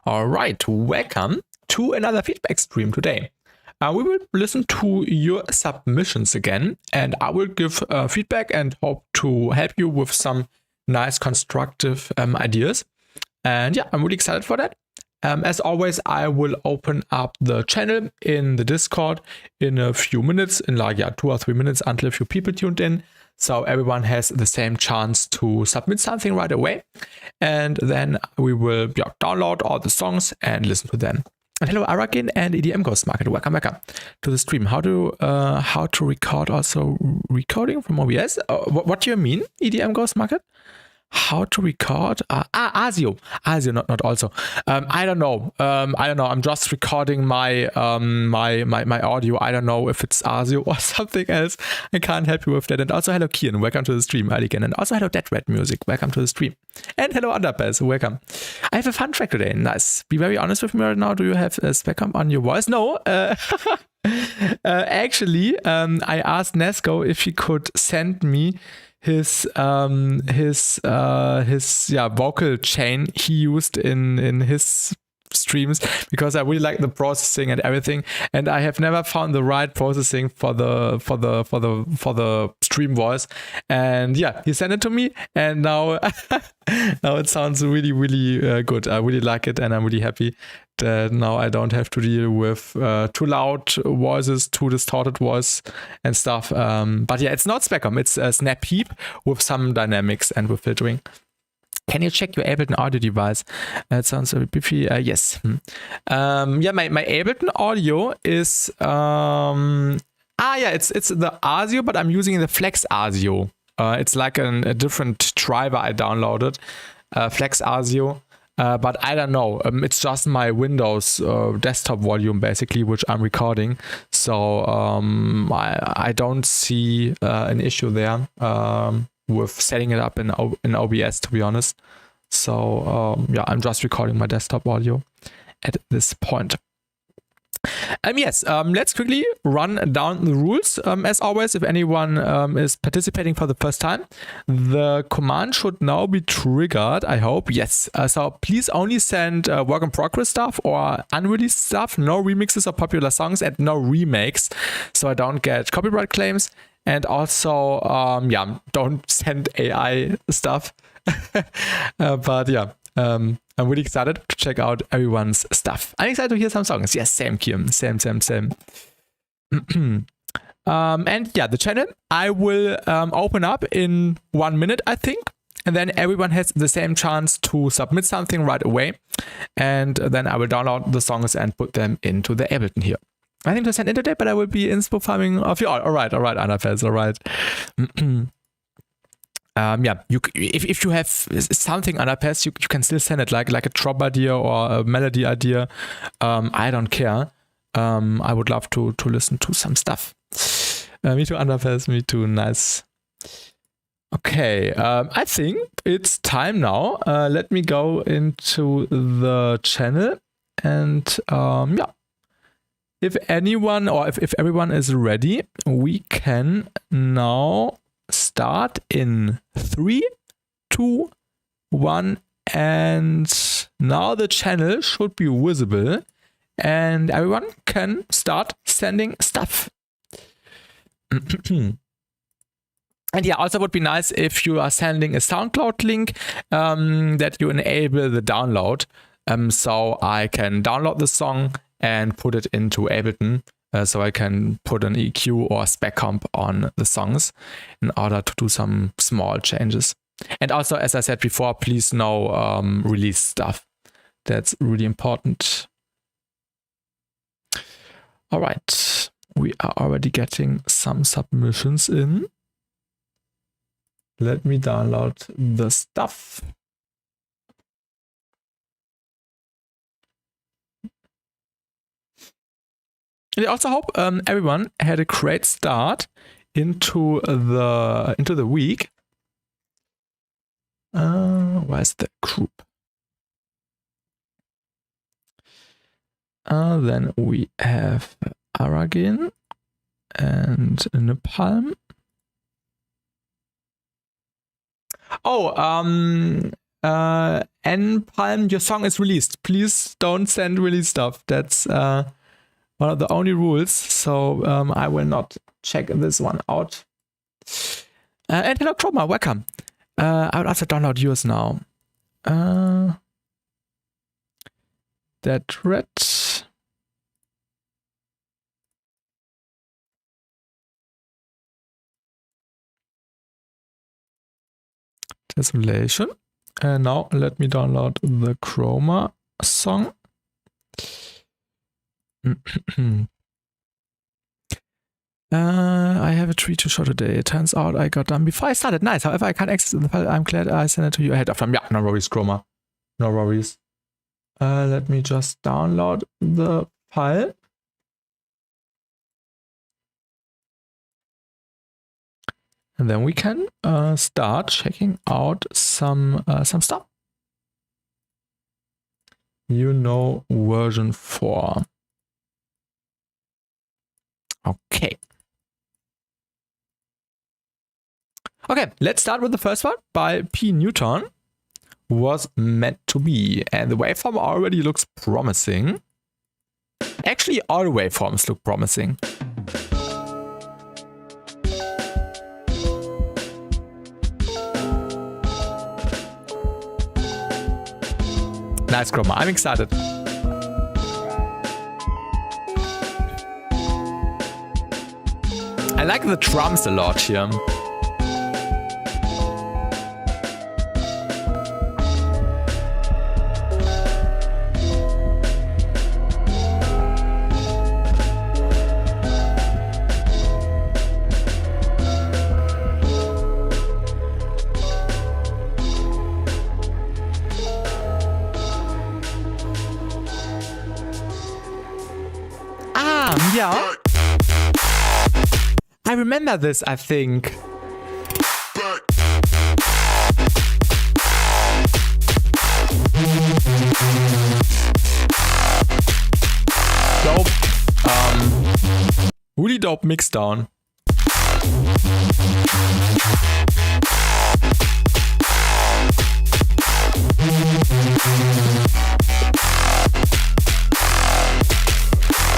All right, welcome to another feedback stream today. We will listen to your submissions again, and I will give feedback and hope to help you with some nice constructive ideas. And yeah, I'm really excited for that. As always, I will open up the channel in the Discord in a few minutes, in like 2 or 3 minutes until a few people tuned in. So everyone has the same chance to submit something right away. And then we will download all the songs and listen to them. And hello, Arakin and EDM Ghost Market. Welcome to the stream. How to record also recording from OBS? What do you mean, EDM Ghost Market? How to record? ASIO, not also. I don't know. I'm just recording my my audio. I don't know if it's ASIO or something else. I can't help you with that. And also hello Kian, welcome to the stream, again. And also hello Dead Red Music, welcome to the stream. And hello Underpass, welcome. I have a fun track today. Nice. Be very honest with me right now. Do you have a spec comp on your voice? No. Actually, I asked Nesco if he could send me his vocal chain he used in his streams, because I really like the processing and everything, and I have never found the right processing for the stream voice. And yeah, he sent it to me, and now now it sounds really good. I really like it, and I'm really happy that now I don't have to deal with too loud voices, too distorted voice and stuff. But yeah, it's not Specom, it's a Snap Heap with some dynamics and with filtering. Can you check your Ableton audio device? It sounds very beefy. Yes. Yeah, my Ableton audio is it's the ASIO, but I'm using the Flex ASIO. It's like a different driver I downloaded, Flex ASIO. But I don't know. It's just my Windows desktop volume basically, which I'm recording. So I don't see an issue there with setting it up in OBS, to be honest. So yeah, I'm just recording my desktop audio at this point. Let's quickly run down the rules. As always, if anyone is participating for the first time, the command should now be triggered, I hope. Yes. So please only send work in progress stuff or unreleased stuff, no remixes of popular songs, and no remakes, so I don't get copyright claims. And also, don't send AI stuff. But yeah, I'm really excited to check out everyone's stuff. I'm excited to hear some songs. Yes, same, Kim. Same. And yeah, the channel I will open up in 1 minute, I think. And then everyone has the same chance to submit something right away. And then I will download the songs and put them into the Ableton here. I think to send in today, but I will be inspo farming of you all. All right, Anafels, all right. If you have something Anafels, you can still send it like a drop idea or a melody idea. I don't care. I would love to listen to some stuff. Me too, Anafels, me too. Nice. Okay, I think it's time now. Let me go into the channel and if anyone or if everyone is ready, we can now start in 3, 2, 1, and now the channel should be visible and everyone can start sending stuff. And yeah, also would be nice if you are sending a SoundCloud link that you enable the download, so I can download the song and put it into Ableton, so I can put an EQ or spec comp on the songs in order to do some small changes. And also, as I said before, please no release stuff. That's really important. All right, we are already getting some submissions in. Let me download the stuff. And I also hope everyone had a great start into the week. Where's the group? Then we have Aragin and Nepal. Oh, Palm, your song is released. Please don't send release stuff. That's one of the only rules. So I will not check this one out. And hello, Chroma, welcome. I will also download yours now. That red. Desolation. And now let me download the Chroma song. I have a tweet to show today. It turns out I got done before I started. Nice. However, I can't access the file. I'm glad I sent it to you ahead of time. Yeah, no worries, Chroma. No worries. Let me just download the file. And then we can start checking out some stuff. You know, version 4. Okay. Okay, let's start with the first one by P. Newton. Was meant to be. And the waveform already looks promising. Actually, all waveforms look promising. Nice, Chroma. I'm excited. I like the drums a lot here. Yeah. I remember this, I think. Dope. Really dope mixdown.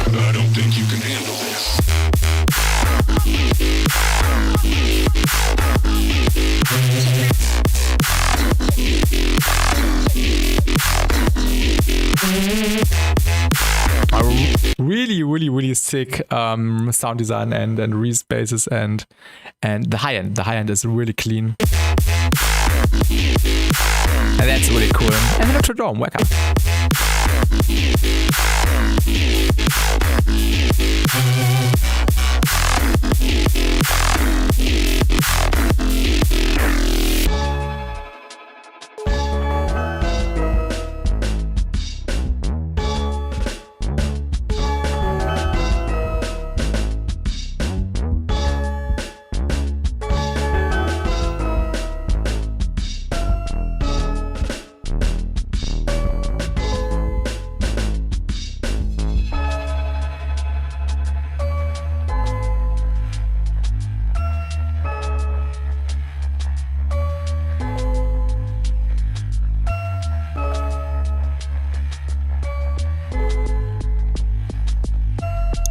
I don't think you can handle this. Really sick sound design and respaces and the high end. The high end is really clean. And that's really cool. And hello to Dome, welcome.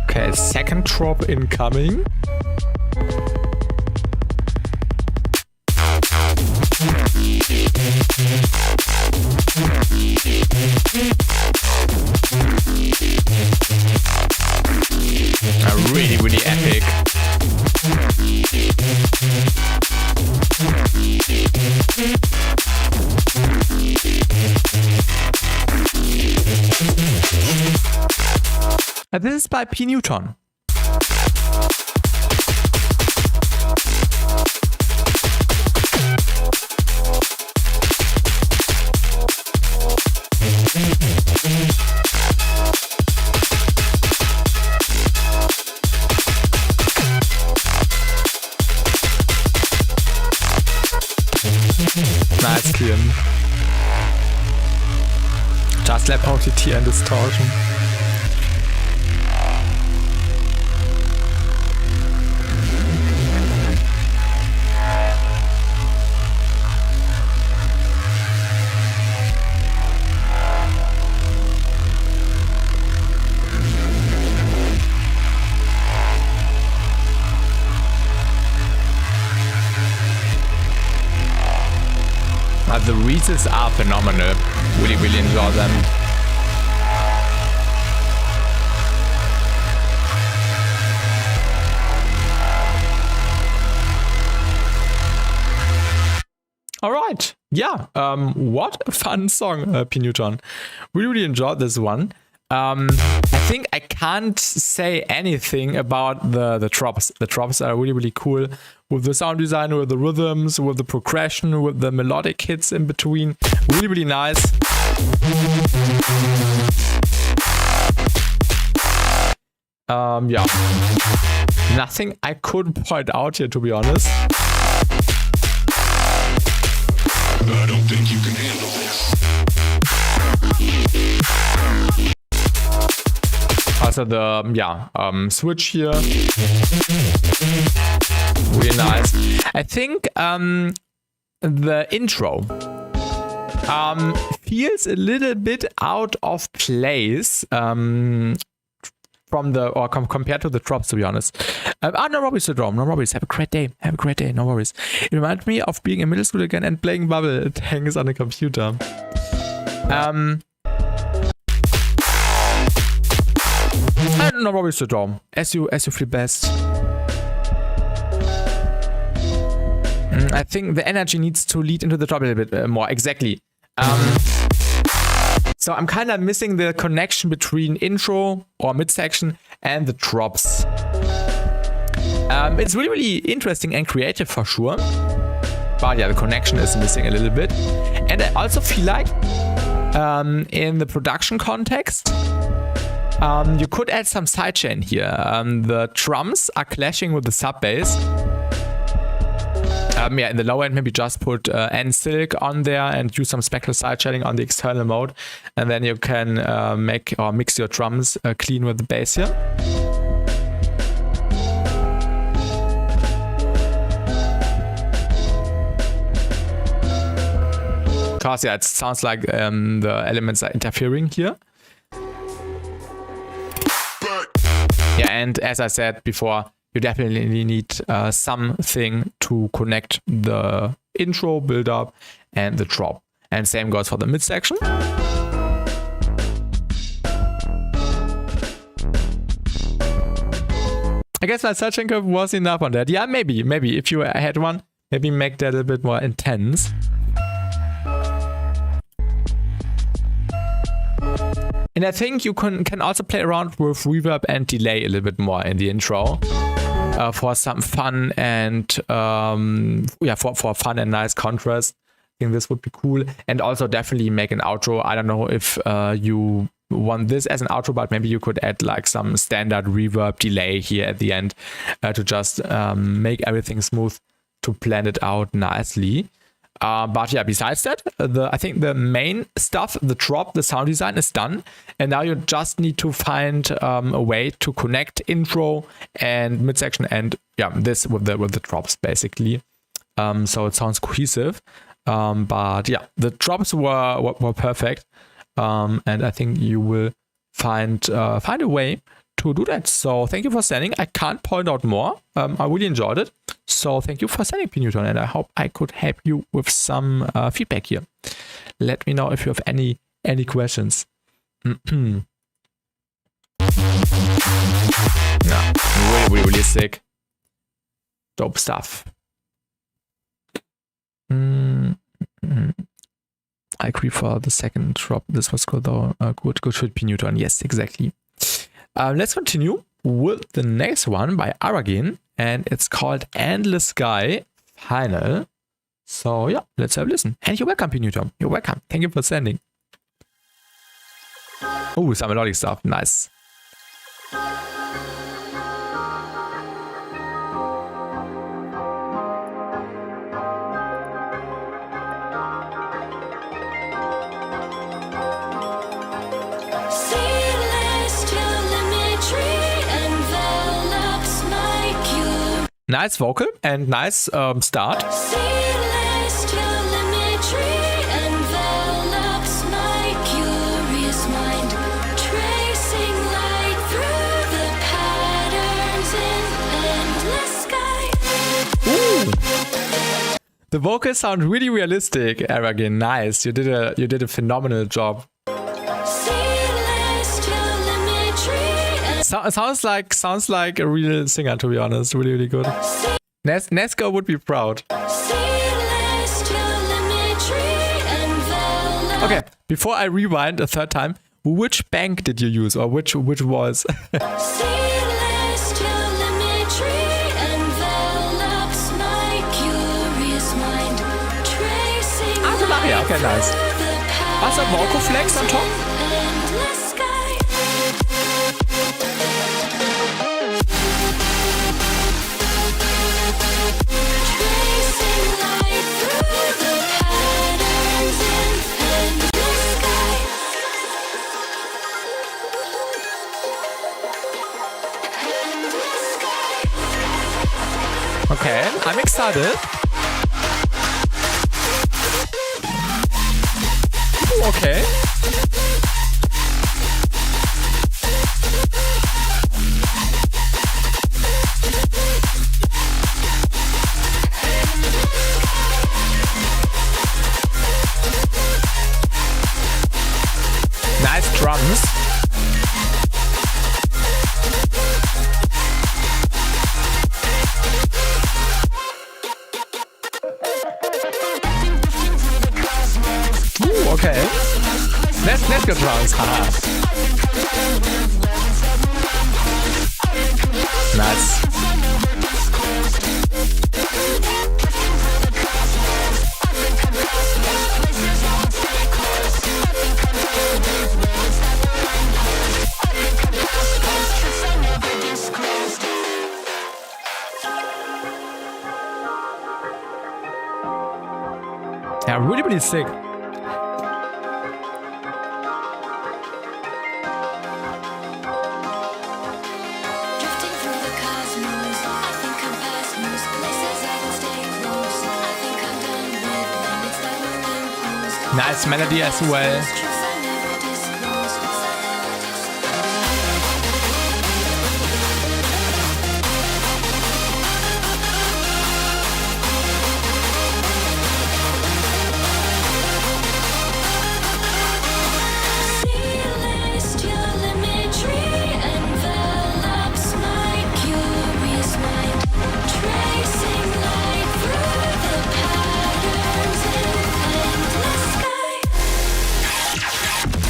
Okay, second drop incoming. Really epic. And this is by P. Newton. Nice clean. Just lap OTT and distortion. Pieces are phenomenal. Really, really enjoy them. All right. Yeah. What a fun song, P. Newton. Really, really enjoyed this one. I think I can't say anything about the drops. The drops are really, really cool with the sound design, with the rhythms, with the progression, with the melodic hits in between. Really, really nice. Yeah. Nothing I could point out here, to be honest. I don't think you can handle this. Also the switch here, really nice. I think the intro feels a little bit out of place from the compared to the drops, to be honest. No worries, Syndrome. No worries. Have a great day. Have a great day. No worries. It reminds me of being in middle school again and playing Bubble Tanks on a computer. No worries, Syndrome. As you feel best. I think the energy needs to lead into the drop a little bit more. Exactly. So I'm kind of missing the connection between intro or midsection and the drops. It's really, really interesting and creative for sure. But yeah, the connection is missing a little bit. And I also feel like in the production context, you could add some sidechain here. The drums are clashing with the sub bass. Yeah, in the low end, maybe just put N-Silk on there and use some spectral sidechaining on the external mode. And then you can make or mix your drums clean with the bass here. Because yeah, it sounds like the elements are interfering here. Yeah, and as I said before, you definitely need something to connect the intro, build up, and the drop. And same goes for the midsection. I guess my sidechain curve was enough on that. Yeah, maybe if you had one, maybe make that a bit more intense. And I think you can also play around with reverb and delay a little bit more in the intro for some fun and for fun and nice contrast. I think this would be cool. And also definitely make an outro. I don't know if you want this as an outro, but maybe you could add like some standard reverb delay here at the end to just make everything smooth, to plan it out nicely. But yeah, besides that, I think the main stuff, the drop, the sound design is done. And now you just need to find a way to connect intro and midsection and yeah, this with the drops basically. So it sounds cohesive. But yeah, the drops were perfect. And I think you will find a way to do that. So thank you for sending. I can't point out more. I really enjoyed it. So thank you for sending, P. Newton, and I hope I could help you with some feedback here. Let me know if you have any questions. Really, really sick. Dope stuff. I agree for the second drop. This was good though. Good for P. Newton. Yes, exactly. Let's continue with the next one by Aragen, and it's called Endless Sky Final. So yeah, let's have a listen. And you're welcome, P. Newton. You're welcome. Thank you for sending. Oh, some melodic stuff. Nice. Nice vocal and nice start. The vocals sound really realistic, Aragin. Nice. You did a phenomenal job. Sounds like a real singer, to be honest. Really, really good. Nesco would be proud. Okay, before I rewind a third time, which bank did you use, or which was? Yeah, okay, nice. Was a vocal flex on top? Okay, I'm excited. Okay. Nice drums. Ooh, okay. Let's go drums. Haha. Nice. Yeah, really, really sick. Nice melody as well.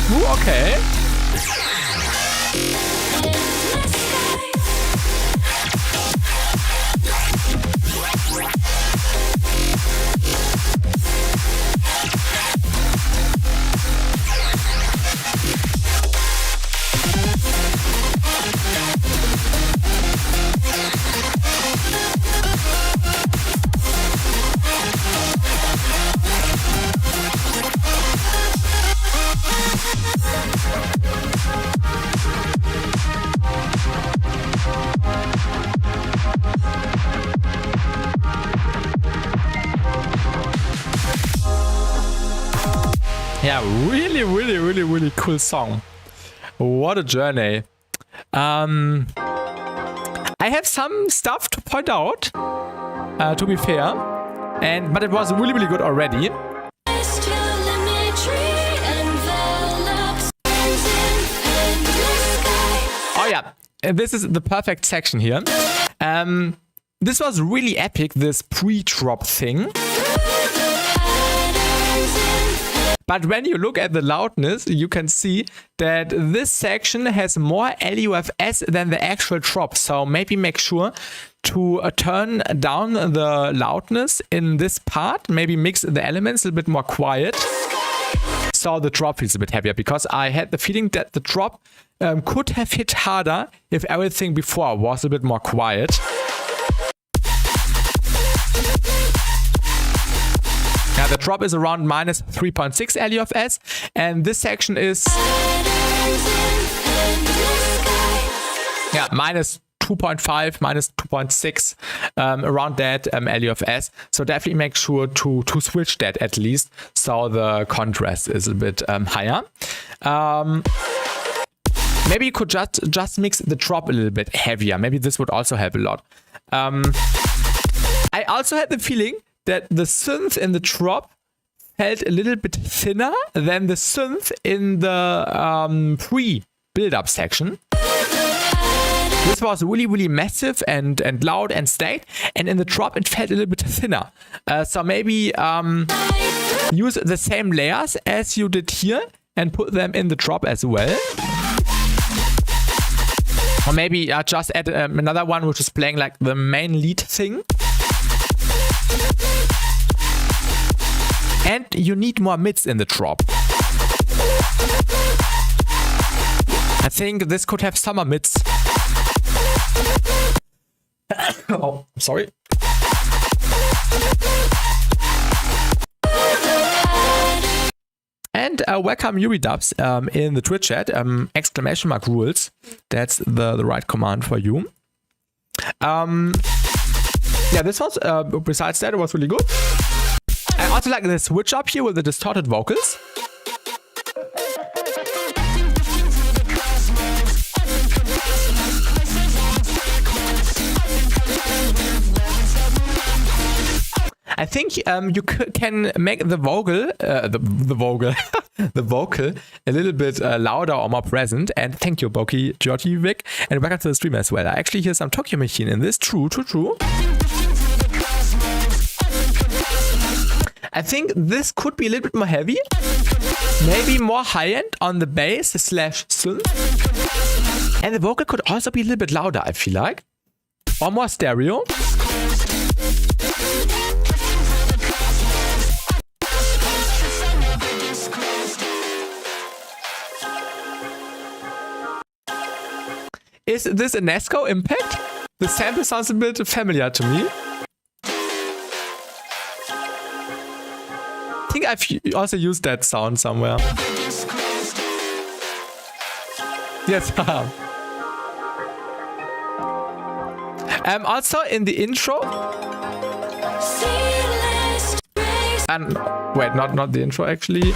Ooh, okay. Yeah, really cool song. What a journey. I have some stuff to point out, to be fair, but it was really good already. Oh yeah, this is the perfect section here. This was really epic, this pre-drop thing. But when you look at the loudness, you can see that this section has more LUFS than the actual drop. So maybe make sure to turn down the loudness in this part. Maybe mix the elements a little bit more quiet. So the drop feels a bit heavier, because I had the feeling that the drop could have hit harder if everything before was a bit more quiet. Yeah, the drop is around minus 3.6 LUFS, and this section is minus 2.5, minus 2.6, around that LUFS. So definitely make sure to switch that at least, so the contrast is a bit higher. Maybe you could just mix the drop a little bit heavier. Maybe this would also help a lot. I also had the feeling that the synth in the drop felt a little bit thinner than the synth in the pre-build-up section. This was really, really massive and loud and stayed, and in the drop it felt a little bit thinner. So maybe use the same layers as you did here and put them in the drop as well. Or maybe just add another one which is playing like the main lead thing. And you need more mids in the drop. I think this could have summer mids. Oh, sorry. And welcome Yuri Dubs in the Twitch chat. Exclamation mark rules. That's the right command for you. Yeah, this was, besides that, it was really good. I also like the switch up here with the distorted vocals. I think you can make the vocal, the vocal a little bit louder or more present. And thank you, Boki Georgievic, and welcome to the stream as well. I actually hear some Tokyo Machine in this. True. I think this could be a little bit more heavy, maybe more high-end on the bass / synth, and the vocal could also be a little bit louder, I feel like, or more stereo. Is this a Nesco impact? The sample sounds a bit familiar to me. I think I've also used that sound somewhere. Yes. Also in the intro. And wait, not the intro actually.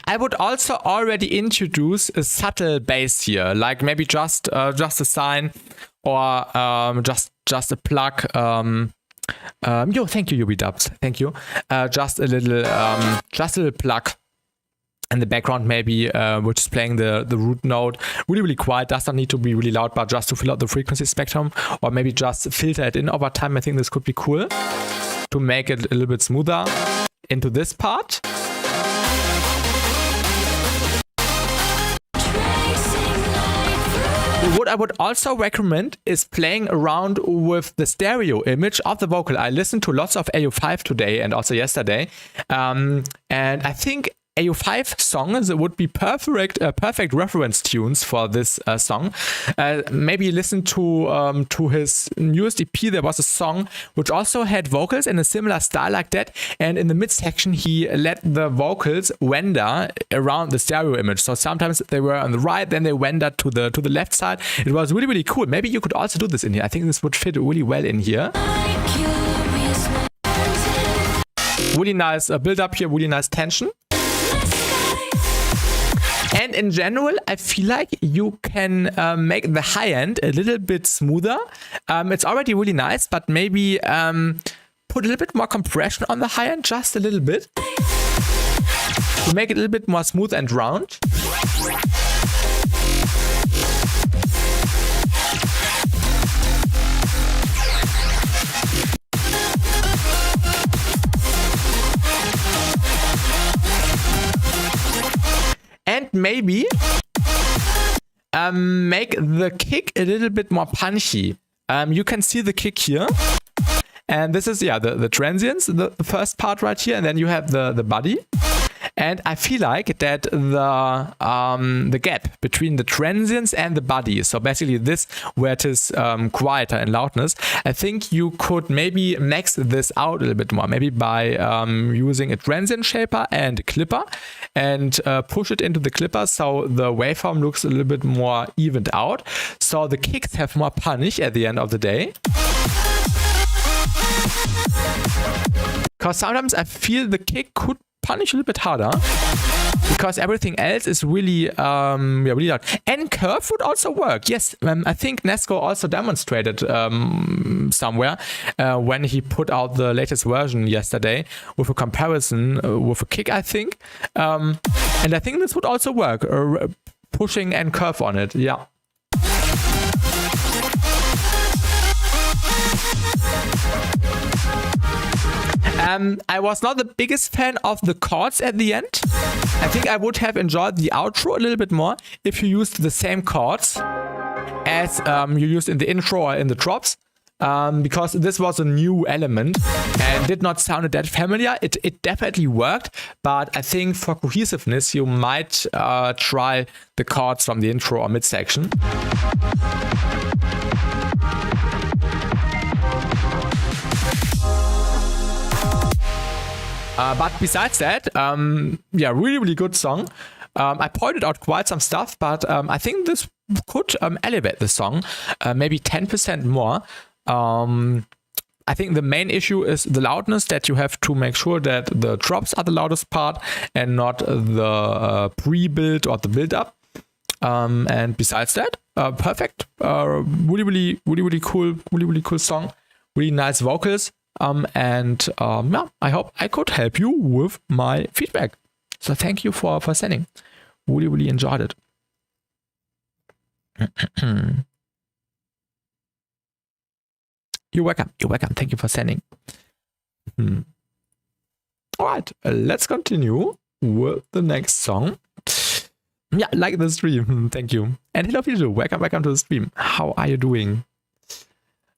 I would also already introduce a subtle bass here, like maybe just a sign or just a plug. Yo, thank you, UB-Dubs. Thank you. Just a little plug in the background, maybe, which is playing the root note. Really, really quiet. Does not need to be really loud, but just to fill out the frequency spectrum, or maybe just filter it in over time. I think this could be cool to make it a little bit smoother into this part. What I would also recommend is playing around with the stereo image of the vocal. I listened to lots of AU5 today and also yesterday, and I think AU5 songs would be perfect reference tunes for this song. Maybe listen to his newest EP. There was a song which also had vocals in a similar style like that, and in the mid section he let the vocals wander around the stereo image. So sometimes they were on the right, then they wandered to the left side. It was really, really cool. Maybe you could also do this in here. I think this would fit really well in here. Really nice build up here, really nice tension. And in general, I feel like you can make the high end a little bit smoother. It's already really nice, but maybe put a little bit more compression on the high end, just a little bit, to make it a little bit more smooth and round. And maybe make the kick a little bit more punchy. You can see the kick here. And this is, yeah, the transients, the first part right here. And then you have the body. And I feel like that the gap between the transients and the body, so basically this where it is quieter in loudness, I think you could maybe max this out a little bit more, maybe by using a transient shaper and a clipper, and push it into the clipper so the waveform looks a little bit more evened out, so the kicks have more punch at the end of the day. Because sometimes I feel the kick could punish a little bit harder. Because everything else is really, really loud. And curve would also work. Yes, I think Nesco also demonstrated somewhere when he put out the latest version yesterday with a comparison with a kick, I think. And I think this would also work. Pushing and curve on it, yeah. I was not the biggest fan of the chords at the end. I think I would have enjoyed the outro a little bit more if you used the same chords as you used in the intro or in the drops. Because this was a new element and did not sound that familiar. It definitely worked, but I think for cohesiveness, you might try the chords from the intro or midsection. But besides that, yeah, really good song. I pointed out quite some stuff, but I think this could elevate the song maybe 10% more. I think the main issue is the loudness, that you have to make sure that the drops are the loudest part and not the pre-build or the build-up. And besides that, perfect. Really cool song. Really nice vocals. Yeah, I hope I could help you with my feedback. So thank you for sending. Really enjoyed it. You're welcome. Thank you for sending. All right, let's continue with the next song. Yeah, like the stream. Thank you. And hello, Visual. Welcome to the stream. How are you doing?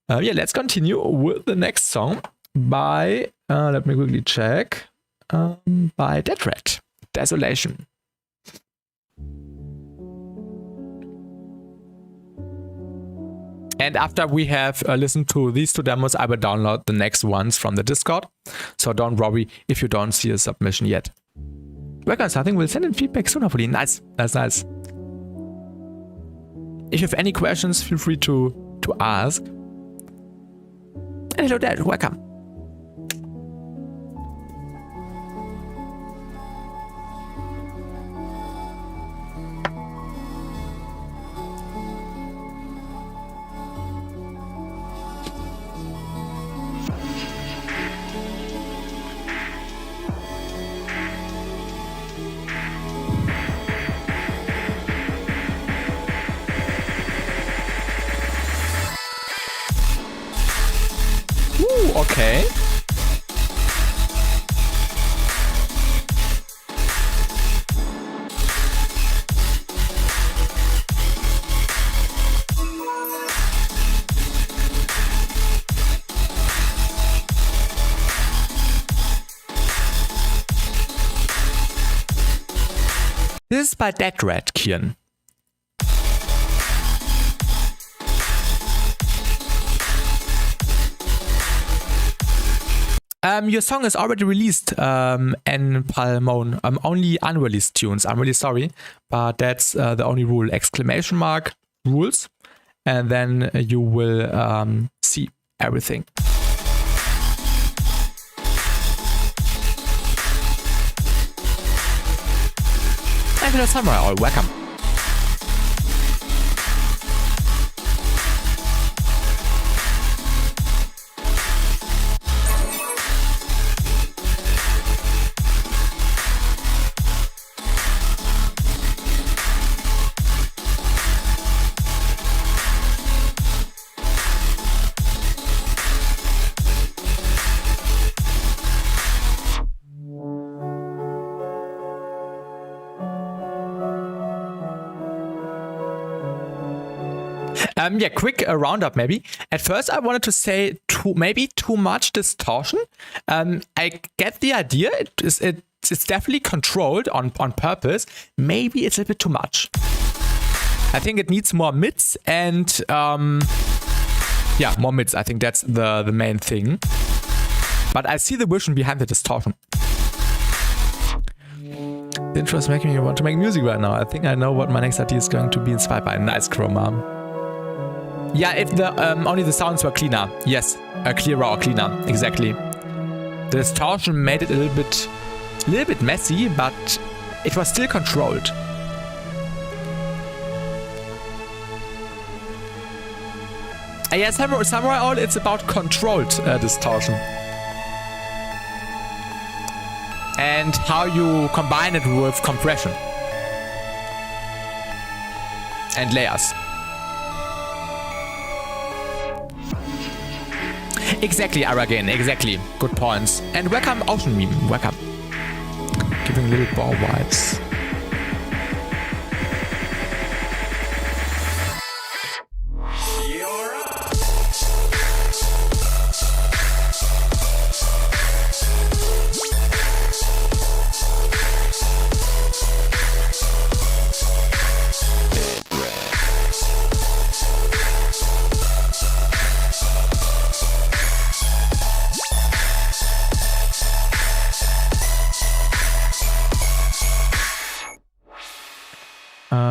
Yeah, let's continue with the next song by, let me quickly check, by Dead Rat, Desolation. And after we have listened to these two demos, I will download the next ones from the Discord. So don't worry if you don't see a submission yet. Welcome, I think we'll send in feedback soon, hopefully. Nice. If you have any questions, feel free to ask. And hello, Dad. Welcome. Okay. This is by Dead Rat, Kian. Your song is already released in Palmone. Only unreleased tunes. I'm really sorry, but that's the only rule. Exclamation mark rules, and then you will see everything. And hello, Samurai. All welcome. Yeah, quick roundup maybe. At first I wanted to say maybe too much distortion. I get the idea. It's definitely controlled on purpose. Maybe it's a bit too much. I think it needs more mids and yeah, more mids. I think that's the main thing. But I see the vision behind the distortion. The intro is making me want to make music right now. I think I know what my next idea is going to be inspired by. Nice chroma. Yeah, if the only the sounds were cleaner. Yes, clearer or cleaner. Exactly. The distortion made it a little bit messy, but it was still controlled. Yeah, Samurai All, it's about controlled distortion. And how you combine it with compression. And layers. Exactly, Aragen, exactly. Good points. And welcome, Ocean Meme. Welcome. Giving little ball vibes.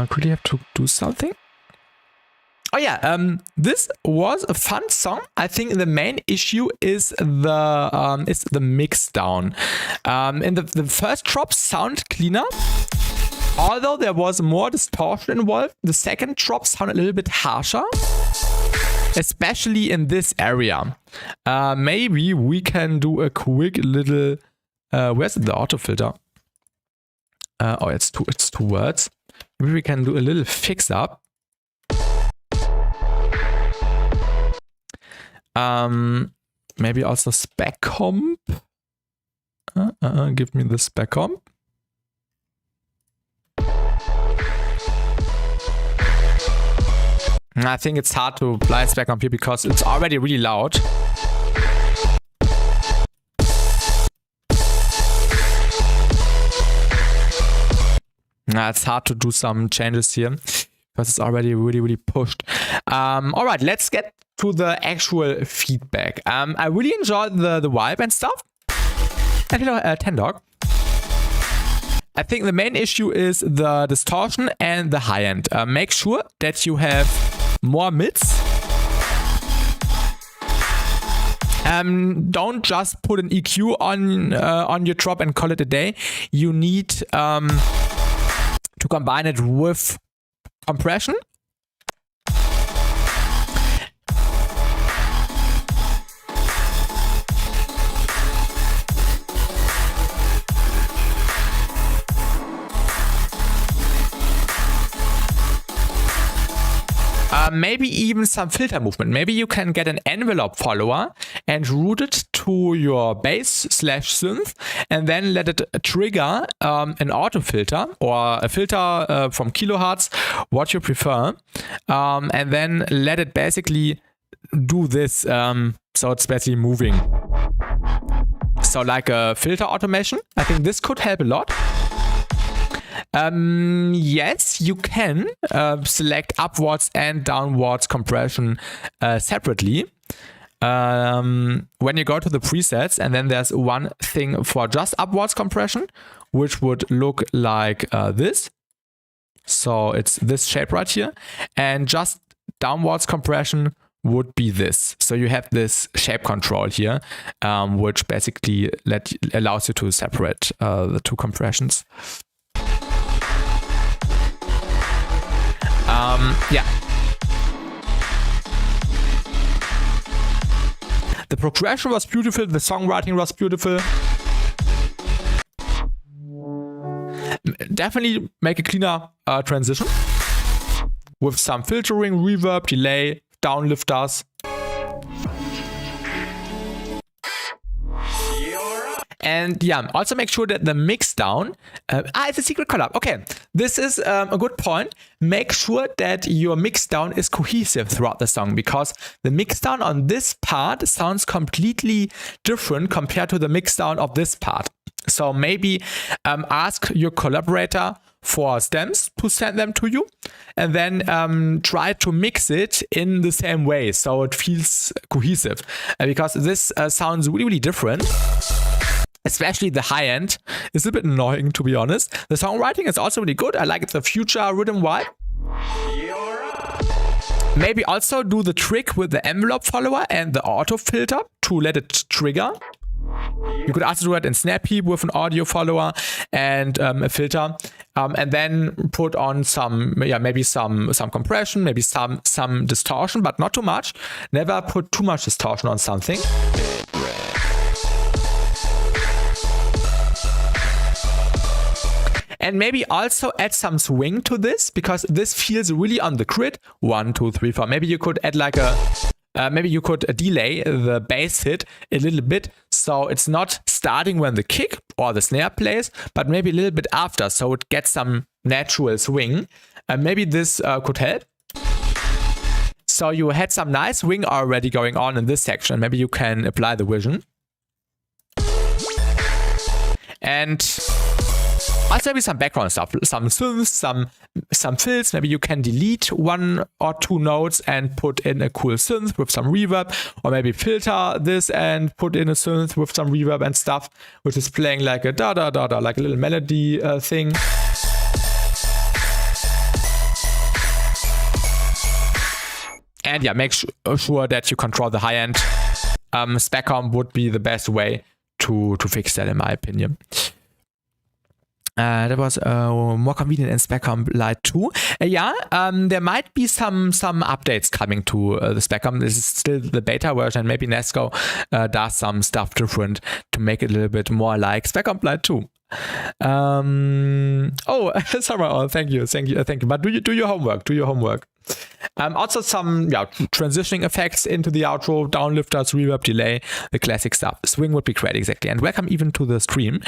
Quickly have to do something. Oh yeah, this was a fun song. I think the main issue is the mix down. In the first drop sound cleaner, although there was more distortion involved. The second drop sounded a little bit harsher, especially in this area. Maybe we can do a quick little. Where's the auto filter? Oh, it's two words. Maybe we can do a little fix up. Maybe also spec comp. Give me the spec comp. I think it's hard to apply spec comp here because it's already really loud. It's hard to do some changes here because it's already really pushed. All right, let's get to the actual feedback. I really enjoyed the vibe and stuff. And hello, Tendog. I think the main issue is the distortion and the high end. Make sure that you have more mids. Don't just put an EQ on your drop and call it a day. You need to combine it with compression. Maybe even some filter movement. Maybe you can get an envelope follower and route it to your bass/synth and then let it trigger an auto filter or a filter from kilohertz, what you prefer, and then let it basically do this. So it's basically moving. So like a filter automation. I think this could help a lot. Yes, you can select upwards and downwards compression separately. When you go to the presets, and then there's one thing for just upwards compression, which would look like this. So it's this shape right here, and just downwards compression would be this. So you have this shape control here, which basically allows you to separate the two compressions. Yeah. The progression was beautiful, the songwriting was beautiful. Definitely make a cleaner transition with some filtering, reverb, delay, downlifters. And yeah, also make sure that the mix down, it's a secret collab. Okay, this is a good point. Make sure that your mix down is cohesive throughout the song, because the mix down on this part sounds completely different compared to the mix down of this part. So maybe ask your collaborator for stems to send them to you, and then try to mix it in the same way so it feels cohesive, because this sounds really different. Especially the high end is a bit annoying, to be honest. The songwriting is also really good. I like the future rhythm vibe. Maybe also do the trick with the envelope follower and the auto filter to let it trigger. You could also do it in snap heap with an audio follower and a filter, and then put on some, maybe some compression, maybe some distortion, but not too much. Never put too much distortion on something. And maybe also add some swing to this, because this feels really on the grid. 1, 2, 3, 4. Maybe you could add like a, maybe you could delay the bass hit a little bit, so it's not starting when the kick or the snare plays, but maybe a little bit after, so it gets some natural swing. Maybe this could help. So you had some nice swing already going on in this section. Maybe you can apply the vision. And also maybe some background stuff, some synths, some fills. Maybe you can delete 1 or 2 notes and put in a cool synth with some reverb, or maybe filter this and put in a synth with some reverb and stuff, which is playing like a da da da da, like a little melody thing. And yeah, make sure that you control the high end. Specom would be the best way to fix that, in my opinion. That was more convenient in Specom Lite 2. There might be some updates coming to the Specom. This is still the beta version. Maybe Nesco does some stuff different to make it a little bit more like Specom Lite 2. Sarah, thank you. But do your homework. Also some transitioning effects into the outro, downlifters, reverb, delay, the classic stuff. Swing would be great, exactly. And welcome even to the stream.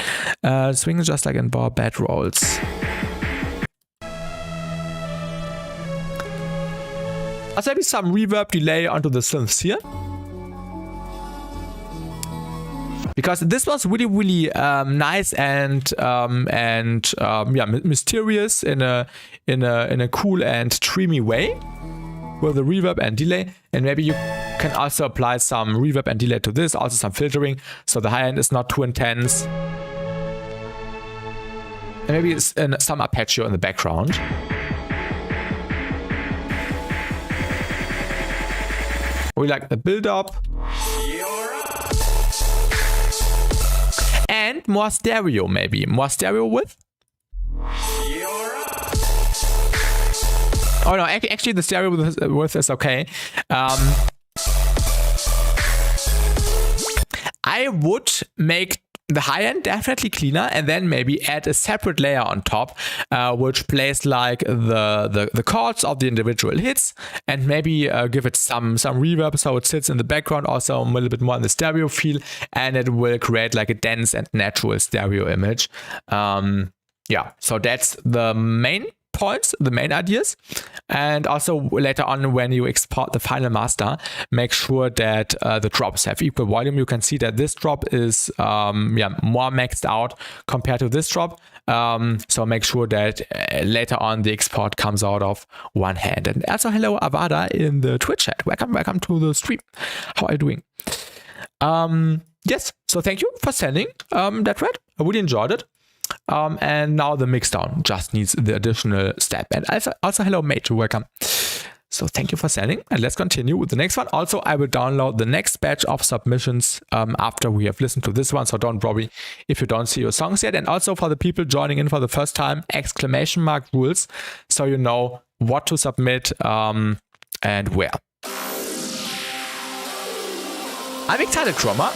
Swing is just like in bar bad rolls. Also maybe some reverb delay onto the synths here. Because this was really, really nice and mysterious in a cool and dreamy way with the reverb and delay. And maybe you can also apply some reverb and delay to this, also some filtering, so the high end is not too intense. And maybe it's some arpeggio in the background. We like the build up. And more stereo, maybe. More stereo width? Oh no, actually the stereo width is okay. I would make the high end definitely cleaner, and then maybe add a separate layer on top, which plays like the chords of the individual hits, and maybe give it some reverb so it sits in the background, also a little bit more in the stereo feel, and it will create like a dense and natural stereo image. So that's the main points, the main ideas. And also later on, when you export the final master, make sure that the drops have equal volume. You can see that this drop is more maxed out compared to this drop. So make sure that later on the export comes out of one hand. And also hello Avada in the Twitch chat. Welcome to the stream. How are you doing? Yes, so thank you for sending that thread. I really enjoyed it. And now the mixdown just needs the additional step. And also hello mate, welcome. So thank you for sending, and let's continue with the next one. Also, I will download the next batch of submissions after we have listened to this one, so don't worry if you don't see your songs yet. And also for the people joining in for the first time, exclamation mark rules, so you know what to submit and where. I'm excited, Chroma.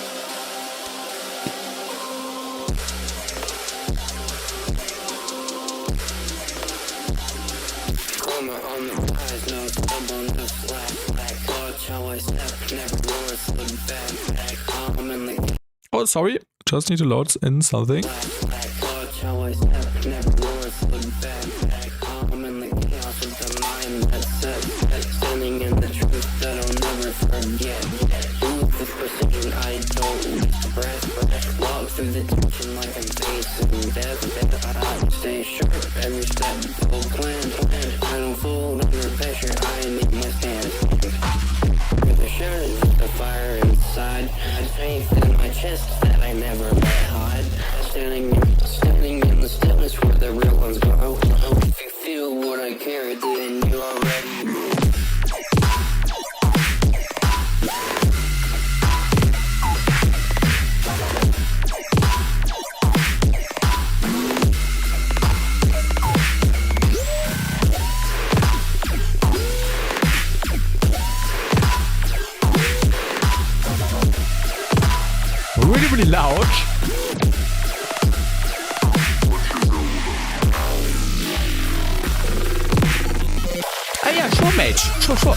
Oh, sorry, just need to load in something. Stay sharp and respectful, plan. I don't fold under pressure, I make my stand. With a shirt, the fire inside. Strength in my chest that I never let hide. Standing really loud. Ah yeah, sure, mate. Sure.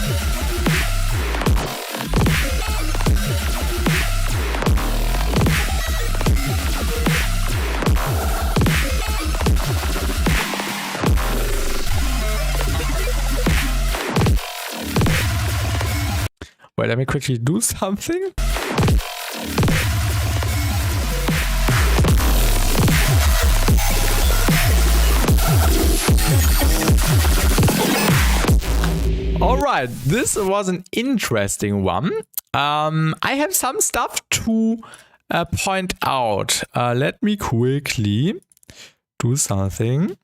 Wait, let me quickly do something. Alright, this was an interesting one. I have some stuff to point out. Let me quickly do something.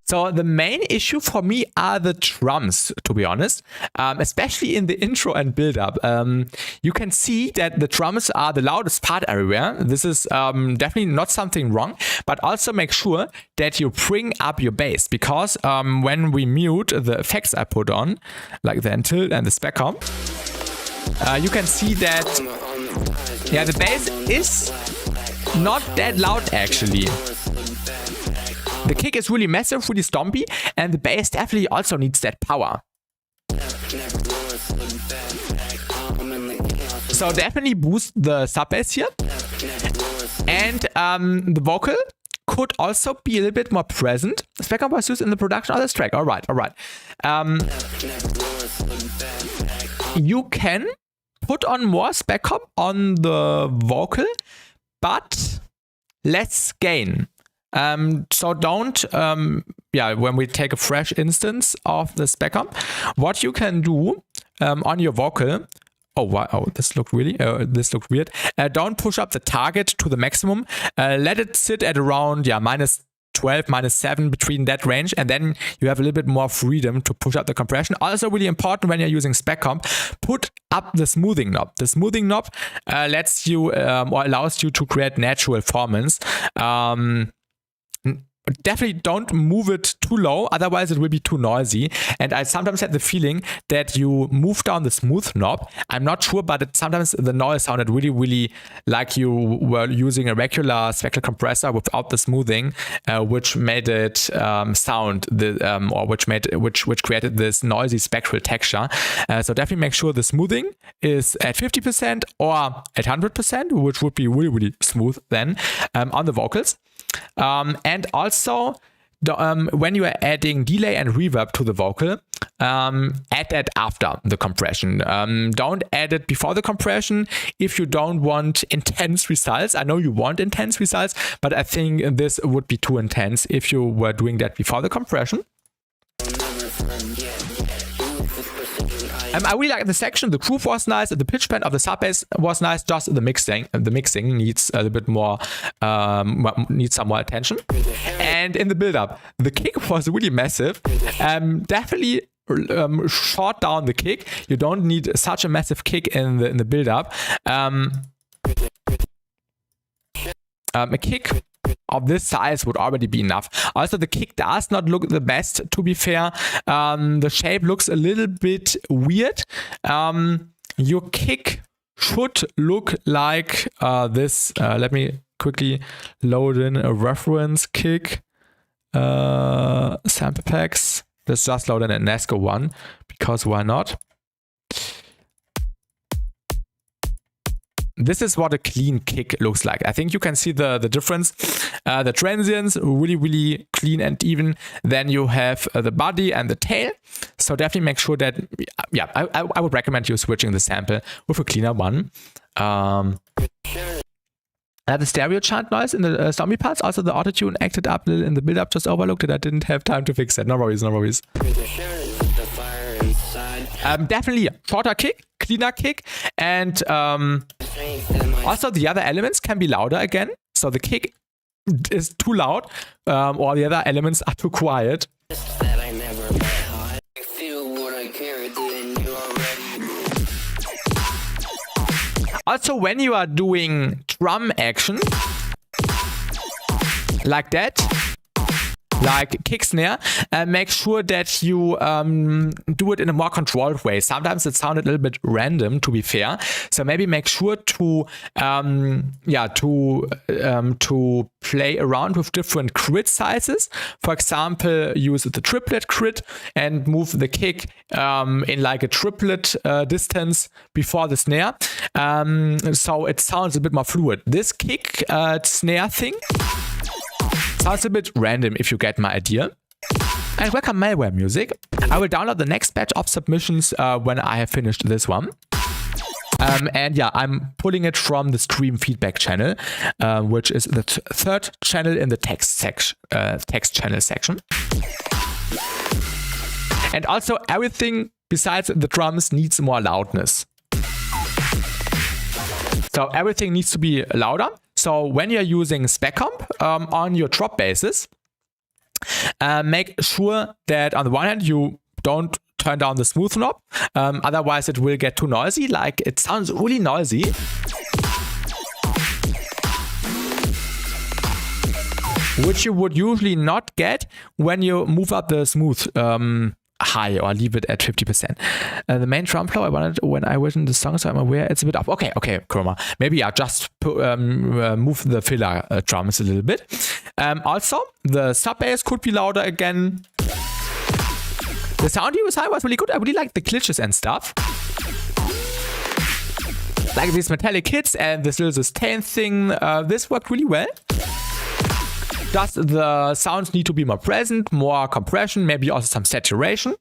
So the main issue for me are the drums, to be honest, especially in the intro and build-up. You can see that the drums are the loudest part everywhere. This is definitely not something wrong, but also make sure that you bring up your bass, because when we mute the effects I put on, like the tilt and the spec comp, you can see that the bass is not that loud actually. The kick is really massive, really stompy, and the bass definitely also needs that power. So definitely boost the sub bass here. And the vocal could also be a little bit more present. Spec comp was used in the production of this track. Alright. You can put on more spec comp on the vocal, but less gain. So don't, when we take a fresh instance of the spec comp, what you can do on your vocal, this looked weird. Don't push up the target to the maximum. Let it sit at around -12, -7, between that range, and then you have a little bit more freedom to push up the compression. Also really important when you're using spec comp, put up the smoothing knob. The smoothing knob lets you or allows you to create natural performance. Definitely don't move it too low, otherwise it will be too noisy. And I sometimes had the feeling that you move down the smooth knob. I'm not sure, but sometimes the noise sounded really, really like you were using a regular spectral compressor without the smoothing, which made it sound which created this noisy spectral texture. So definitely make sure the smoothing is at 50% or at 100%, which would be really, really smooth then on the vocals. And also, when you are adding delay and reverb to the vocal, add that after the compression. Don't add it before the compression if you don't want intense results. I know you want intense results, but I think this would be too intense if you were doing that before the compression. I really like the section. The groove was nice. The pitch bend of the sub bass was nice. Just the mixing. The mixing needs a little bit more, needs some more attention. And in the build-up, the kick was really massive. Definitely short down the kick. You don't need such a massive kick in the build-up. A kick of this size would already be enough. Also, the kick does not look the best, to be fair. The shape looks a little bit weird. Your kick should look like this. Let me quickly load in a reference kick. Sample packs. Let's just load in a NASCAR one, because why not? This is what a clean kick looks like. I think you can see the difference. The transients really, really clean and even. Then you have the body and the tail. So definitely make sure that, I would recommend you switching the sample with a cleaner one. The stereo chant noise in the zombie parts. Also the auto-tune acted up a little in the build-up. Just overlooked it. I didn't have time to fix that. No worries. Definitely shorter kick, cleaner kick, and also the other elements can be louder again. So the kick is too loud, or the other elements are too quiet. Also, when you are doing drum action like that, like kick snare, make sure that you do it in a more controlled way. Sometimes it sounded a little bit random, to be fair. So maybe make sure to play around with different crit sizes. For example, use the triplet crit and move the kick in like a triplet distance before the snare. So it sounds a bit more fluid. This kick snare thing sounds a bit random, if you get my idea. And welcome malware music. I will download the next batch of submissions when I have finished this one. And yeah, I'm pulling it from the stream feedback channel, which is the third channel in the text channel section. And also everything besides the drums needs more loudness. So everything needs to be louder. So when you're using spec comp on your drop basses, make sure that on the one hand you don't turn down the smooth knob, otherwise it will get too noisy. Like it sounds really noisy. Which you would usually not get when you move up the smooth high or leave it at 50%. The main drum flow I wanted when I was in the song, so I'm aware it's a bit off. Okay, Chroma. Maybe just move the filler drums a little bit. Also, the sub bass could be louder again. The sound you design was really good. I really like the glitches and stuff. Like these metallic hits and this little sustain thing. This worked really well. Does the sounds need to be more present, more compression, maybe also some saturation?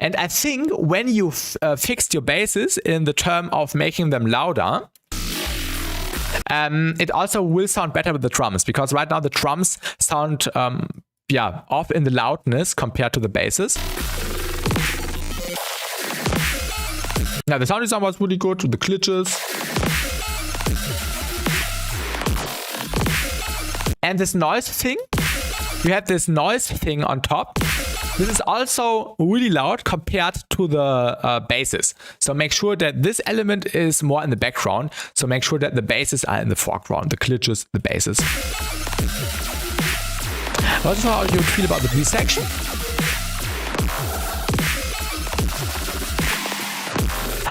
And I think when you fixed your basses in the term of making them louder, it also will sound better with the drums, because right now the drums sound off in the loudness compared to the basses. Now the sound design was really good with the glitches. And this noise thing, you had this noise thing on top. This is also really loud compared to the basses. So make sure that this element is more in the background. So make sure that the basses are in the foreground, the glitches, the basses. Not sure how you feel about the B section.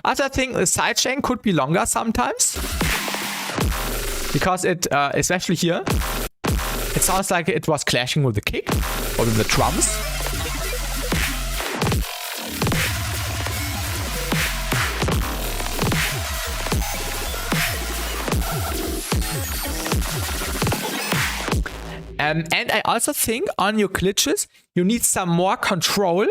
Other thing, the sidechain could be longer sometimes. Because it, especially here, it sounds like it was clashing with the kick or with the drums. And I also think on your glitches, you need some more control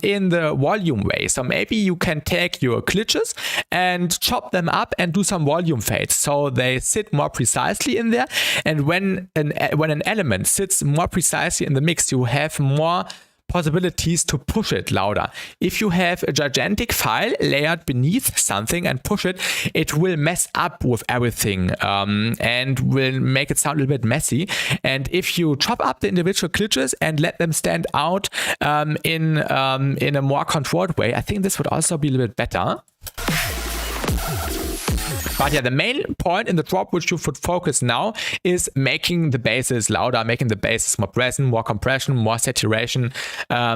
in the volume way. So maybe you can take your glitches and chop them up and do some volume fades so they sit more precisely in there. And when an element sits more precisely in the mix, you have more possibilities to push it louder. If you have a gigantic file layered beneath something and push it, it will mess up with everything and will make it sound a little bit messy. And if you chop up the individual glitches and let them stand out in a more controlled way, I think this would also be a little bit better. But yeah, the main point in the drop which you should focus now is making the basses louder, making the basses more present, more compression, more saturation,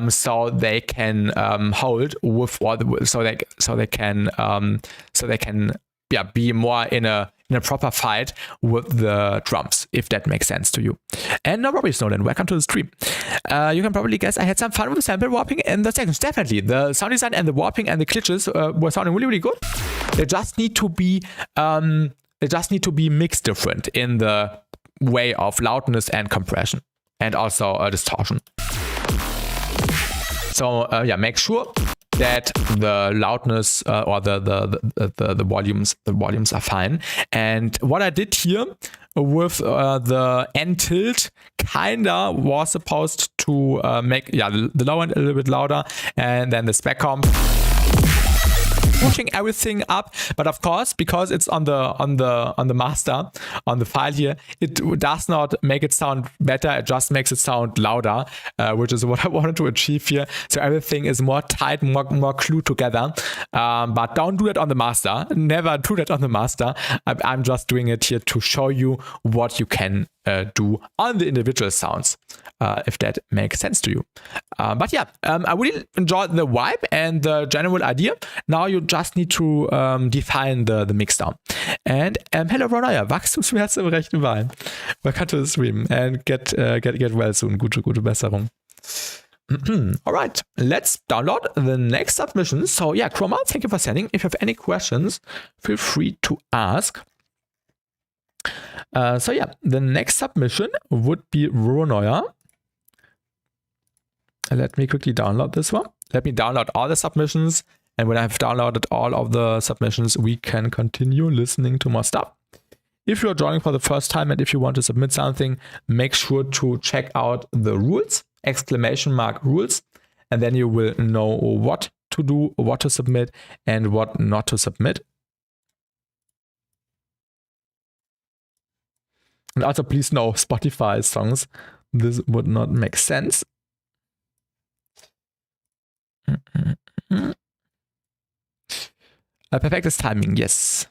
so they can hold with all the, so they can be more in a proper fight with the drums, if that makes sense to you. And no worries, Nolan, welcome to the stream. You can probably guess I had some fun with the sample warping in the sections. Definitely, the sound design and the warping and the glitches were sounding really, really good. They just need to be mixed different in the way of loudness and compression, and also distortion. So make sure that the loudness or the volumes are fine. And what I did here with the end tilt kinda was supposed to make the low end a little bit louder, and then the spec comp pushing everything up. But of course, because it's on the master, on the file here, it does not make it sound better. It just makes it sound louder, which is what I wanted to achieve here. So everything is more tight, more glued together. But don't do that on the master. Never do that on the master. I'm just doing it here to show you what you can do on the individual sounds, if that makes sense to you. But yeah, I really enjoyed the vibe and the general idea. Now you just need to define the Mixdown. And hello Ronaya, Wachstumsschmerzen im rechten Bein. Welcome to the stream and get well soon. Gute Besserung. All right, let's download the next submission. So yeah, Chroma, thank you for sending. If you have any questions, feel free to ask. So yeah, the next submission would be Ronaya. Let me quickly download this one. Let me download all the submissions. And when I've downloaded all of the submissions, we can continue listening to more stuff. If you're joining for the first time and if you want to submit something, make sure to check out the rules, !rules. And then you will know what to do, what to submit, and what not to submit. And also please know Spotify songs. This would not make sense. Perfect timing, yes.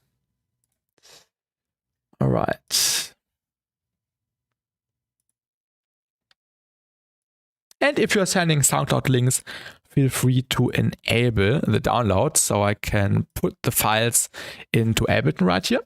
All right. And if you're sending SoundCloud links, feel free to enable the download so I can put the files into Ableton right here.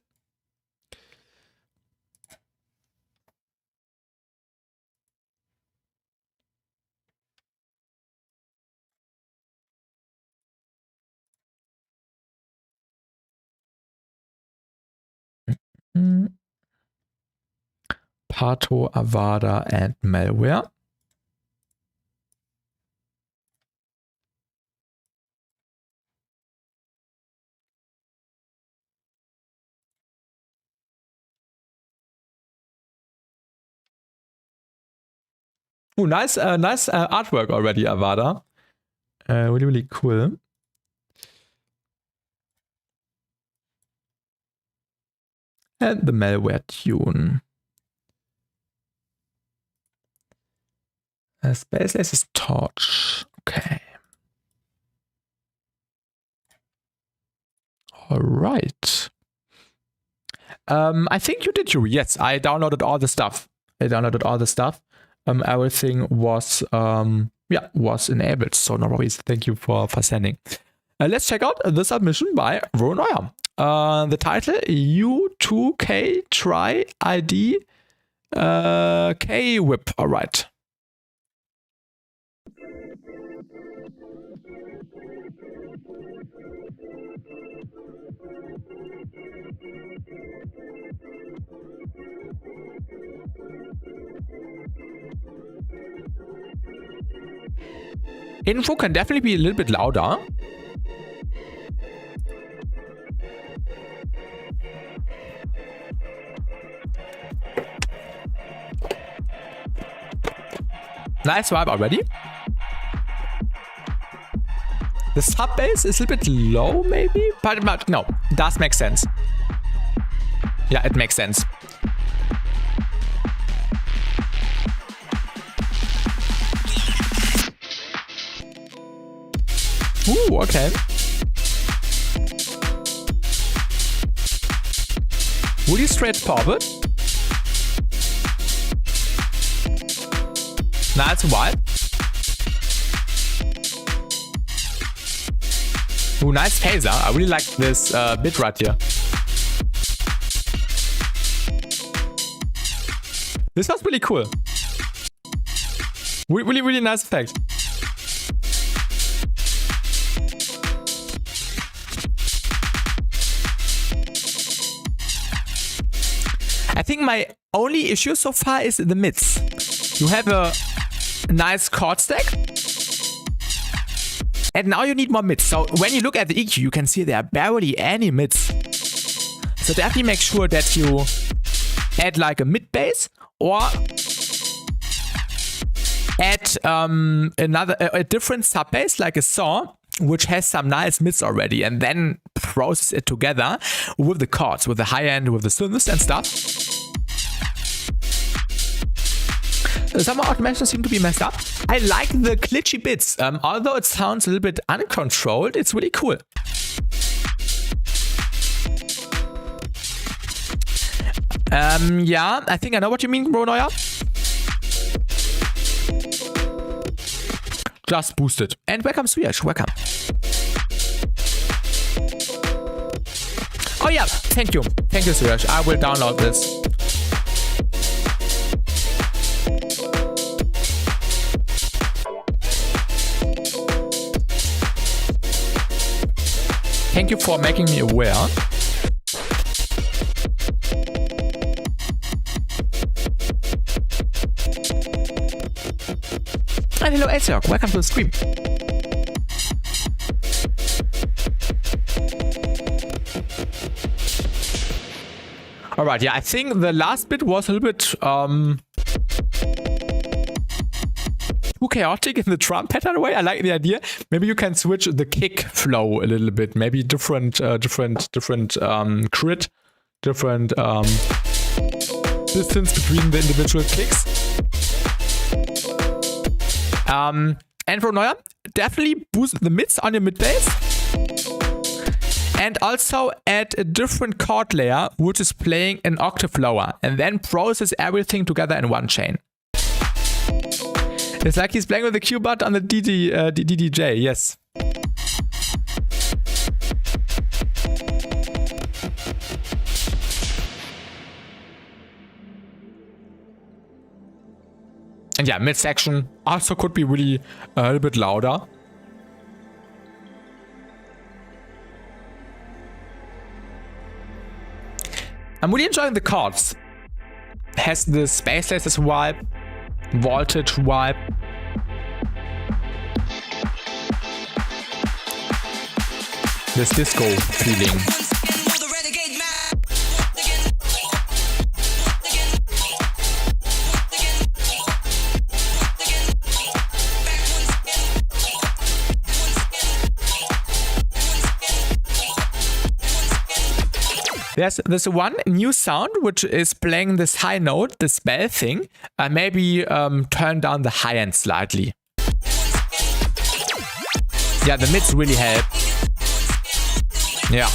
Pato, Avada, and malware. Oh, nice artwork already, Avada. Really cool. And the malware tune. Spaceless is torch. Okay. All right. I think you did, Yuri. Yes, I downloaded all the stuff. Everything was was enabled. So no worries. Thank you for sending. Let's check out the submission by Ronaya. The title U2K Try ID K Whip. All right. Info can definitely be a little bit louder. Nice vibe already. The sub bass is a little bit low maybe, but no, it does make sense. Yeah, it makes sense. Ooh, okay. Really straightforward. Nice vibe. Ooh, nice phaser. I really like this bit right here. This was really cool. Really nice effect. I think my only issue so far is the mids. You have a nice chord stack. And now you need more mids. So when you look at the EQ, you can see there are barely any mids. So definitely make sure that you add like a mid bass or add a different sub bass like a saw which has some nice mids already, and then process it together with the chords, with the high end, with the synths and stuff. Some automations seem to be messed up. I like the glitchy bits. Although it sounds a little bit uncontrolled, it's really cool. Yeah, I think I know what you mean, Bronoya. Just boosted. And welcome, Suyash. Welcome. Oh yeah, thank you. Thank you, Suyash. I will download this. Thank you for making me aware. And hello, Ezok. Welcome to the stream. Alright, yeah, I think the last bit was a little bit too chaotic in the drum pattern way. I like the idea. Maybe you can switch the kick flow a little bit. Maybe different crit, different distance between the individual kicks. And for Neuer, definitely boost the mids on your mid bass. And also add a different chord layer, which is playing an octave lower. And then process everything together in one chain. It's like he's playing with the Q button on the DDJ, yes. And yeah, mid-section also could be really a little bit louder. I'm really enjoying the chords. Has the Space Lasers vibe, voltage vibe. This disco feeling. There's this one new sound which is playing this high note, this bell thing. Maybe turn down the high end slightly. Yeah, the mids really help. Yeah.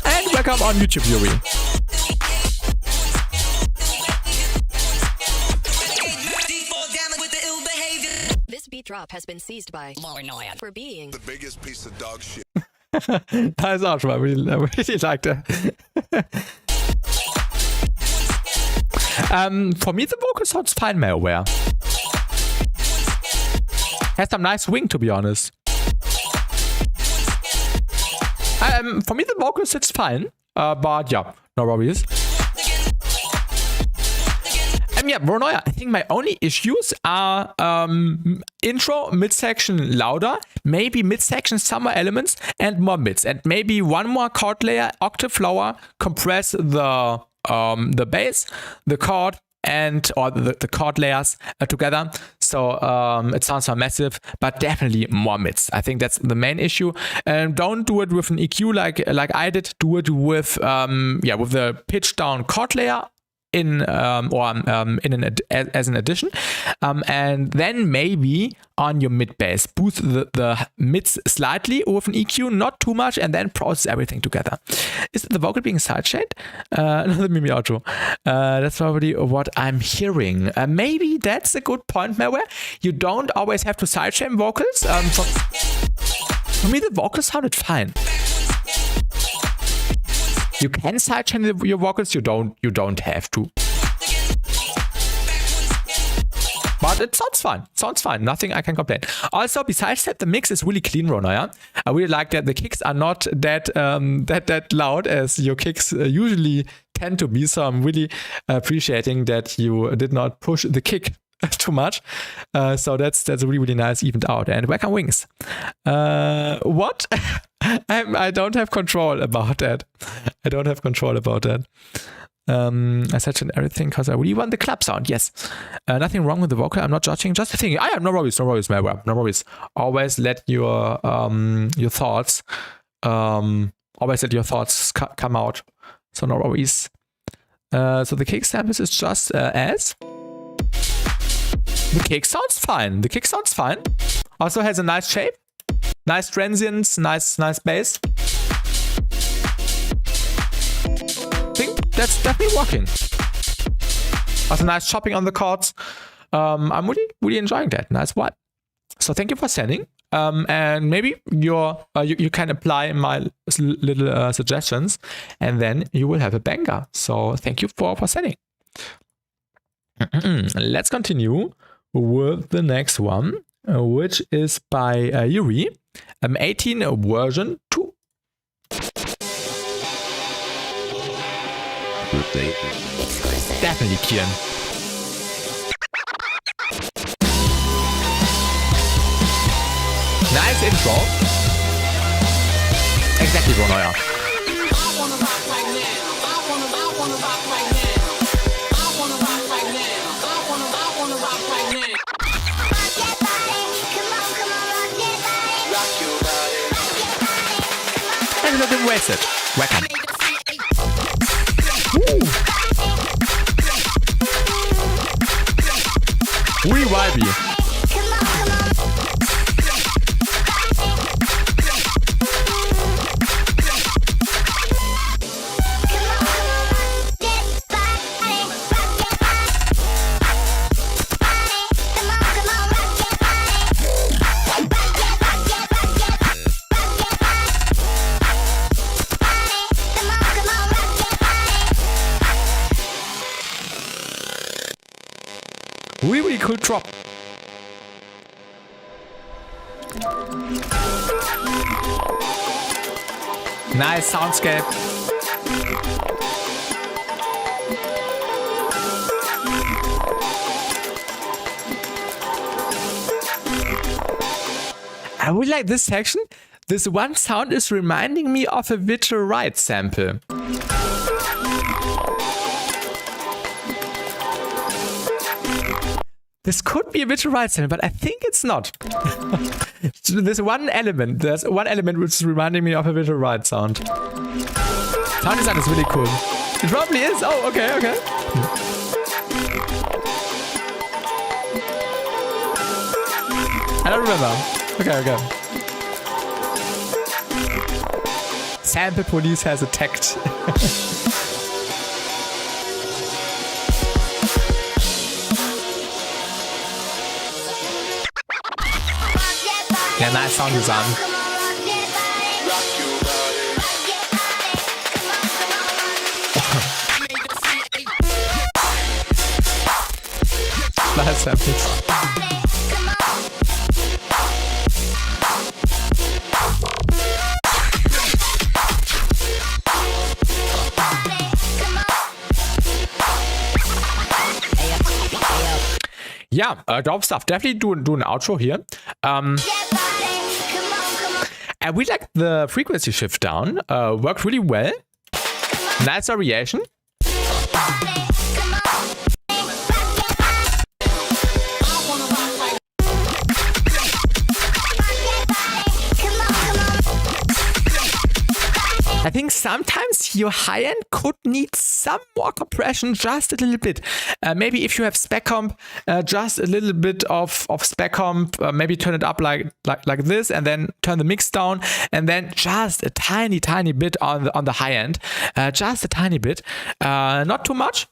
And welcome on YouTube, Yuri. This beat drop has been seized by Neuer for being The biggest piece of dog shit. That is auch schon mal. I really like that. For me, the vocal sounds fine, Malware. Has some nice wing, to be honest. For me, the vocal sits fine. But yeah, no worries. Yeah, Bronoya, I think my only issues are intro, midsection louder, maybe midsection summer elements and more mids, and maybe one more chord layer, octave lower, compress the bass, the chord, and or the chord layers together. So it sounds more massive, but definitely more mids. I think that's the main issue. And don't do it with an EQ like I did. Do it with with the pitch down chord layer as an addition, and then maybe on your mid bass boost the mids slightly with an EQ, not too much, and then process everything together. Is the vocal being sidechained? Another Mimi outro. That's probably what I'm hearing. Maybe that's a good point, Malware. You don't always have to sidechain vocals. For me, the vocals sounded fine. You can sidechain your vocals, you don't have to. But it sounds fine. Sounds fine. Nothing I can complain. Also, besides that, the mix is really clean, Ronaya. I really like that the kicks are not that loud as your kicks usually tend to be. So I'm really appreciating that you did not push the kick too much. So that's really, really nice, evened out. And welcome wings. What? I don't have control about that. I said everything because I really want the clap sound. Yes. Nothing wrong with the vocal. I'm not judging. Just thinking. I have no worries, my web. No worries. Always let your thoughts come out. So no worries. So the kick samples is just as. The kick sounds fine. Also has a nice shape. Nice transients, nice bass. I think that's definitely working. Also nice chopping on the chords. I'm really enjoying that. Nice vibe. So thank you for sending. And maybe you can apply my little suggestions, and then you will have a banger. So thank you for sending. Let's continue with the next one, which is by Yuri. 18 version 2. Definitely Kian. Nice intro. Exactly, Ronaya. And not been wasted. Welcome. Really vibey. Really cool drop. Nice soundscape. I would like this section. This one sound is reminding me of a Virtual Ride sample. This could be a Virtual Ride sample, but I think it's not. There's one element which is reminding me of a Virtual Ride sound. Sound design is really cool. It probably is. Oh, okay. I don't remember. Okay. Sample police has attacked. Yeah, nice sound design. Nice samples. Yeah, dope stuff. Definitely do an outro here. And we like the frequency shift down. Worked really well. Nice variation. I think sometimes your high end could need some more compression, just a little bit. Maybe if you have spec comp, just a little bit of spec comp, maybe turn it up like this, and then turn the mix down, and then just a tiny bit on the high end, just a tiny bit, not too much.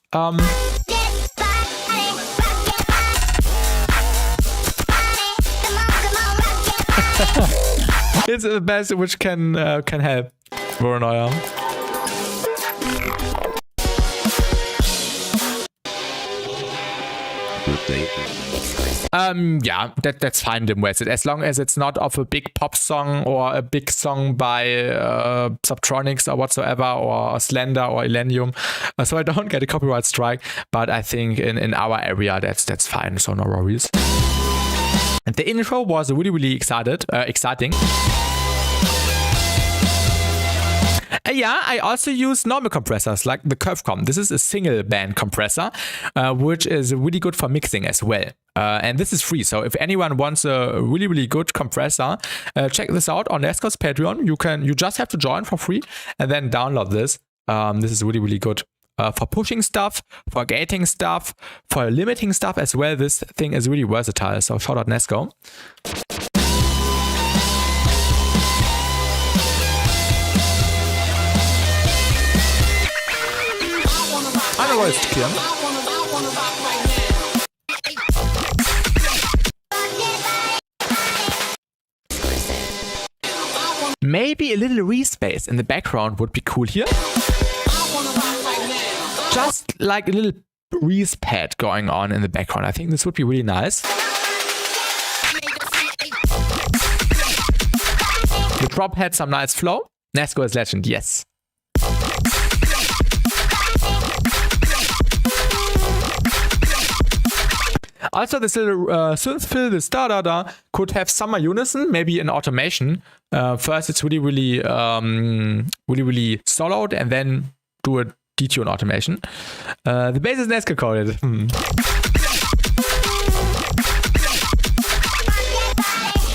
It's the best which can help. Paranoia. Yeah, that's fine, Dim Wasted. As long as it's not of a big pop song or a big song by Subtronics or whatsoever, or Slender or Illenium, so I don't get a copyright strike. But I think in our area that's fine, so no worries. And the intro was really exciting. Yeah, I also use normal compressors like the Curve-Com. This is a single band compressor, which is really good for mixing as well. And this is free. So if anyone wants a really, really good compressor, check this out on Nesco's Patreon. You just have to join for free and then download this. This is really, really good. For pushing stuff, for gating stuff, for limiting stuff as well. This thing is really versatile. So shout out Nesco. I know it's clear. Maybe a little respace in the background would be cool here. Just like a little breeze pad going on in the background. I think this would be really nice. The drop had some nice flow. Nesco is legend, yes. Also, this little synth fill, this da-da-da, could have some unison, maybe in automation. First, it's really, really soloed, and then do a detune automation. The bass is Nesco coded.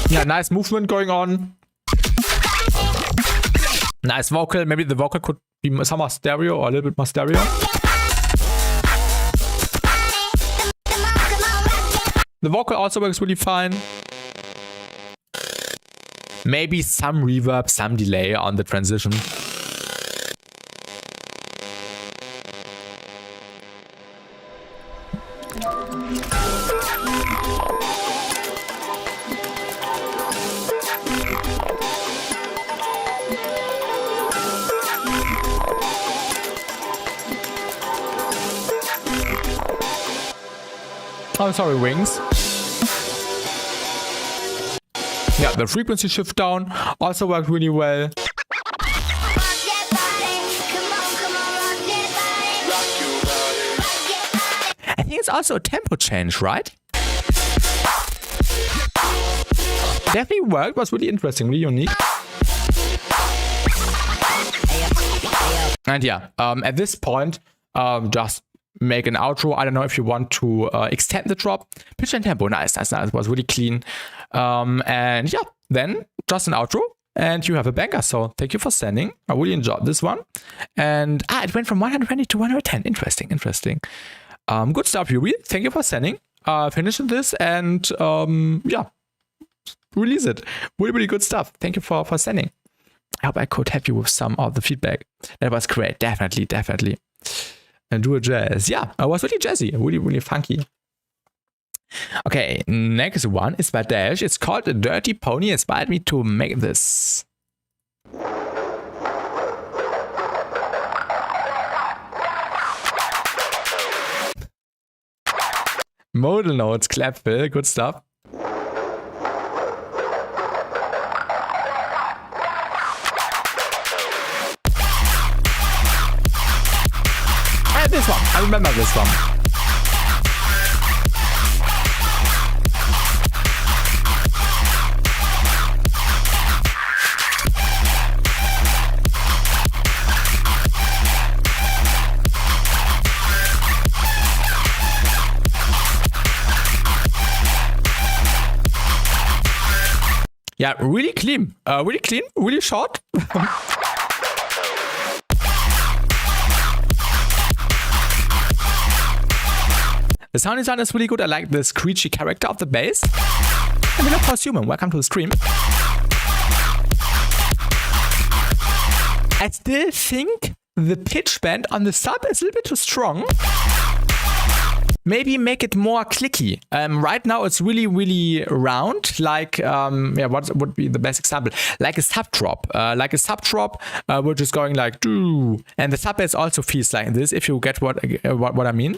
Yeah, nice movement going on. Nice vocal. Maybe the vocal could be some more stereo or a little bit more stereo. The vocal also works really fine. Maybe some reverb, some delay on the transition. Oh, sorry, wings. Yeah, the frequency shift down also worked really well. I think it's also a tempo change, right? Definitely worked, was really interesting, really unique. And yeah, at this point, just make an outro. I don't know if you want to extend the drop. Pitch and tempo, nice. It was really clean. And yeah, then just an outro and you have a banger. So thank you for sending. I really enjoyed this one. And it went from 120 to 110. Interesting. Good stuff, Yuri. Thank you for sending. Finish this and yeah, release it. Really good stuff. Thank you for sending. I hope I could help you with some of the feedback. That was great. Definitely. And do a jazz. Yeah, it was really jazzy, really funky. Okay, next one is by Dash. It's called A Dirty Pony. Inspired me to make this. Modal notes, clapfill, good stuff. This one, I remember this one. Yeah, really clean, really short. The sound design is really good. I like the screechy character of the bass. And then of course, Human, welcome to the stream. I still think the pitch bend on the sub is a little bit too strong. Maybe make it more clicky. Right now it's really round. Like, what would be the best example? Like a sub drop. Which is going like, doo. And the sub bass also feels like this, if you get what I mean.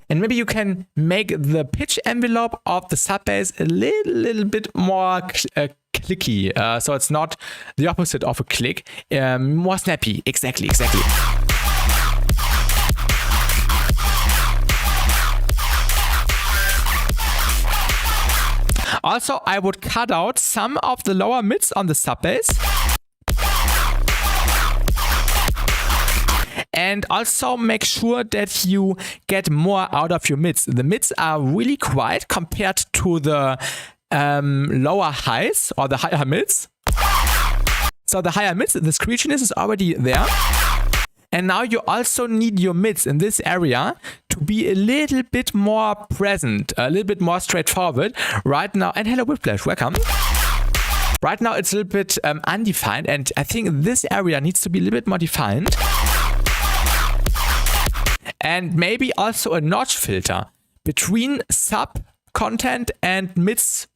And maybe you can make the pitch envelope of the sub bass a little bit more clicky. So it's not the opposite of a click. More snappy. Exactly. Also, I would cut out some of the lower mids on the sub bass. And also make sure that you get more out of your mids. The mids are really quiet compared to the lower highs or the higher mids. So the higher mids, the screechiness is already there. And now you also need your mids in this area to be a little bit more present, a little bit more straightforward right now. And hello Whiplash, welcome. Right now it's a little bit undefined, and I think this area needs to be a little bit more defined. And maybe also a notch filter between sub content and mids.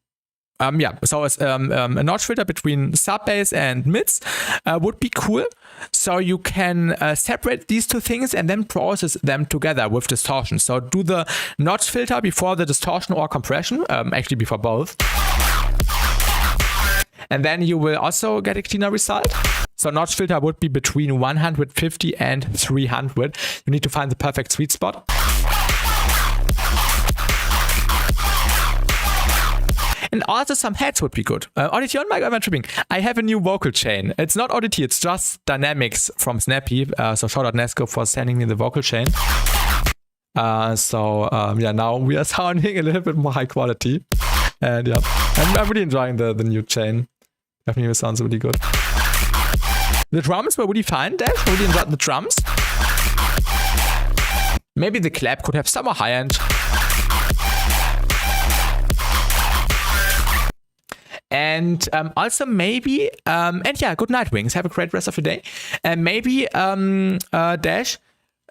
So it's, a notch filter between sub bass and mids would be cool. So you can separate these two things and then process them together with distortion. So do the notch filter before the distortion or compression, actually before both. And then you will also get a cleaner result. So notch filter would be between 150 and 300. You need to find the perfect sweet spot. And also some heads would be good. Oddity on mic, I'm tripping. I have a new vocal chain. It's not Oddity, it's just Dynamics from Snappy. So shout out Nesco for sending me the vocal chain. Yeah, now we are sounding a little bit more high quality. And yeah, I'm really enjoying the new chain. Definitely sounds really good. The drums were really fine, Dash. I really enjoyed the drums. Maybe the clap could have some more high end. And also maybe, and yeah, good night, Wings. Have a great rest of your day. And maybe, Dash,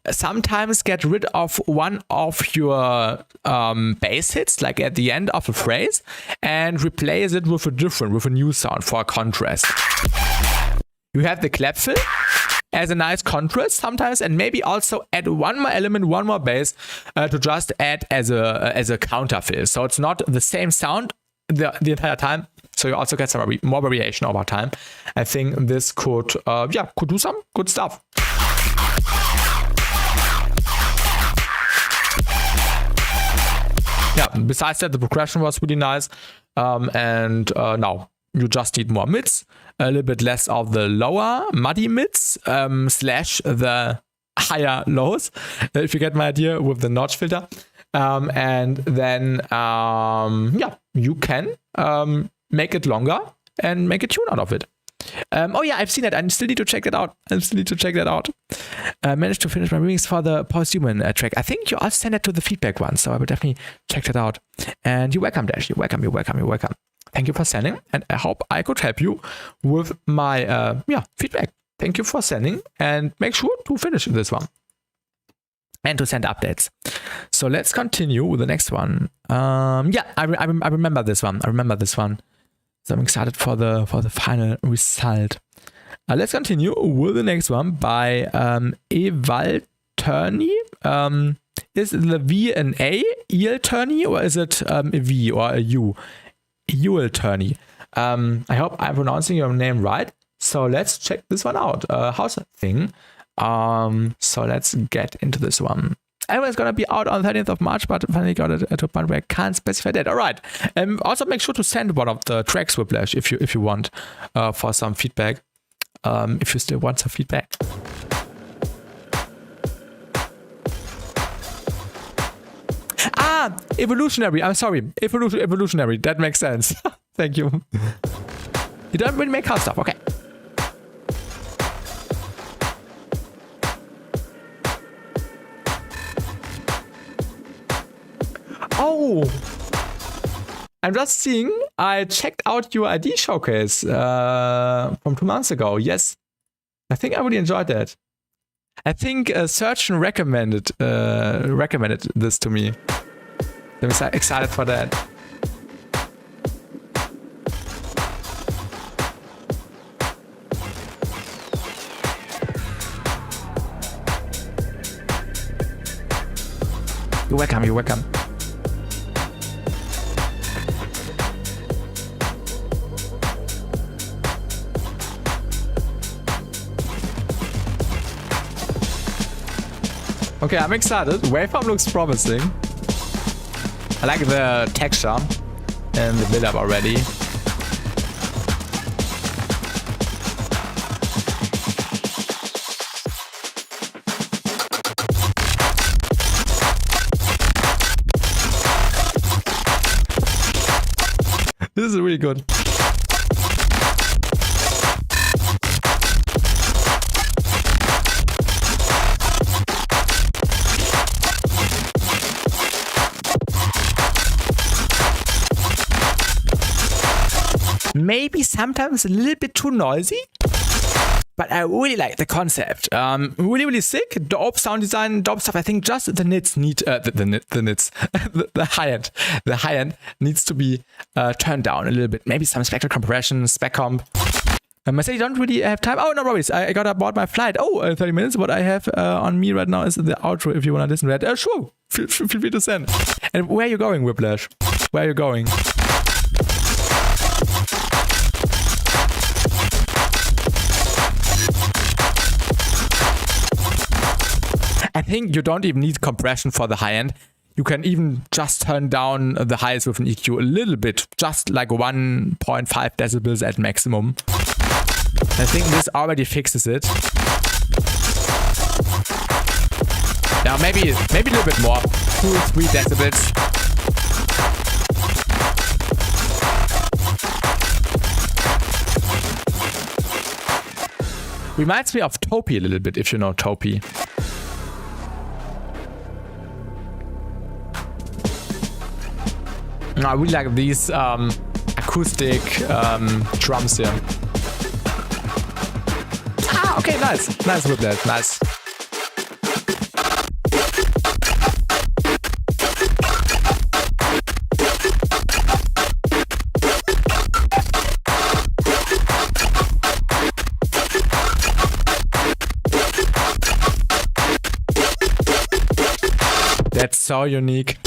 sometimes get rid of one of your bass hits, like at the end of a phrase, and replace it with a new sound for a contrast. You have the clap fill as a nice contrast sometimes, and maybe also add one more element, one more bass to just add as a counter fill. So it's not the same sound the entire time. So you also get some more variation over time. I think this could do some good stuff. Yeah, besides that, the progression was really nice. And now you just need more mids, a little bit less of the lower muddy mids / the higher lows, if you get my idea with the notch filter. And then, you can make it longer and make a tune out of it. Oh yeah, I've seen it. I still need to check that out. Managed to finish my remix for the post-human track. I think you also sent it to the feedback one, so I will definitely check that out. And you're welcome, Dash. You're welcome. Thank you for sending, and I hope I could help you with my feedback. Thank you for sending, and make sure to finish this one and to send updates. So let's continue with the next one. I remember this one. So I'm excited for the final result. Let's continue with the next one by Evalturney. Is the V an A, Evalturney, or is it a V or a U? Evalturney. I hope I'm pronouncing your name right. So let's check this one out. How's that thing? So let's get into this one. It's gonna be out on the 13th of March, but finally got it to a point where I can't specify that. All right. Also make sure to send one of the tracks, Whiplash, if you want, for some feedback. If you still want some feedback. Evolutionary. I'm sorry. Evolutionary. That makes sense. Thank you. You don't really make house stuff. Okay. Oh, I'm just seeing, I checked out your ID showcase from 2 months ago. Yes, I think I really enjoyed that. I think Surgeon recommended this to me. I'm excited for that. You're welcome. Okay, I'm excited. Waveform looks promising. I like the texture and the build-up already. This is really good. Maybe sometimes a little bit too noisy, but I really like the concept. Really, really sick. Dope sound design, dope stuff. I think just the nits need the nits, the high end needs to be turned down a little bit. Maybe some spectral compression, spec comp. I said you don't really have time. Oh, no worries. I got aboard my flight. 30 minutes. What I have on me right now is the outro. If you want to listen to that, sure. Feel free to send. And where are you going, Whiplash? Where are you going? I think you don't even need compression for the high end. You can even just turn down the highs with an EQ a little bit, just like 1.5 decibels at maximum. I think this already fixes it. Now maybe a little bit more, 2-3 decibels. Reminds me of Topi a little bit, if you know Topi. I really like these acoustic drums here. Okay, nice. Nice with that. Nice. That's so unique.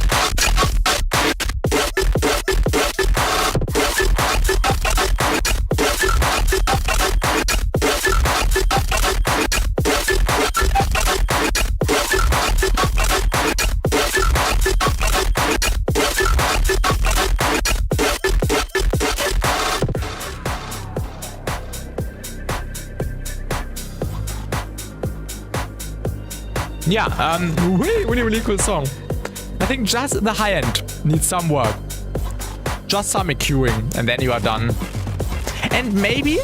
Yeah, really cool song. I think just the high end needs some work. Just some EQing and then you are done. And maybe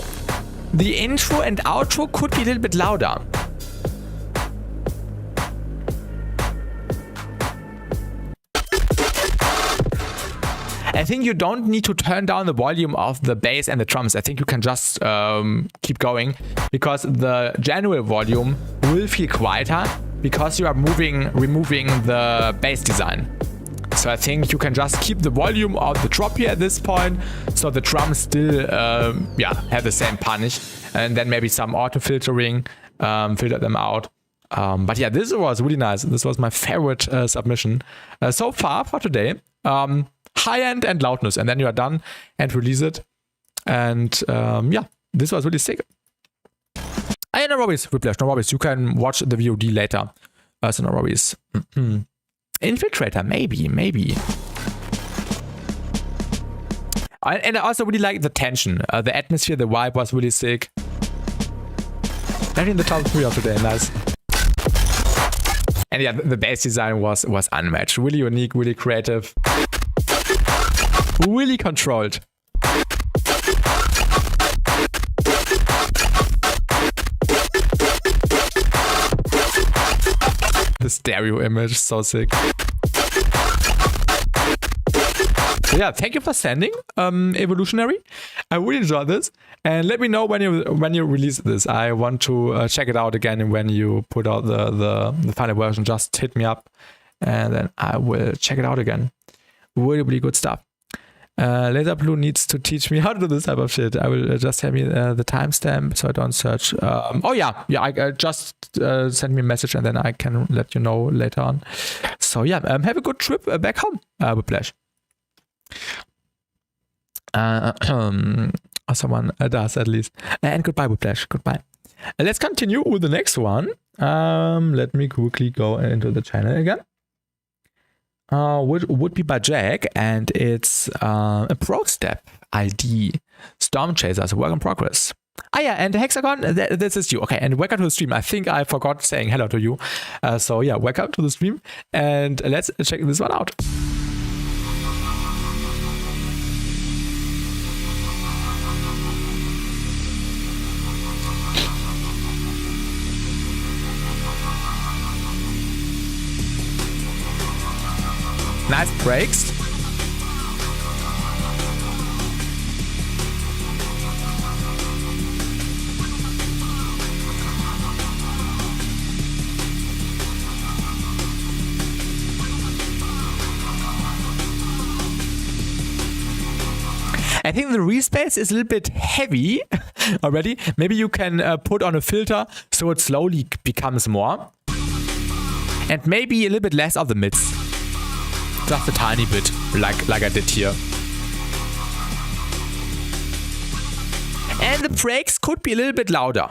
the intro and outro could be a little bit louder. I think you don't need to turn down the volume of the bass and the drums. I think you can just keep going because the general volume will feel quieter because you are removing the bass design. So I think you can just keep the volume of the drop here at this point, so the drums still have the same punch, and then maybe some auto filtering, filter them out. But yeah, this was really nice. This was my favorite submission so far for today. High end and loudness, and then you are done and release it. And this was really sick. No worries, Whiplash, no worries. You can watch the VOD later. So no worries. Infiltrator, maybe. And I also really like the tension. The atmosphere, the vibe was really sick. Very in the top 3 of today, nice. And yeah, the bass design was unmatched. Really unique, really creative. Really controlled. The stereo image, so sick. So yeah, thank you for sending, Evolutionary. I really enjoyed this, and let me know when you release this. I want to check it out again, and when you put out the final version, just hit me up, and then I will check it out again. Really good stuff. Laser Blue needs to teach me how to do this type of shit. I will just have me the timestamp so I don't search. I just send me a message and then I can let you know later on. So yeah, have a good trip back home, Whiplash. Someone does at least. And goodbye, Whiplash. Goodbye. Let's continue with the next one. Let me quickly go into the channel again. Would be by Jack, and it's a Pro Step ID Storm Chaser, so work in progress. Yeah, and Hexagon, this is you. Okay, and welcome to the stream. I think I forgot saying hello to you. So yeah, welcome to the stream, and let's check this one out. Nice breaks. I think the respace is a little bit heavy already. Maybe you can put on a filter so it slowly becomes more. And maybe a little bit less of the mids. Just a tiny bit, like I did here. And the breaks could be a little bit louder.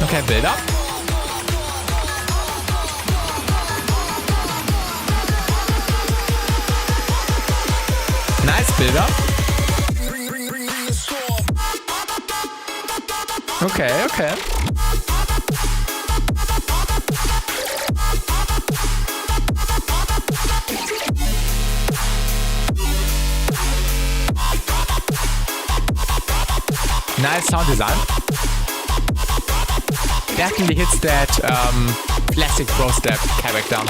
Okay, build up. Nice build up. Okay, okay. Nice sound design. Definitely hits that classic pro step character.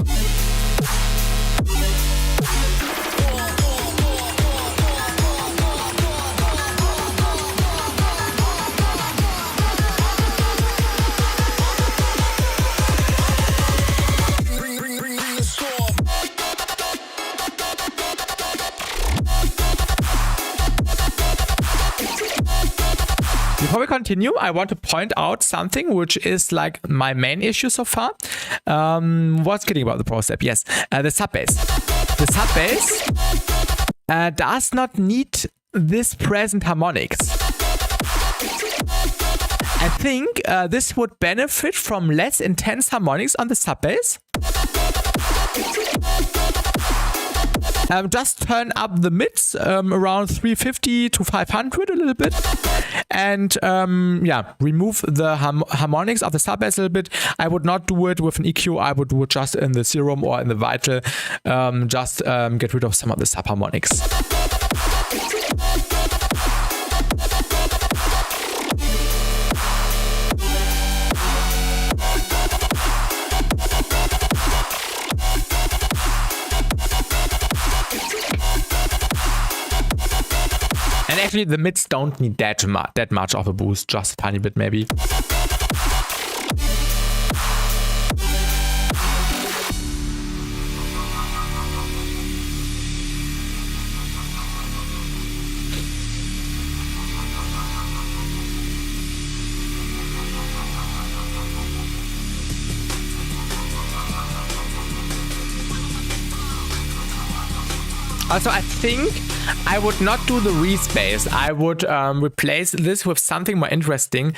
Before we continue, I want to point out something which is like my main issue so far. What's kidding about the pro step? Yes, the sub bass. The sub bass does not need this present harmonics. I think this would benefit from less intense harmonics on the sub bass. Just turn up the mids around 350 to 500 a little bit. And yeah, remove the harmonics of the sub bass a little bit. I would not do it with an EQ. I would do it just in the serum or in the vital. Just get rid of some of the sub harmonics. And actually, the mids don't need that much of a boost, just a tiny bit maybe. Also, I think I would not do the respace. I would replace this with something more interesting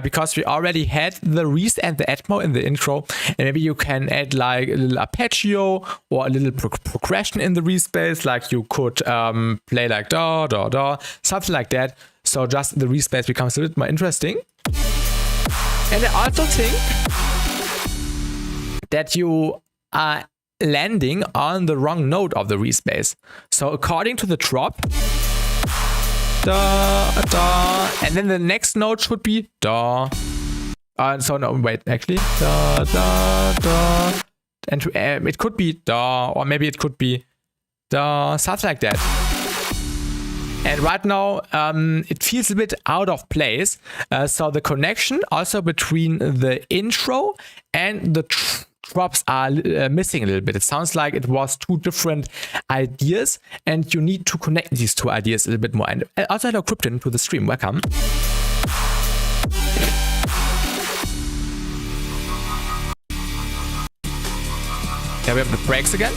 because we already had the res and the Atmo in the intro. And maybe you can add like a little arpeggio or a little progression in the respace. Like you could play like da, da, da, something like that. So just the respace becomes a bit more interesting. And I also think that you are landing on the wrong note of the respace. So according to the drop, da, da, and then the next note should be da. So no, wait, actually, da, da, da. And it could be da, or maybe it could be da, something like that. And right now, it feels a bit out of place. So the connection also between the intro and the drops are missing a little bit. It sounds like it was two different ideas and you need to connect these two ideas a little bit more. And also hello Krypton to the stream, welcome. Here we have the breaks again.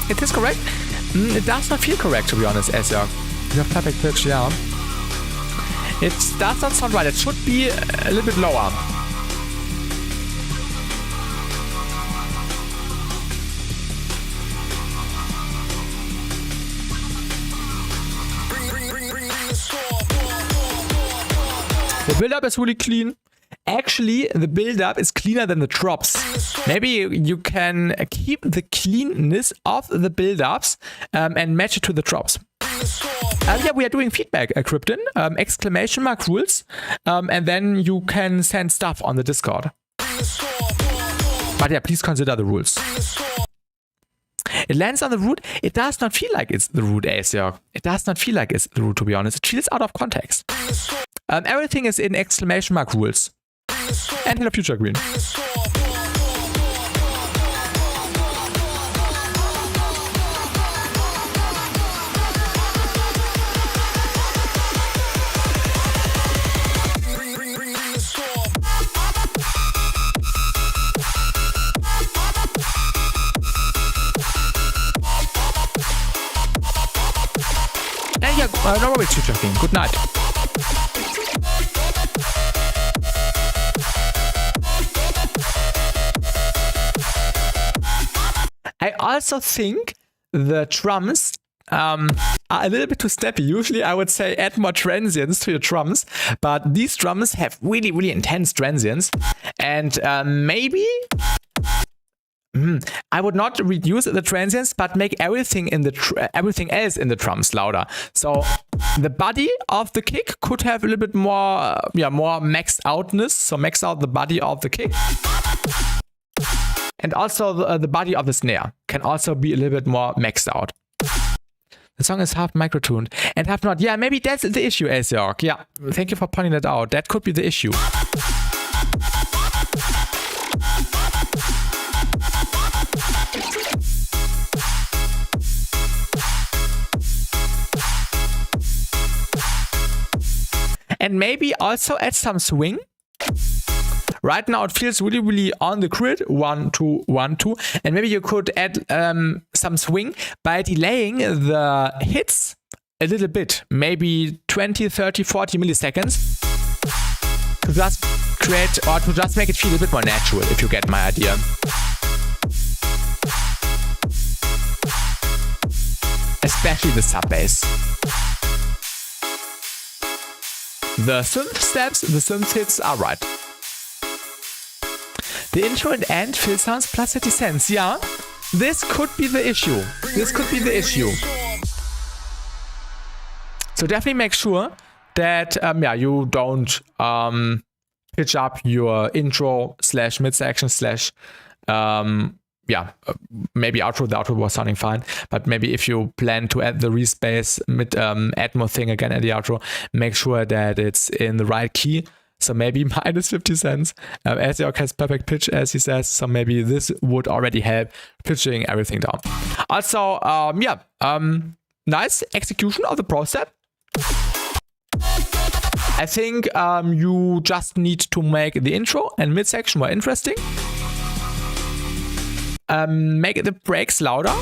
It is correct. It does not feel correct, to be honest, Ezra. You have perfect pitch, yeah. It does not sound right. It should be a little bit lower. The build-up is really clean. Actually, the build-up is cleaner than the drops. Maybe you can keep the cleanness of the build-ups and match it to the drops. Yeah, we are doing feedback, Krypton. Exclamation mark rules. And then you can send stuff on the Discord. But yeah, please consider the rules. It lands on the root. It does not feel like it's the root, Aesir. It does not feel like it's the root, to be honest. It feels out of context. Everything is in exclamation mark rules. And Hello Future Green. And yeah, no worries, Future Green. Good night. I also think the drums are a little bit too snappy. Usually I would say add more transients to your drums, but these drums have really, really intense transients. And maybe I would not reduce the transients, but make everything in the everything else in the drums louder. So the body of the kick could have a little bit more, more maxed outness. So max out the body of the kick. And also the body of the snare can also be a little bit more maxed out. The song is half microtuned and half not. Yeah, maybe that's the issue, Aesir. Yeah, thank you for pointing that out. That could be the issue. And maybe also add some swing. Right now it feels really, really on the grid, 1, 2, 1, 2. And maybe you could add some swing by delaying the hits a little bit. Maybe 20, 30, 40 milliseconds. To just create, or to just make it feel a bit more natural, if you get my idea. Especially the sub bass. The synth steps, the synth hits are right. The intro and end fill sounds plus 30 cents. Yeah, this could be the issue. This could be the issue. So definitely make sure that you don't pitch up your intro / midsection / maybe outro. The outro was sounding fine, but maybe if you plan to add the respace mid Atmo thing again at the outro, make sure that it's in the right key. So maybe minus 50 cents. Aesir has perfect pitch, as he says. So maybe this would already help pitching everything down. Also, nice execution of the pro step. I think you just need to make the intro and midsection more interesting. Make the breaks louder.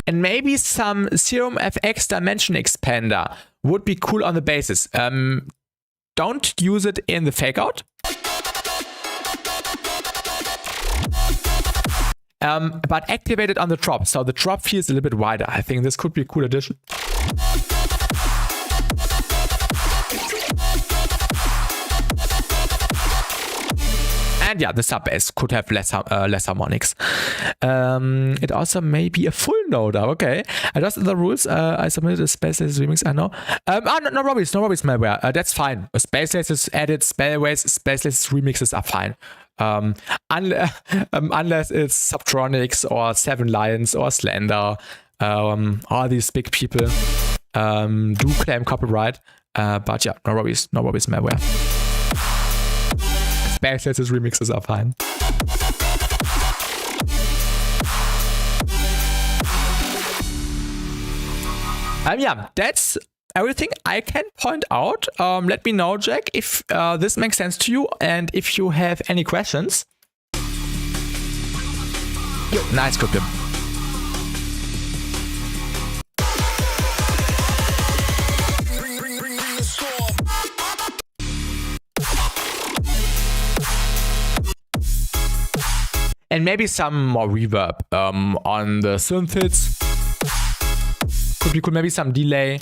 And maybe some Serum FX dimension expander would be cool on the basses. Don't use it in the fake out. But activate it on the drop. So the drop feels a little bit wider. I think this could be a cool addition. And yeah, the sub bass could have less harmonics. It also may be a full note. Okay, I just the rules. I submitted a Spaceless remix. I know. No worries, malware. That's fine. Spaceless added spellways, Spaceless remixes are fine. Unless it's Subtronics or Seven Lions or Slender. All these big people do claim copyright. But yeah, no worries, malware. Spaceless remixes are fine. That's everything I can point out. Let me know, Jack, if this makes sense to you and if you have any questions. Yo, nice cookie. And maybe some more reverb on the synth hits. Could be cool. Maybe some delay.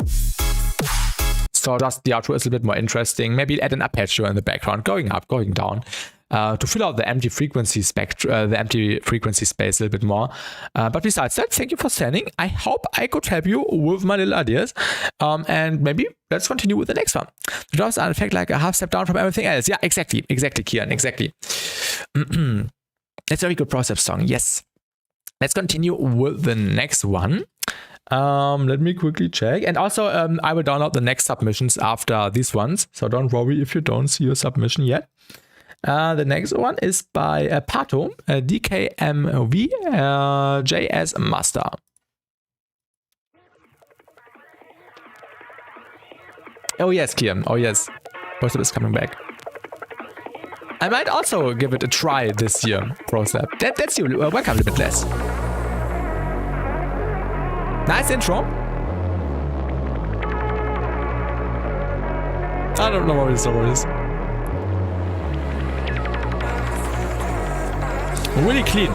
So just the outro is a bit more interesting. Maybe add an arpeggio in the background, going up, going down. to fill out the empty frequency spectrum, the empty frequency space a little bit more. But besides that, thank you for sending. I hope I could help you with my little ideas. And maybe let's continue with the next one. The drops are in fact like a half step down from everything else. Yeah, exactly, Kieran, exactly. That's a very good Procep song. Yes. Let's continue with the next one. Let me quickly check. And also, I will download the next submissions after these ones. So don't worry if you don't see your submission yet. The next one is by Pato, DKMV, JS Master. Oh yes, Kian. Oh yes. Procep is coming back. I might also give it a try this year, Procep. That's you. Welcome, Limitless. Nice intro. I don't know what this is. Really clean.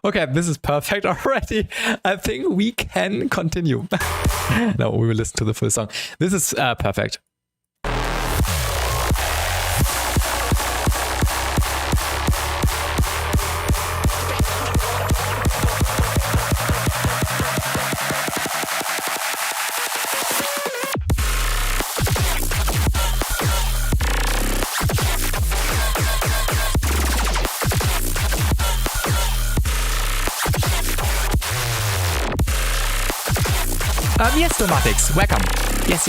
Okay, this is perfect already. I think we can continue. No, we will listen to the full song. This is perfect. Yes, Domatics, welcome. Yes.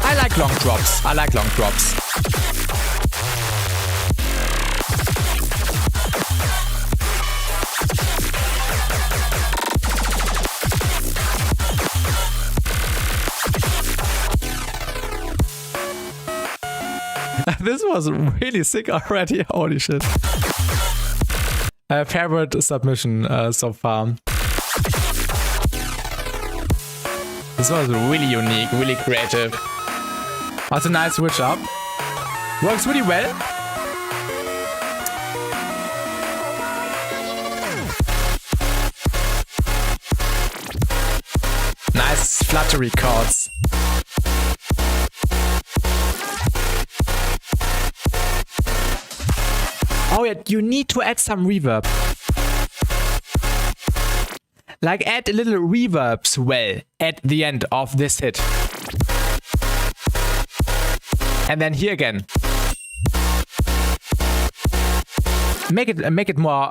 I like long drops. This was really sick already. Holy shit. Favorite submission so far. This was really unique, really creative. Also nice switch up. Works really well. Nice fluttery chords. Oh yeah, you need to add some reverb. Like add a little reverb swell at the end of this hit. And then here again. Make it more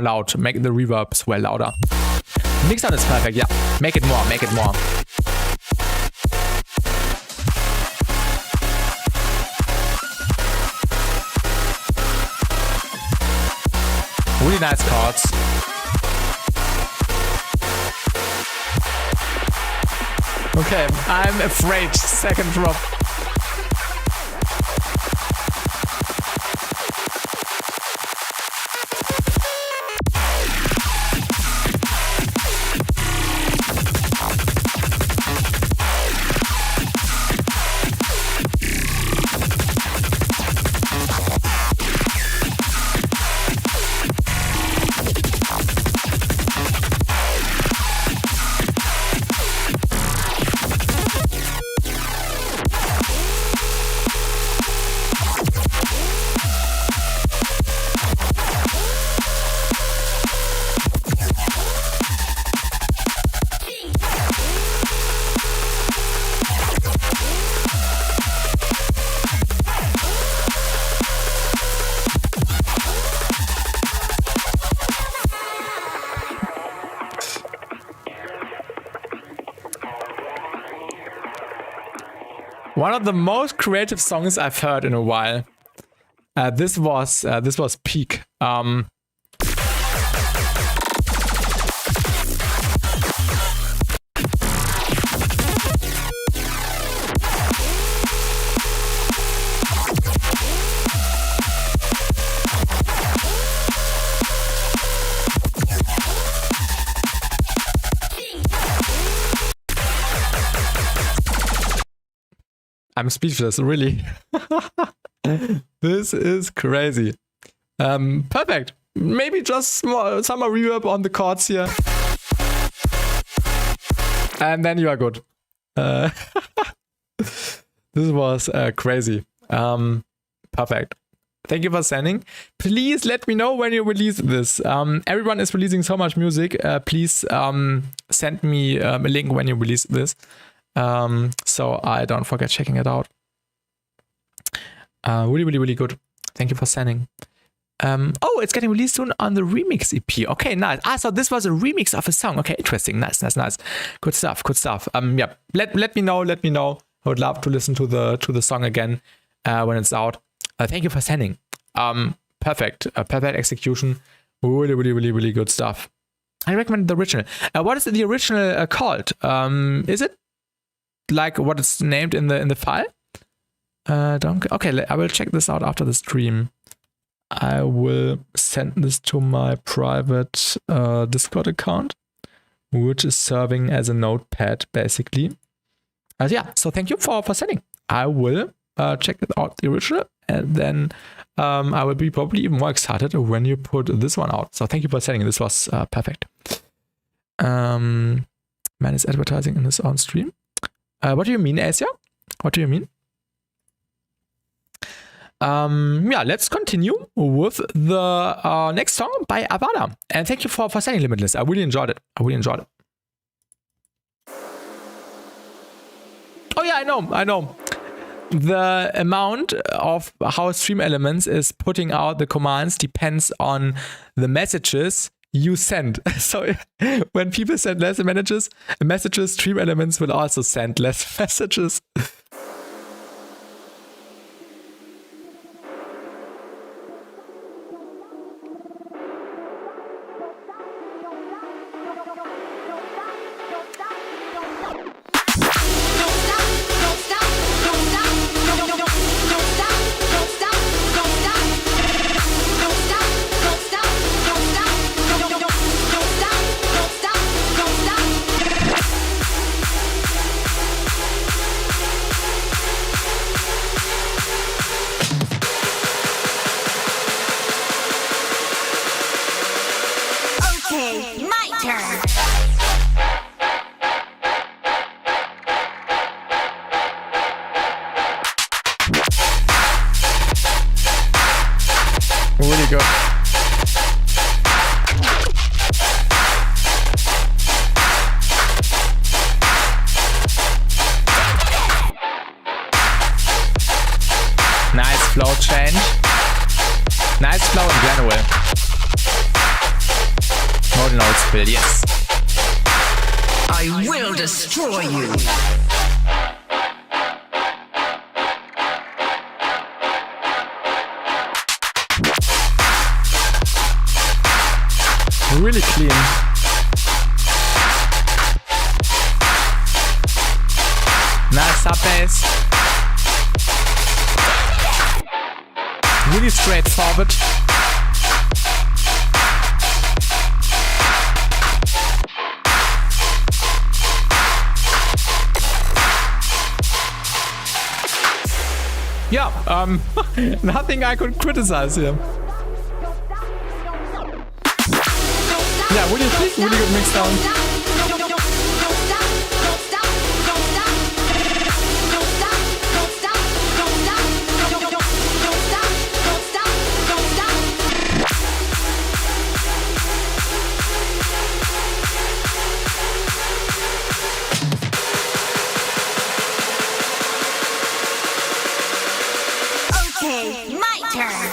loud. Make the reverb swell louder. Mix sound is perfect, yeah. Make it more. Really nice chords. Okay, I'm afraid. Second drop. One of the most creative songs I've heard in a while. This was peak. I'm speechless, really. This is crazy. Perfect. Maybe just some more reverb on the chords here. And then you are good. This was crazy. Perfect. Thank you for sending. Please let me know when you release this. Everyone is releasing so much music. Please send me a link when you release this, so I don't forget checking it out. Really, really, really good. Thank you for sending. Oh, it's getting released soon on the remix EP. Okay, nice. So this was a remix of a song. Okay, interesting. Nice. Good stuff. Yeah. Let me know. I would love to listen to the song again when it's out. Thank you for sending. Perfect. Perfect execution. Really, really, really, really good stuff. I recommend the original. What is the original called? Is it like what it's named in the file? Okay, I will check this out after the stream. I will send this to my private Discord account, which is serving as a notepad basically. Yeah, so thank you for sending. I will check it out, the original, and then I will be probably even more excited when you put this one out. So thank you for sending. This was perfect. Man is advertising in his own stream. What do you mean, Asia? What do you mean? Yeah, let's continue with the next song by Avada. And thank you for sending Limitless. I really enjoyed it. Oh yeah, I know. The amount of how Stream Elements is putting out the commands depends on the messages you send. So when people send less messages, Stream Elements will also send less messages. Really good. Nice flow change. Nice flow in general. Modal note spill, yes. I will destroy you. Really clean. Nice sub bass. Really straightforward. Yeah, nothing I could criticize here. Yeah, really good mix down. Okay, my turn.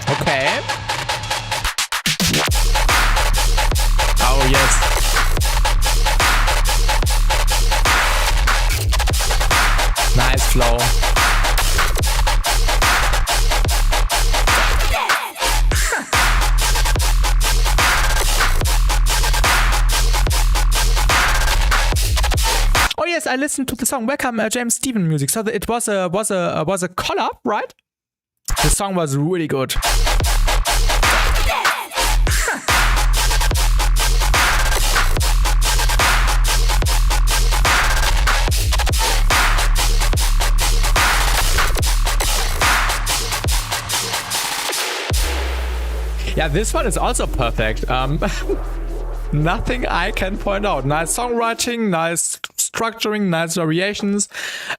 Okay. Oh, yes. Nice flow. Oh yes, I listened to the song. Welcome, James Steven music. So it was a collab, right? The song was really good. Yeah, this one is also perfect. Nothing I can point out. Nice songwriting, nice structuring, nice variations,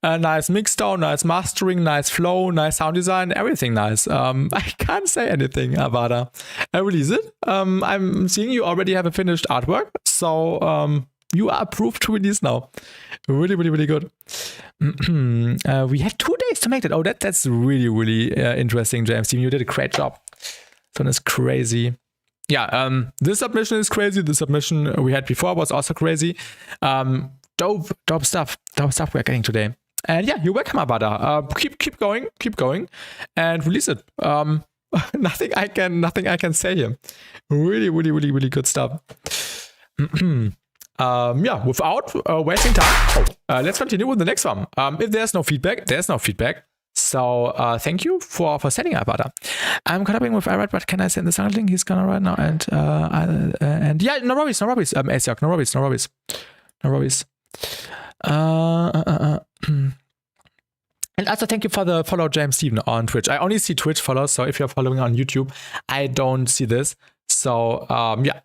nice mixdown, nice mastering, nice flow, nice sound design, everything nice. I can't say anything, Avada. I release it. I'm seeing you already have a finished artwork, so you are approved to release now. Really, really, really good. We had 2 days to make that. Oh, that's really, really interesting, James Team. You did a great job. This one is crazy. Yeah, this submission is crazy. The submission we had before was also crazy. Dope stuff we're getting today. And yeah, you're welcome, Abada. Keep going, and release it. Nothing I can say here. Really, really, really, really good stuff. Yeah, without wasting time, let's continue with the next one. If there's no feedback, there's no feedback. So thank you for sending Abada. I'm collabing with Irad, but can I send the song link? He's gonna right now, and yeah, no worries. Asiak, no worries. And also thank you for the follow, James Steven, on Twitch. I only see Twitch follows, so if you're following on YouTube, I don't see this. So yeah.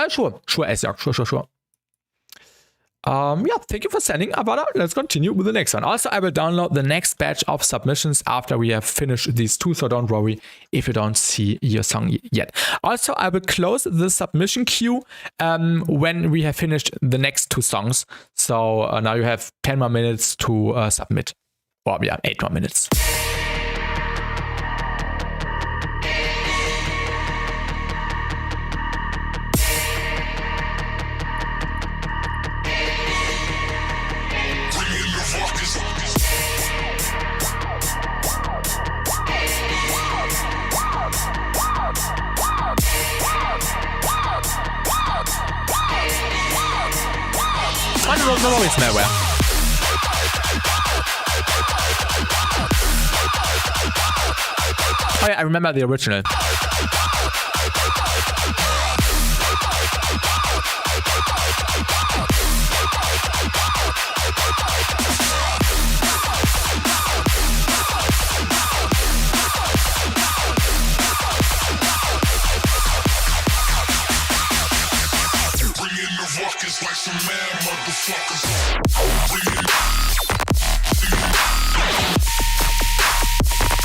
Sure, Asiak, sure. Yeah, thank you for sending, Avada. Let's continue with the next one. Also, I will download the next batch of submissions after we have finished these 2, so don't worry if you don't see your song yet. Also, I will close the submission queue when we have finished the next 2 songs. So now you have 10 more minutes to submit. Or yeah, 8 more minutes. No worries, nowhere. Oh yeah, I remember the original.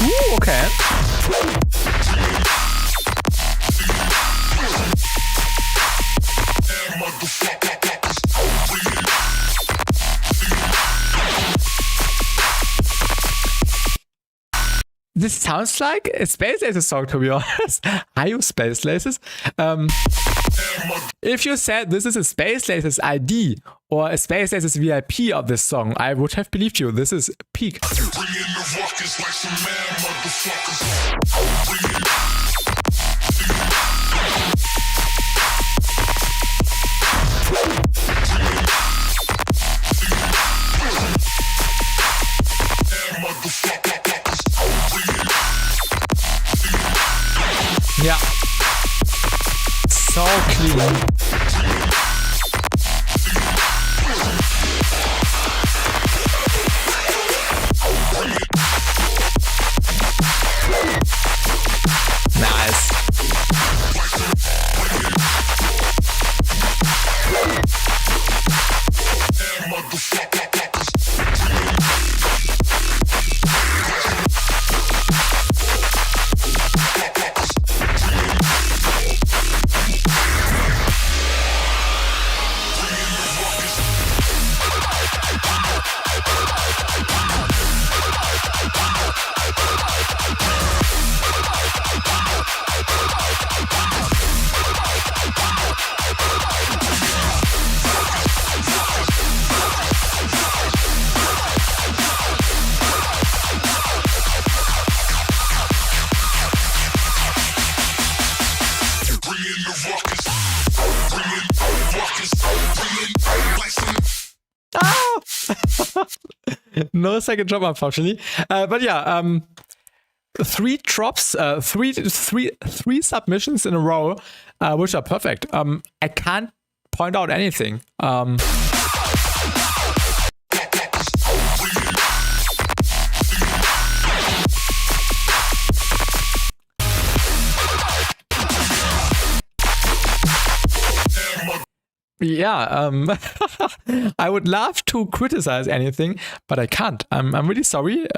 Ooh, okay. This sounds like a Space Laces song, to be honest. Are you Space Laces? If you said this is a Space Laces ID or a Space Laces VIP of this song, I would have believed you. This is peak. Yeah. So clean. Nice. No second drop, unfortunately. But yeah, 3 drops, three submissions in a row, which are perfect. I can't point out anything. Yeah, I would love to criticize anything, but I can't. I'm really sorry.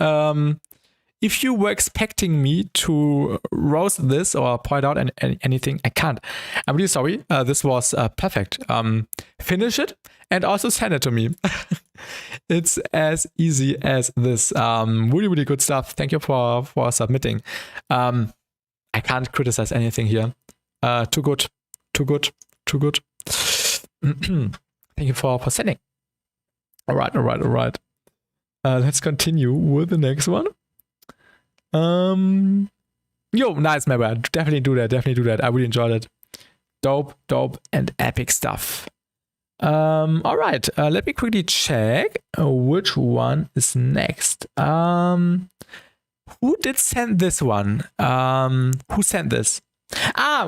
If you were expecting me to roast this or point out anything, I can't. I'm really sorry. This was perfect. Finish it and also send it to me. It's as easy as this. Really, really good stuff. Thank you for submitting. I can't criticize anything here. Too good. Too good. Too good. Thank you for sending. All right. Let's continue with the next one. Yo, nice, Mabra. Definitely do that. I really enjoyed it. Dope, and epic stuff. All right. Let me quickly check which one is next. Who did send this one? Who sent this?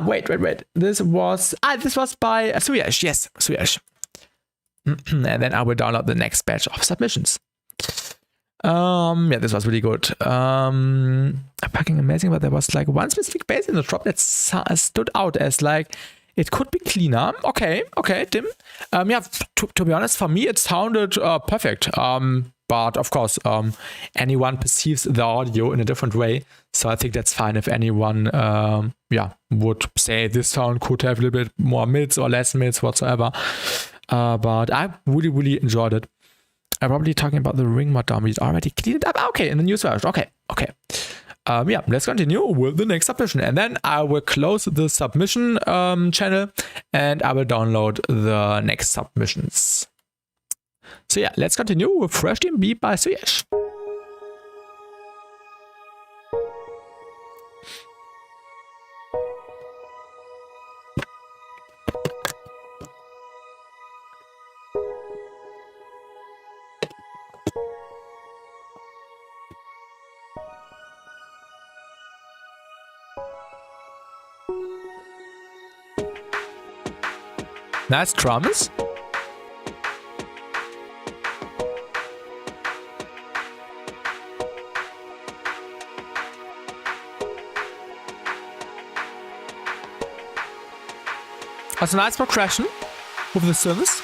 Wait. This was by Suyash. Yes, Suyash. And then I will download the next batch of submissions. Yeah, this was really good. Fucking amazing, but there was like one specific bass in the drop that stood out as like it could be cleaner. Okay, Tim. Yeah, to be honest, for me it sounded perfect. But of course, anyone perceives the audio in a different way. So I think that's fine if anyone, would say this sound could have a little bit more mids or less mids whatsoever. But I really, really enjoyed it. I'm probably talking about the ring mod down. We already cleaned it up. Okay, in the news version. Okay. Yeah, let's continue with the next submission. And then I will close the submission channel and I will download the next submissions. So yeah, let's continue with Fresh DMB by Suyesh. Nice drums. That's a nice progression with the synths.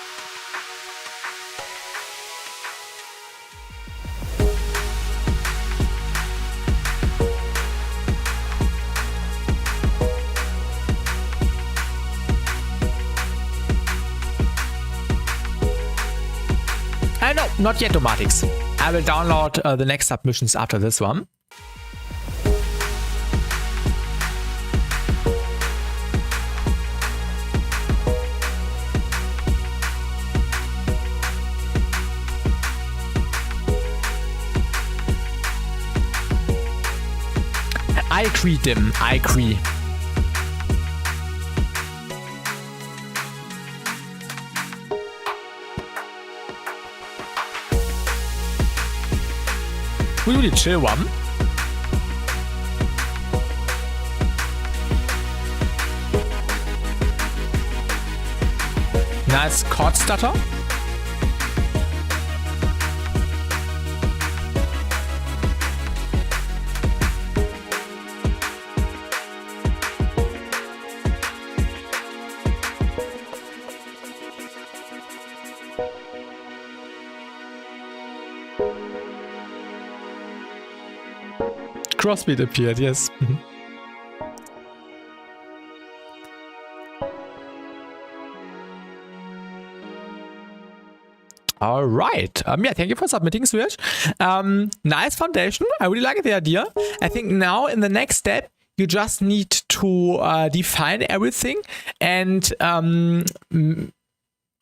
No, not yet, Domatics. I will download the next submissions after this one. I agree, Dim. I agree. Really chill one. Nice chord stutter. Crossbeat appeared, yes. All right. Yeah, thank you for submitting, Switch. Nice foundation. I really like the idea. I think now in the next step, you just need to define everything and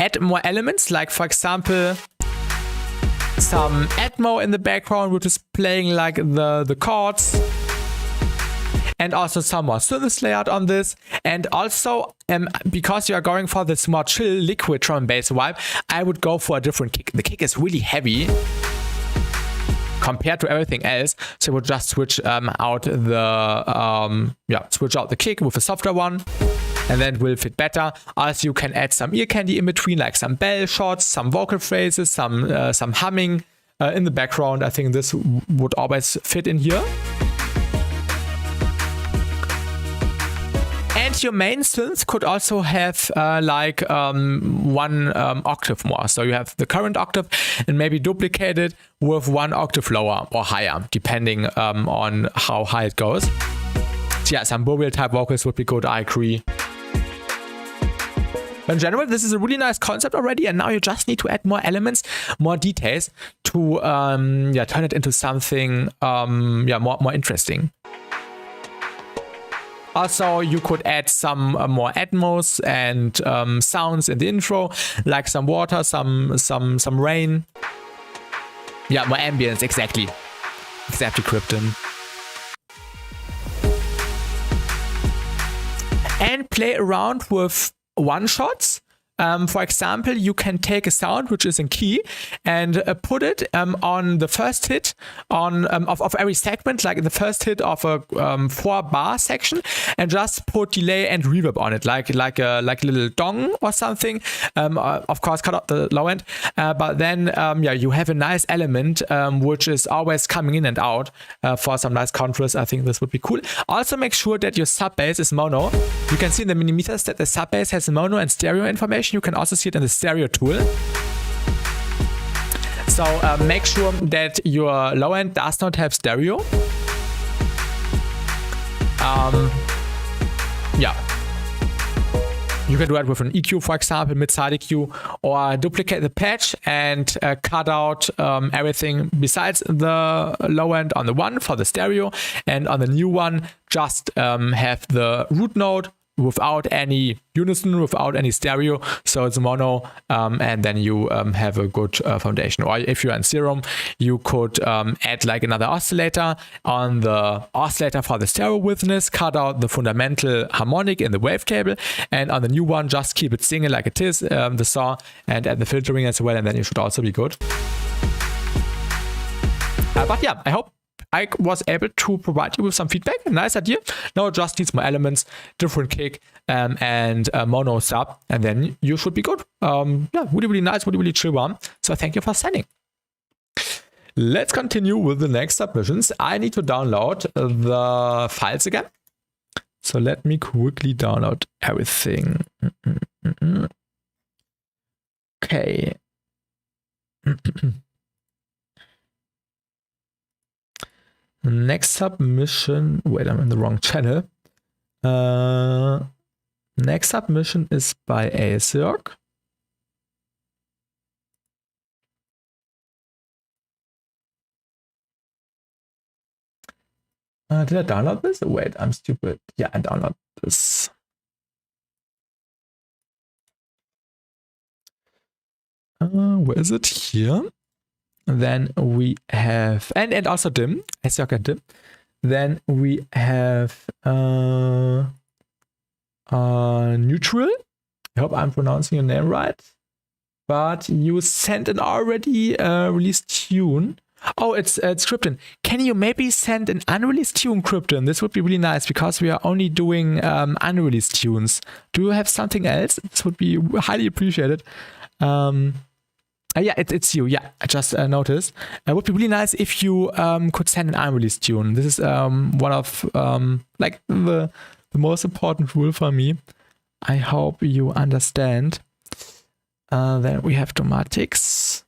add more elements, like for example, some Atmo in the background, which is playing like the chords, and also some more synth layout on this. And also, because you are going for this more chill liquid drum and bass vibe, I would go for a different kick. The kick is really heavy compared to everything else, so we'll just switch out the kick with a softer one, and then it will fit better. Also, you can add some ear candy in between, like some bell shots, some vocal phrases, some humming in the background. I think this would always fit in here. And your main synth could also have like one octave more. So you have the current octave and maybe duplicate it with one octave lower or higher, depending on how high it goes. So yeah, some burial type vocals would be good, I agree. But in general, this is a really nice concept already, and now you just need to add more elements, more details to turn it into something more interesting. Also, you could add some more atmos and sounds in the intro, like some water, some rain. Yeah, more ambience, exactly. Exactly, Krypton. And play around with one-shots. For example, you can take a sound which is in key and put it on the first hit of every segment, like the first hit of a 4-bar section, and just put delay and reverb on it, like a little dong or something. Of course, cut out the low end, but then you have a nice element which is always coming in and out for some nice contrast. I think this would be cool. Also, make sure that your sub bass is mono. You can see in the mini meters that the sub bass has mono and stereo information. You can also see it in the stereo tool. So make sure that your low end does not have stereo. You can do that with an EQ, for example, mid-side EQ, or duplicate the patch and cut out everything besides the low end on the one for the stereo, and on the new one just have the root node without any unison, without any stereo, so it's mono, and then you have a good foundation. Or if you're in Serum, you could add like another oscillator on the oscillator for the stereo witness, cut out the fundamental harmonic in the wavetable, and on the new one just keep it single like it is, the saw, and add the filtering as well, and then you should also be good. But yeah, I hope I was able to provide you with some feedback. A nice idea. Now it just needs more elements, different kick, and mono sub, and then you should be good. Really nice, really chill one. So thank you for sending. Let's continue with the next submissions. I need to download the files again. So let me quickly download everything. Okay. Next submission. Wait, I'm in the wrong channel. Next submission is by Acerk. Did I download this? Wait, I'm stupid. Yeah, I downloaded this. Where is it? Here. Then we have, and also dim, Acerk and dim. Then we have neutral. I hope I'm pronouncing your name right. But you sent an already released tune. Oh, it's Krypton. Can you maybe send an unreleased tune, Krypton? This would be really nice because we are only doing unreleased tunes. Do you have something else? This would be highly appreciated. Yeah, it's you. Yeah, I just noticed. It would be really nice if you could send an unreleased tune. This is one of like the most important rule for me. I hope you understand. Then we have Tomatics.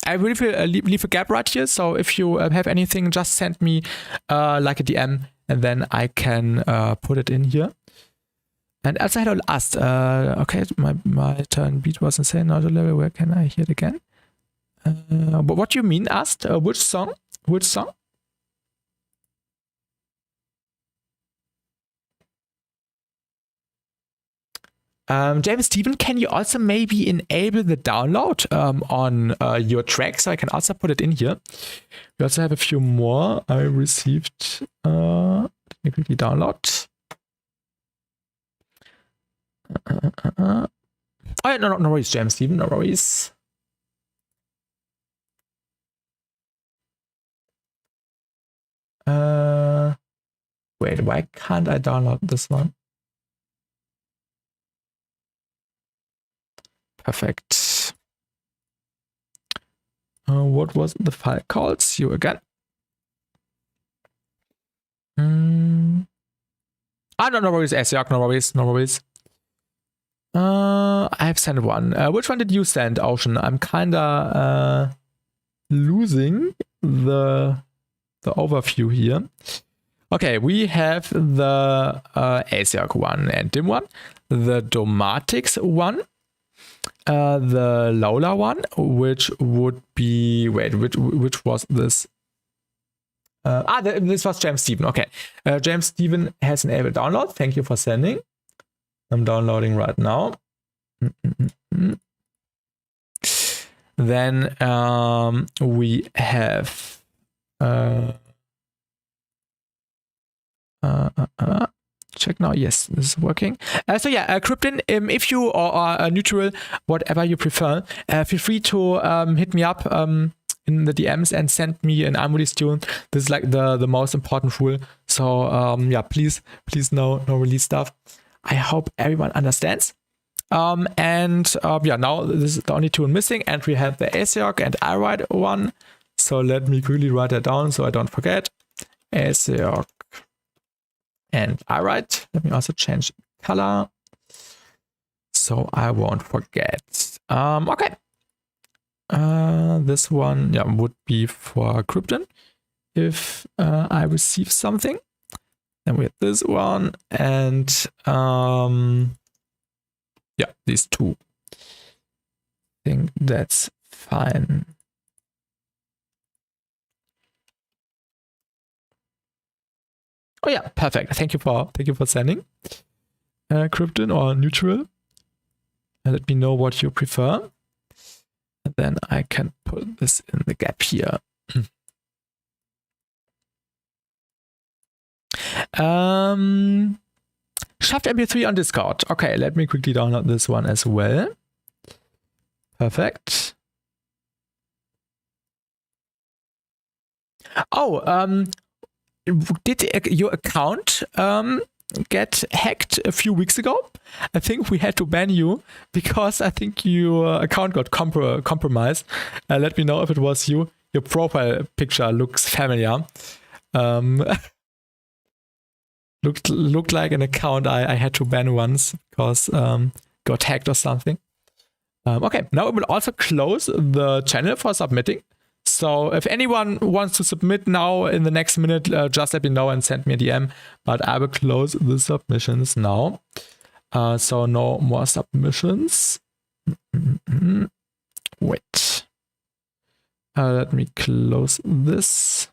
I will leave a gap right here, so if you have anything, just send me like a DM, and then I can put it in here. And as I had asked, okay, my turn beat was insane. Now the level, where can I hear it again? But what do you mean? Asked which song? Which song? James Steven, can you also maybe enable the download on your track, so I can also put it in here? We also have a few more I received. Let me quickly download. Oh, yeah, no worries, James Steven, no worries. Wait, why can't I download this one? Perfect. What was the file called? See you again. No worries, Asiak, no worries. I have sent one. Which one did you send, Ocean? I'm kinda losing the overview here. Okay, we have the Asiak one and Dim one, the Domatics one, the Lola one, which would be which was this? This was James Steven. Okay, James Steven has enabled download. Thank you for sending. I'm downloading right now. Then we have check now. Yes, this is working. So yeah, Krypton, if you are neutral, whatever you prefer, feel free to hit me up in the DMs and send me an unreleased tune. This is like the most important rule. So yeah, please no release stuff. I hope everyone understands. Yeah, now this is the only tune missing, and we have the Asiak and iWrite one. So let me quickly write that down so I don't forget. Asiak and iWrite. Let me also change color so I won't forget. Okay. This one, yeah, would be for Krypton if I receive something. Then we have this one and yeah, these two. I think that's fine. Oh yeah, perfect. Thank you for sending. Krypton or neutral. Let me know what you prefer. And then I can put this in the gap here. Shaft MP3 on Discord. Okay, let me quickly download this one as well. Perfect. Oh, did your account get hacked a few weeks ago? I think we had to ban you because I think your account got compromised. Let me know if it was you. Your profile picture looks familiar. Looked like an account I had to ban once because got hacked or something. Okay, now we will also close the channel for submitting. So if anyone wants to submit now in the next minute, just let me know and send me a DM. But I will close the submissions now. So no more submissions. Wait. Let me close this.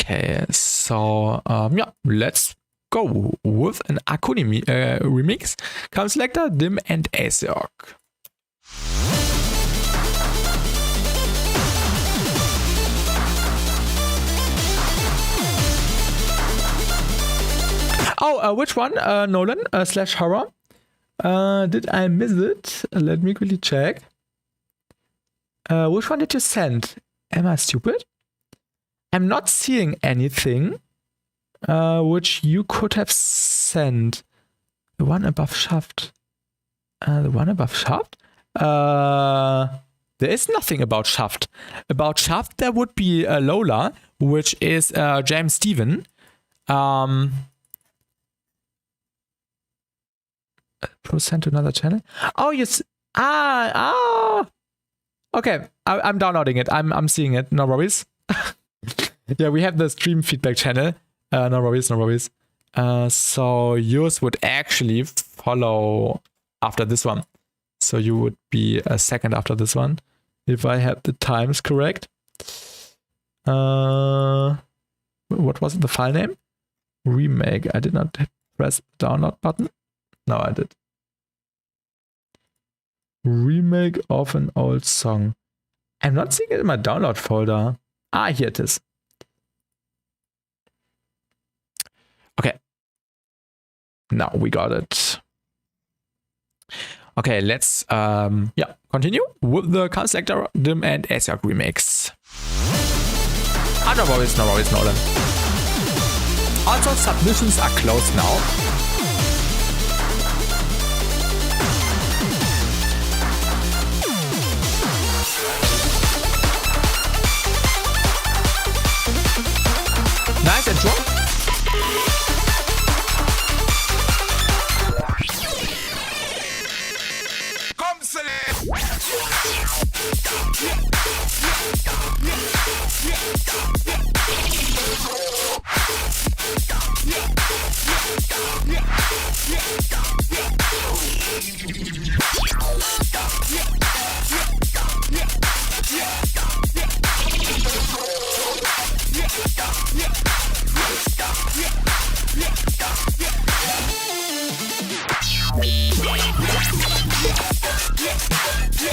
Okay, so yeah, let's go with an Akuni remix. Come selector, Dim and Asiak. Oh, which one? Nolan / horror. Did I miss it? Let me quickly check. Which one did you send? Am I stupid? I'm not seeing anything which you could have sent. The one above Shaft. The one above Shaft? There is nothing about Shaft. About Shaft, there would be Lola, which is James Steven. Sent to another channel. Oh, yes. Okay, I'm downloading it. I'm seeing it. No worries. Yeah, we have the stream feedback channel. No worries. So yours would actually follow after this one. So you would be a second after this one, if I had the times correct. What was the file name? Remake. I did not press the download button. No, I did. Remake of an old song. I'm not seeing it in my download folder. Here it is. Okay. Now we got it. Okay, let's continue with the Car Selector, Dim and Asiak remix. No worries, Nolan. Also, submissions are closed now. Nice intro. Come select.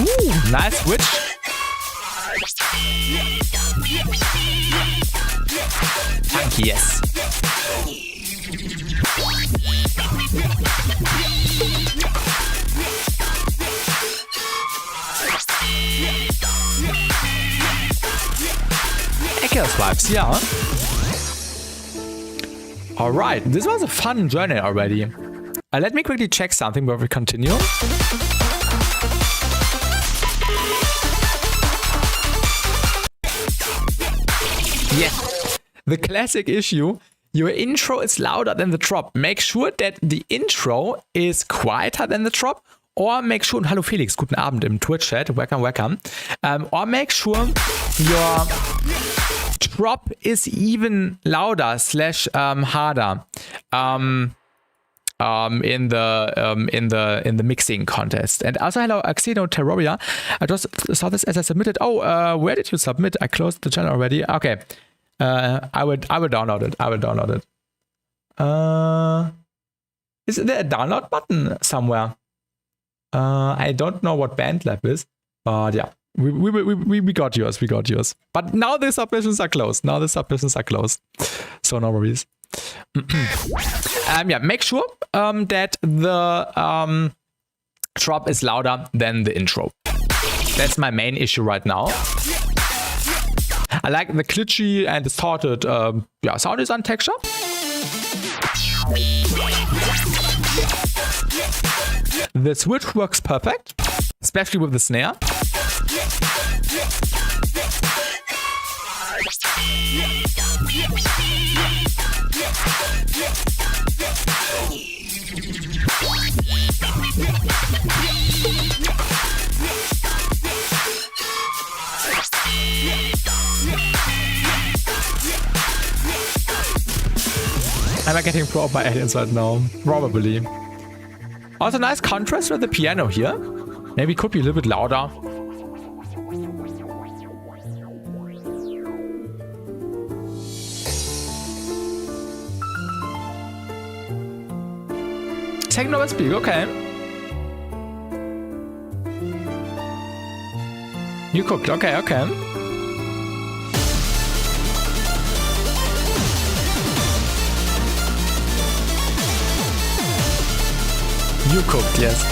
Ooh, nice switch. Funky, yes. Echoes vibes, yeah. Alright, this was a fun journey already. Let me quickly check something before we continue. Yeah, the classic issue. Your intro is louder than the drop. Make sure that the intro is quieter than the drop. Or make sure, hallo Felix, guten Abend im Twitch-Chat, welcome. Or make sure your drop is even louder / harder in the mixing contest. And also hello Axeno Terroria. I just saw this as I submitted. Oh, where did you submit? I closed the channel already. Okay. I will download it. Is there a download button somewhere? I don't know what BandLab is, but yeah, we got yours. But now the submissions are closed. So no worries. Yeah, make sure that the drop is louder than the intro. That's my main issue right now. I like the glitchy and distorted sound design texture. The switch works perfect, especially with the snare. Am I getting probed by aliens right now? Probably. Also nice contrast with the piano here. Maybe it could be a little bit louder. Second over speak, okay. You cooked, okay. You cooked, yes.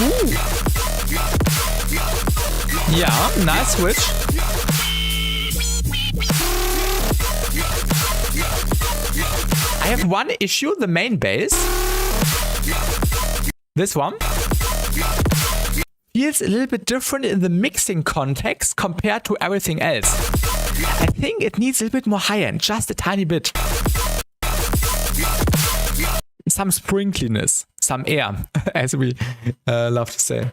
Ooh. Yeah, nice switch. I have one issue, the main bass. This one feels a little bit different in the mixing context compared to everything else. I think it needs a little bit more high-end, just a tiny bit. Some sprinkliness, some air, as we love to say.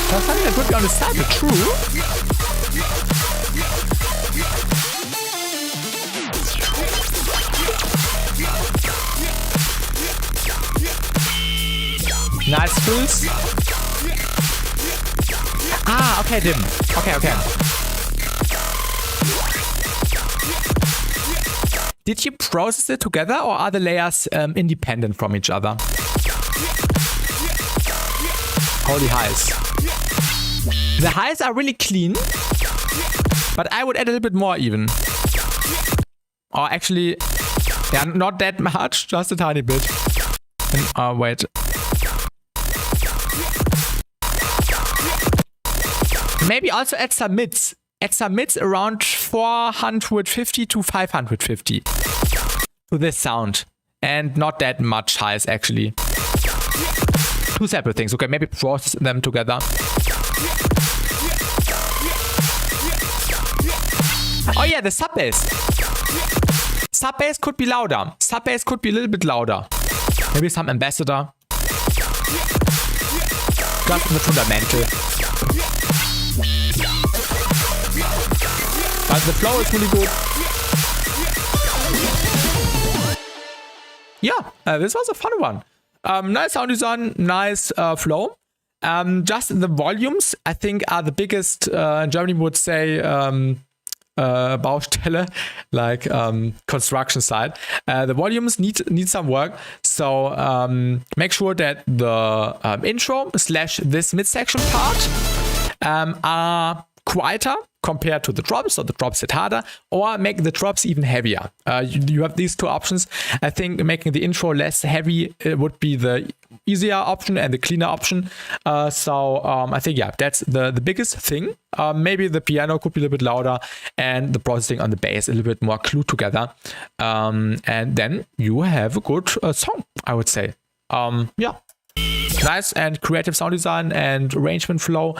That's something that would be on the side, but true. Nice fills. Ah, okay, dim. Okay. Did you process it together or are the layers independent from each other? Holy highs. The highs are really clean, but I would add a little bit more even. Or actually, yeah, not that much, just a tiny bit. And, wait. Maybe also add some mids. Add some mids around 450 to 550 to this sound. And not that much highs, actually. Two separate things. Okay, maybe process them together. Oh yeah, the sub bass. Sub bass could be louder. Sub bass could be a little bit louder. Maybe some ambassador. Just in the fundamental. But the flow is really good. Yeah, this was a fun one. Nice sound design, nice flow. Just the volumes, I think, are the biggest. In Germany would say Baustelle, like construction site. The volumes need some work. So make sure that the intro / this midsection part are quieter compared to the drops, so the drops hit harder, or make the drops even heavier. You have these two options. I think making the intro less heavy would be the easier option and the cleaner option. So I think, yeah, that's the biggest thing. Maybe the piano could be a little bit louder and the processing on the bass a little bit more glued together. And then you have a good song, I would say. Yeah. Nice and creative sound design and arrangement flow.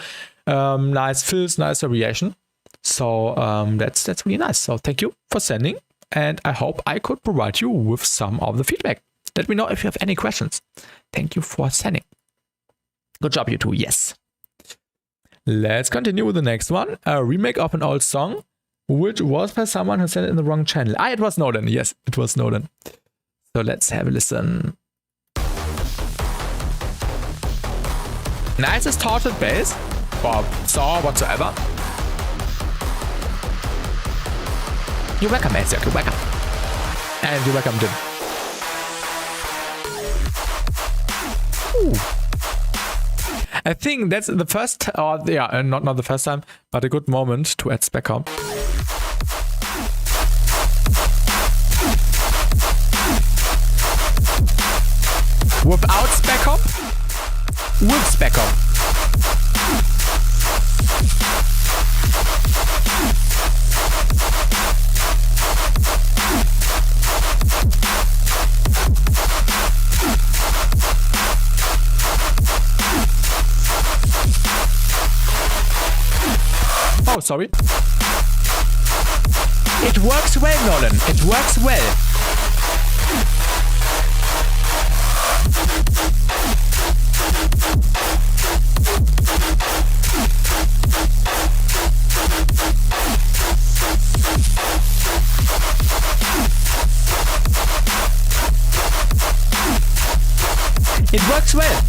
Nice fills, nice variation. So that's really nice. So thank you for sending, and I hope I could provide you with some of the feedback. Let me know if you have any questions. Thank you for sending. Good job, you two. Yes. Let's continue with the next one. A remake of an old song, which was by someone who sent it in the wrong channel. Ah, it was Nolan. Yes, it was Nolan. So let's have a listen. Nice distorted bass. Or saw whatsoever. You're welcome, Isaac. You're welcome. And you're welcome, Jim. Ooh. I think that's the first, not the first time, but a good moment to add spec comp. Without spec comp? With spec comp. Oh, sorry. It works well, Nolan. It works well. It works well.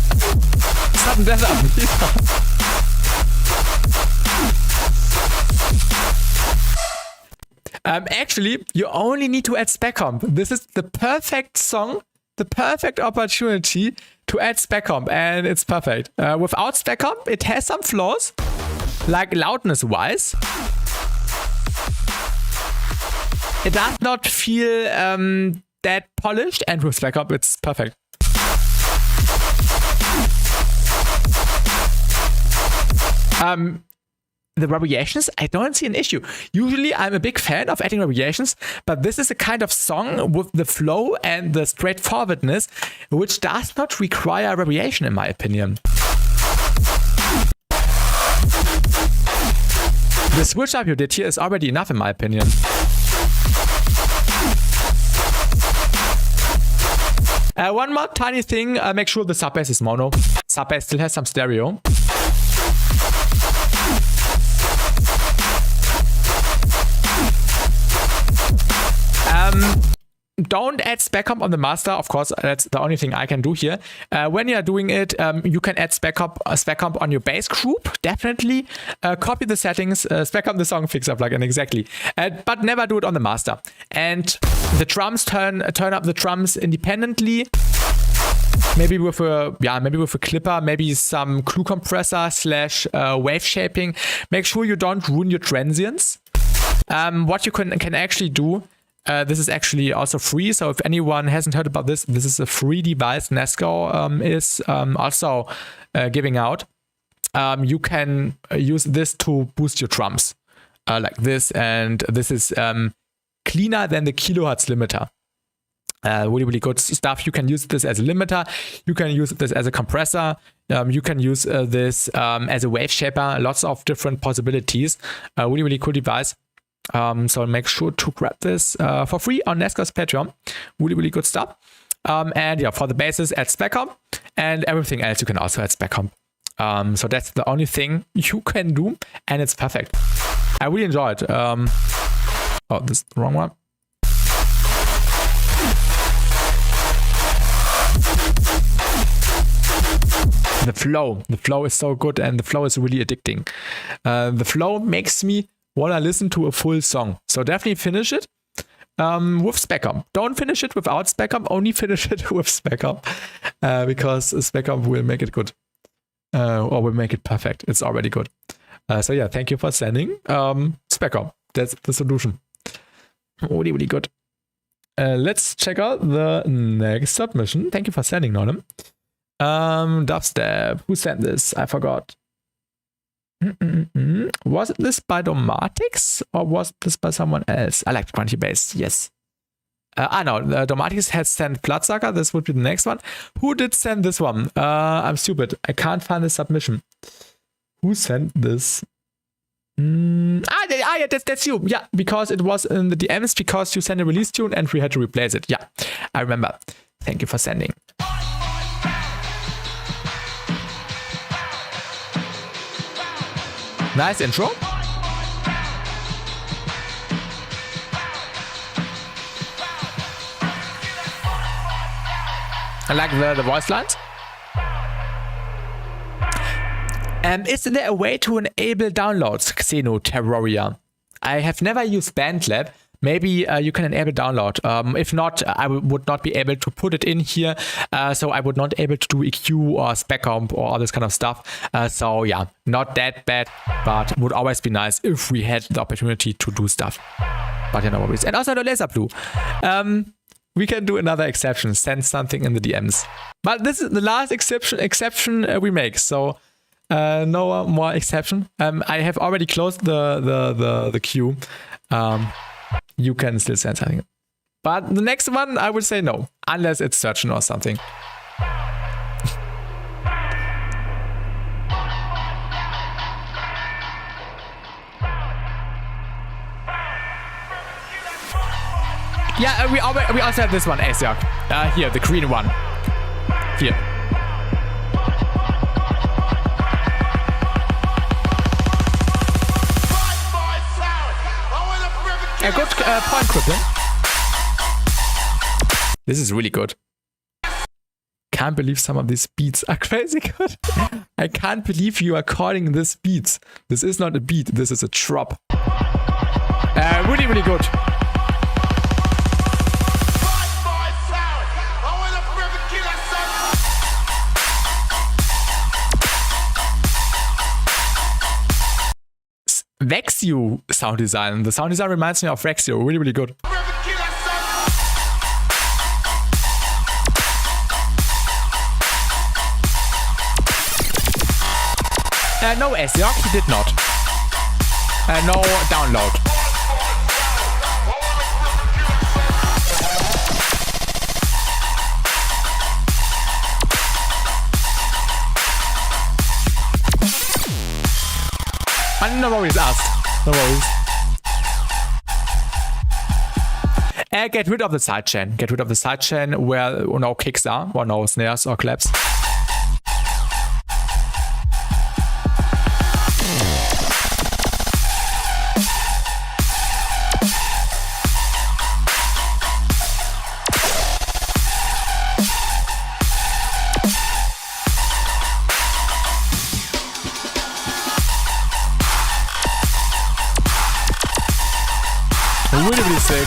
Sudden death up. Actually, you only need to add spec comp. This is the perfect song, the perfect opportunity to add spec comp, and it's perfect. Without spec comp, it has some flaws, like loudness-wise. It does not feel that polished, and with spec comp, it's perfect. The variations, I don't see an issue. Usually I'm a big fan of adding variations, but this is a kind of song with the flow and the straightforwardness, which does not require variation in my opinion. The switch up you did here is already enough in my opinion. One more tiny thing, make sure the sub bass is mono. Sub bass still has some stereo. don't add spec comp on the master. Of course, that's the only thing I can do here. When you're doing it, you can add spec comp on your bass group. Definitely copy the settings, spec comp the song fixer plugin, exactly. But never do it on the master. And the drums, turn up the drums independently. Maybe with a clipper, maybe some clue compressor / wave shaping. Make sure you don't ruin your transients. What you can actually do, this is actually also free. So if anyone hasn't heard about this, this is a free device Nesco is also giving out. You can use this to boost your drums like this, and this is cleaner than the kilohertz limiter. Really good stuff. You can use this as a limiter. You can use this as a compressor. You can use this as a wave shaper. Lots of different possibilities. Really cool device. So make sure to grab this for free on Nesco's Patreon. Really good stuff. And yeah, for the basses, add spec comp, and everything else you can also add spec comp. So that's the only thing you can do, and it's perfect. I really enjoy it. Oh, this is the wrong one. The flow is so good, and the flow is really addicting. The flow makes me want to listen to a full song. So definitely finish it with spec comp. Don't finish it without spec comp, only finish it with spec comp, because spec comp will make it good, or will make it perfect. It's already good. So yeah, thank you for sending spec comp. That's the solution. Really good. Let's check out the next submission. Thank you for sending, Nolan. Dubstep. Who sent this? I forgot. Was it this by Domatics, or was this by someone else? I like Crunchy Bass. Yes. No. Domatics has sent Bloodsucker. This would be the next one. Who did send this one? I'm stupid. I can't find the submission. Who sent this? Yeah, that's you. Yeah, because it was in the DMs, because you sent a release tune and we had to replace it. Yeah, I remember. Thank you for sending. Nice intro. I like the voice lines. Is there a way to enable downloads, Xeno Terraria? I have never used BandLab. Maybe you can enable download. If not, I would not be able to put it in here. So I would not be able to do EQ or spec comp or all this kind of stuff. So yeah, not that bad, but would always be nice if we had the opportunity to do stuff. But you know what it is. And also the laser blue. We can do another exception. Send something in the DMs. But this is the last exception we make. So no more exception. I have already closed the queue. You can still send something. But the next one, I would say no. Unless it's searching or something. Yeah, we also have this one, Asiak. Here, the green one. Here. A good point, Crippin. This is really good. Can't believe some of these beats are crazy good. I can't believe you are calling this beats. This is not a beat, this is a drop. Really good. Vexio sound design. The sound design reminds me of Vexio. Really good. No Asiok, he did not. No download. No worries, asked. No worries. Get rid of the sidechain. Get rid of the sidechain where no kicks are, or no snares or claps. Really, really sick.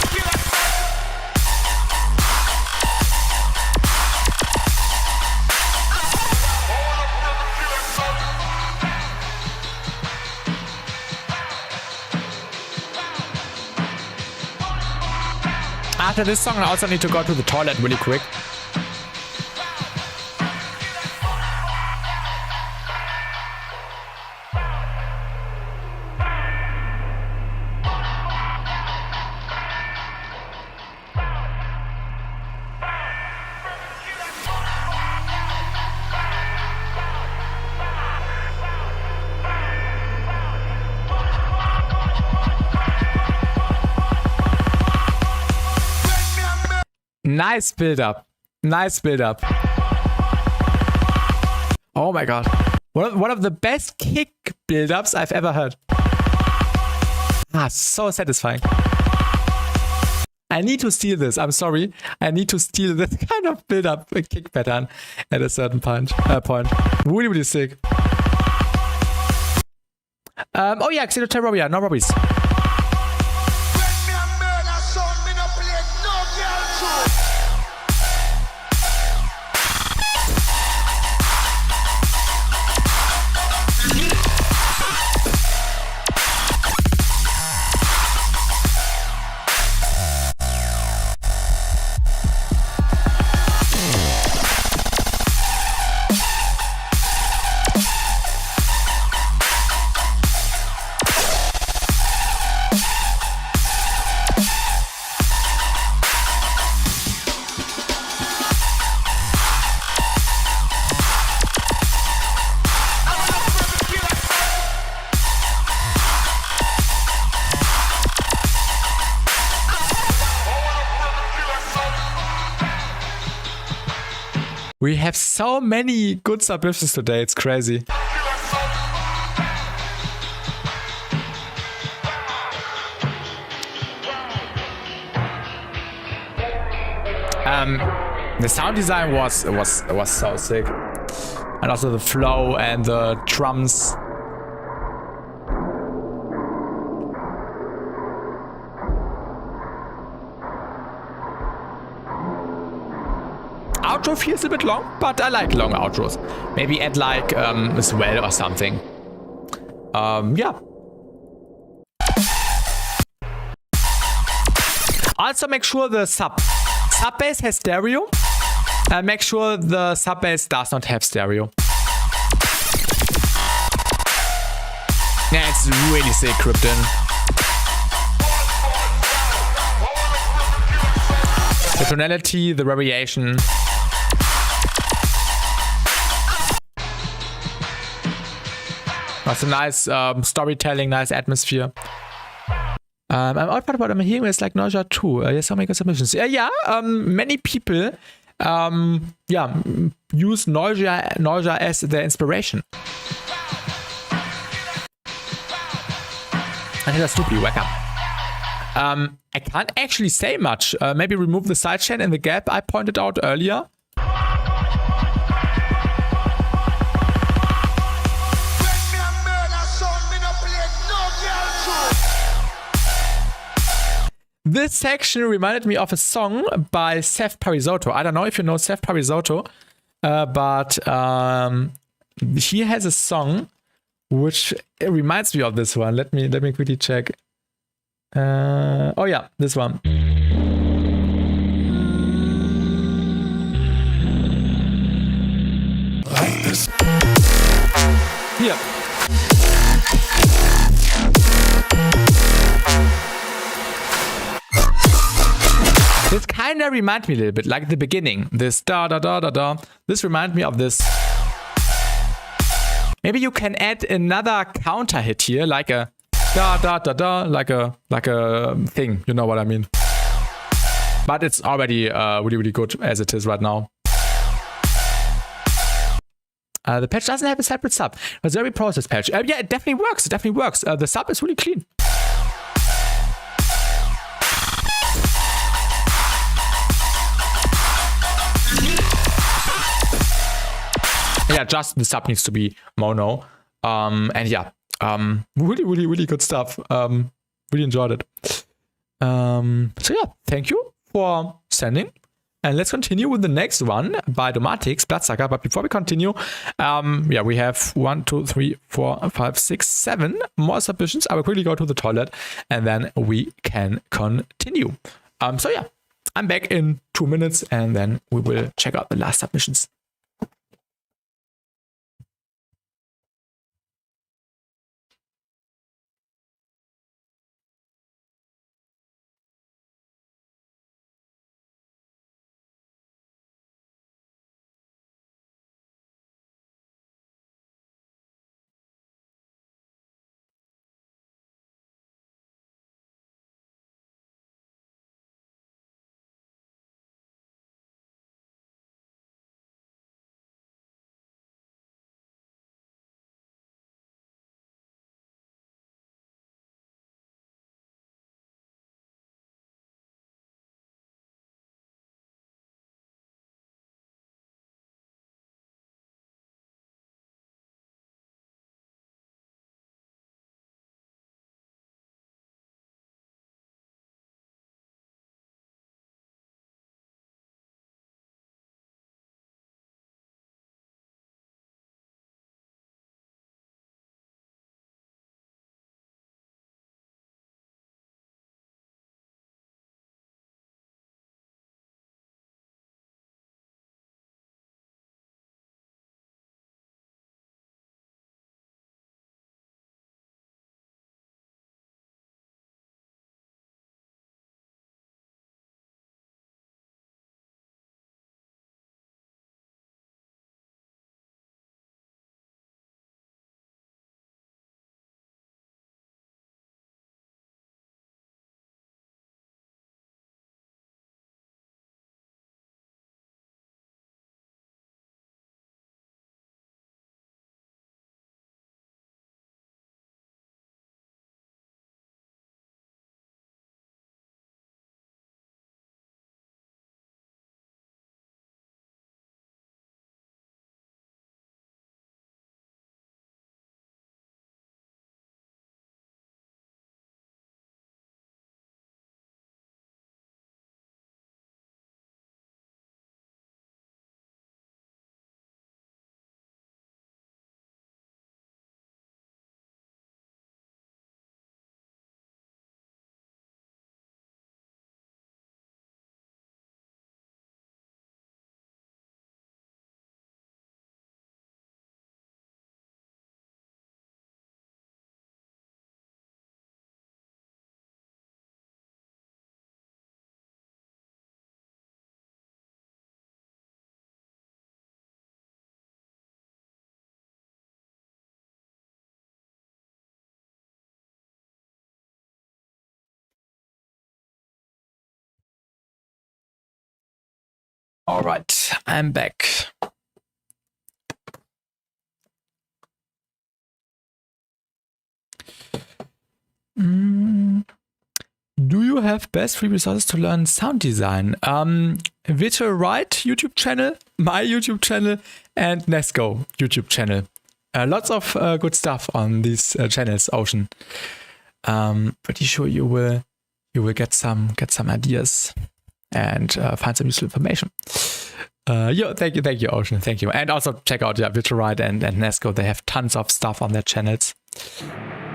After this song, I also need to go to the toilet really quick. Nice build up. Nice build up. Oh my god. One of the best kick build ups I've ever heard. Ah, so satisfying. I need to steal this. I'm sorry. I need to steal this kind of build up kick pattern at a certain point. Really, really sick. Oh yeah, Xenoterroria, no worries. We have so many good submissions today, it's crazy. The sound design was so sick. And also the flow and the drums. Outro feels a bit long, but I like long outros. Maybe add like a swell or something. Yeah. Also make sure the sub bass has stereo. Make sure the sub bass does not have stereo. Yeah, it's really sick, Krypton. The tonality, the variation. That's a nice storytelling, nice atmosphere. I'm out part what I'm hearing is like nausea too. Yes, so many submissions. Many people use nausea as their inspiration. And here's Stupid, welcome. I can't actually say much. Maybe remove the sidechain in the gap I pointed out earlier. This section reminded me of a song by Seth Parisotto. I don't know if you know Seth Parisotto, but he has a song which reminds me of this one. Let me quickly check. Oh yeah, this one. Here. This kind of reminds me a little bit, like the beginning. This da da da da da. This reminds me of this. Maybe you can add another counter hit here, like a da da da da, like a thing. You know what I mean? But it's already really really good as it is right now. The patch doesn't have a separate sub. It's a very processed patch. Yeah, it definitely works. It definitely works. The sub is really clean. Yeah, just the sub needs to be mono. And yeah, really, really, really good stuff. Really enjoyed it. So yeah, thank you for sending. And let's continue with the next one by Domatics, Bloodsucker. But before we continue, we have 1, 2, 3, 4, 5, 6, 7 more submissions. I will quickly go to the toilet and then we can continue. So yeah, I'm back in 2 minutes and then we will check out the last submissions. All right, I'm back. Do you have best free resources to learn sound design? Virtual Right YouTube channel, my YouTube channel, and Nesco YouTube channel. Lots of good stuff on these channels, Ocean. Pretty sure you will get some ideas and find some useful information. Thank you, Ocean. Thank you. And also check out Virtual Right and Nesco. They have tons of stuff on their channels.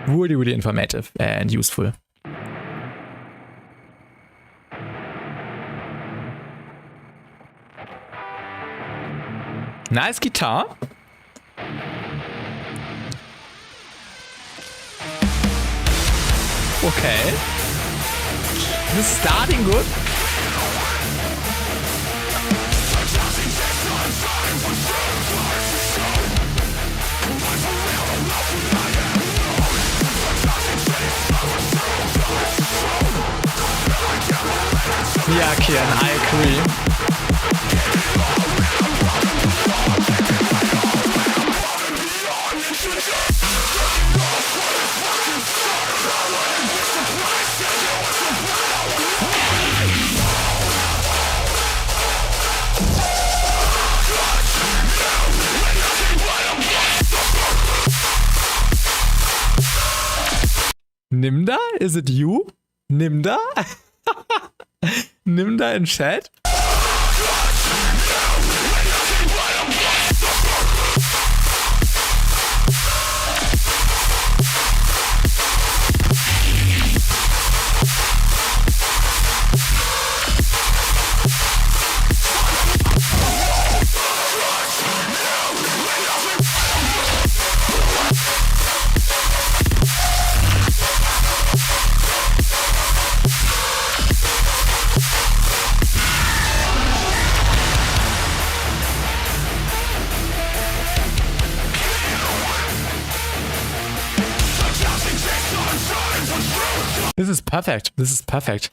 Really, really informative and useful. Nice guitar. Okay. This is starting good. Yeah, Kian, I agree. Nimda, is it you? Nimm da? Nimm da in Chat? This is perfect. This is perfect.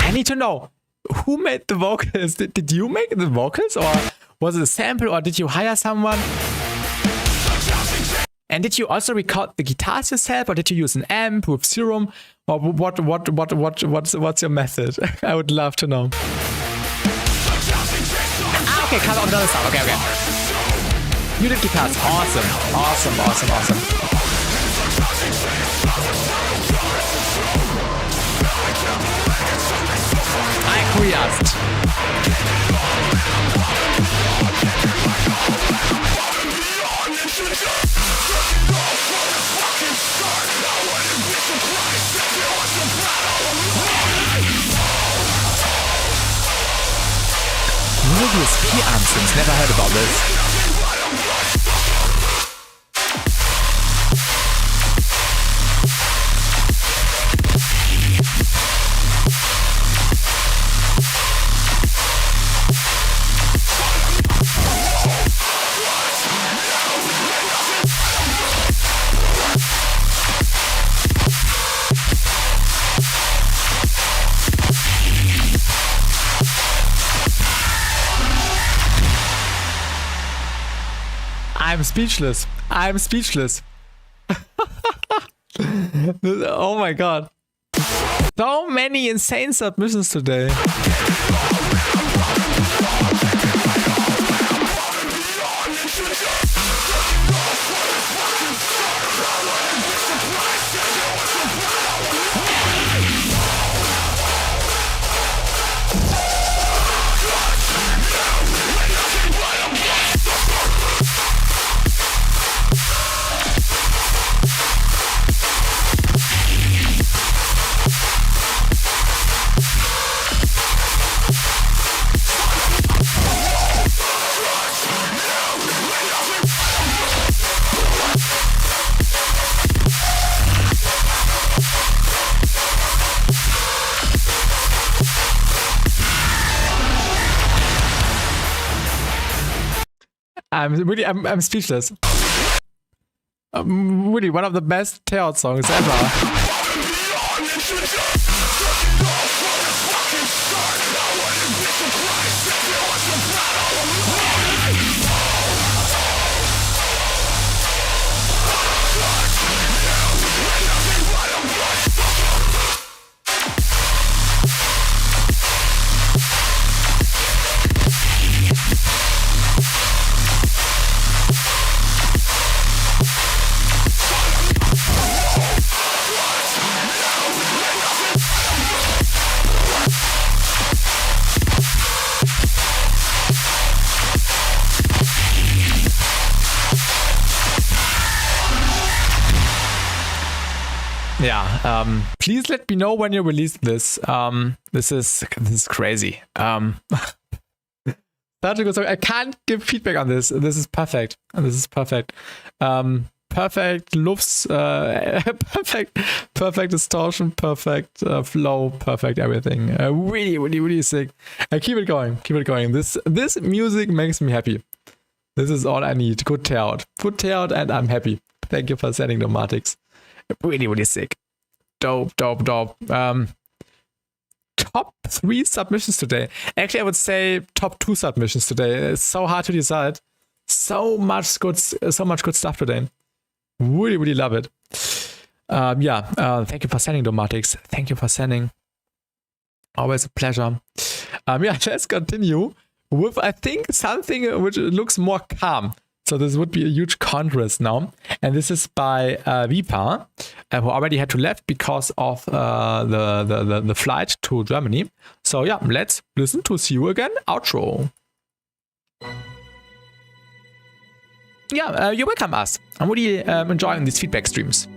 I need to know who made the vocals. Did you make the vocals, or was it a sample, or did you hire someone? And did you also record the guitars yourself, or did you use an amp with Serum, or what's your method? I would love to know. Ah, okay, cut off another sound. Okay. You did guitars. Awesome. I creased. USB anthems. Never heard about this. I'm speechless. Oh my god. So many insane submissions today. I'm speechless. Really, one of the best Teot songs ever. Yeah, please let me know when you release this. This is crazy. Such a good song. I can't give feedback on this. This is perfect. Perfect loops, perfect distortion, perfect flow, perfect everything. Really sick. Keep it going. This music makes me happy. This is all I need. Good tear out, and I'm happy. Thank you for sending the Martix. Really sick. Dope. Top 3 submissions today. Actually, I would say top 2 submissions today. It's so hard to decide. So much good stuff today. Really love it. Thank you for sending, Domatix. Thank you for sending. Always a pleasure. Let's continue with, I think, something which looks more calm. So this would be a huge contrast now. And this is by Vipa, who already had to left because of the flight to Germany. So yeah, let's listen to See You Again outro. Yeah, you're welcome, us. I'm really enjoying these feedback streams.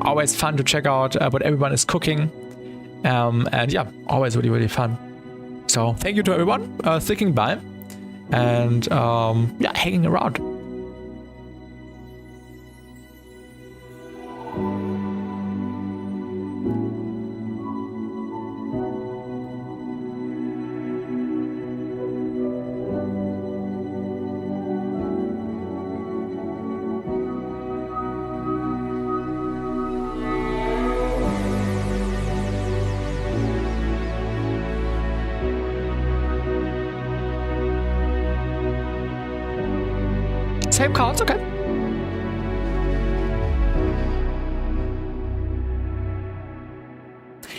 Always fun to check out what everyone is cooking. And yeah, always really, really fun. So thank you to everyone sticking by and yeah, hanging around. Same cards, okay.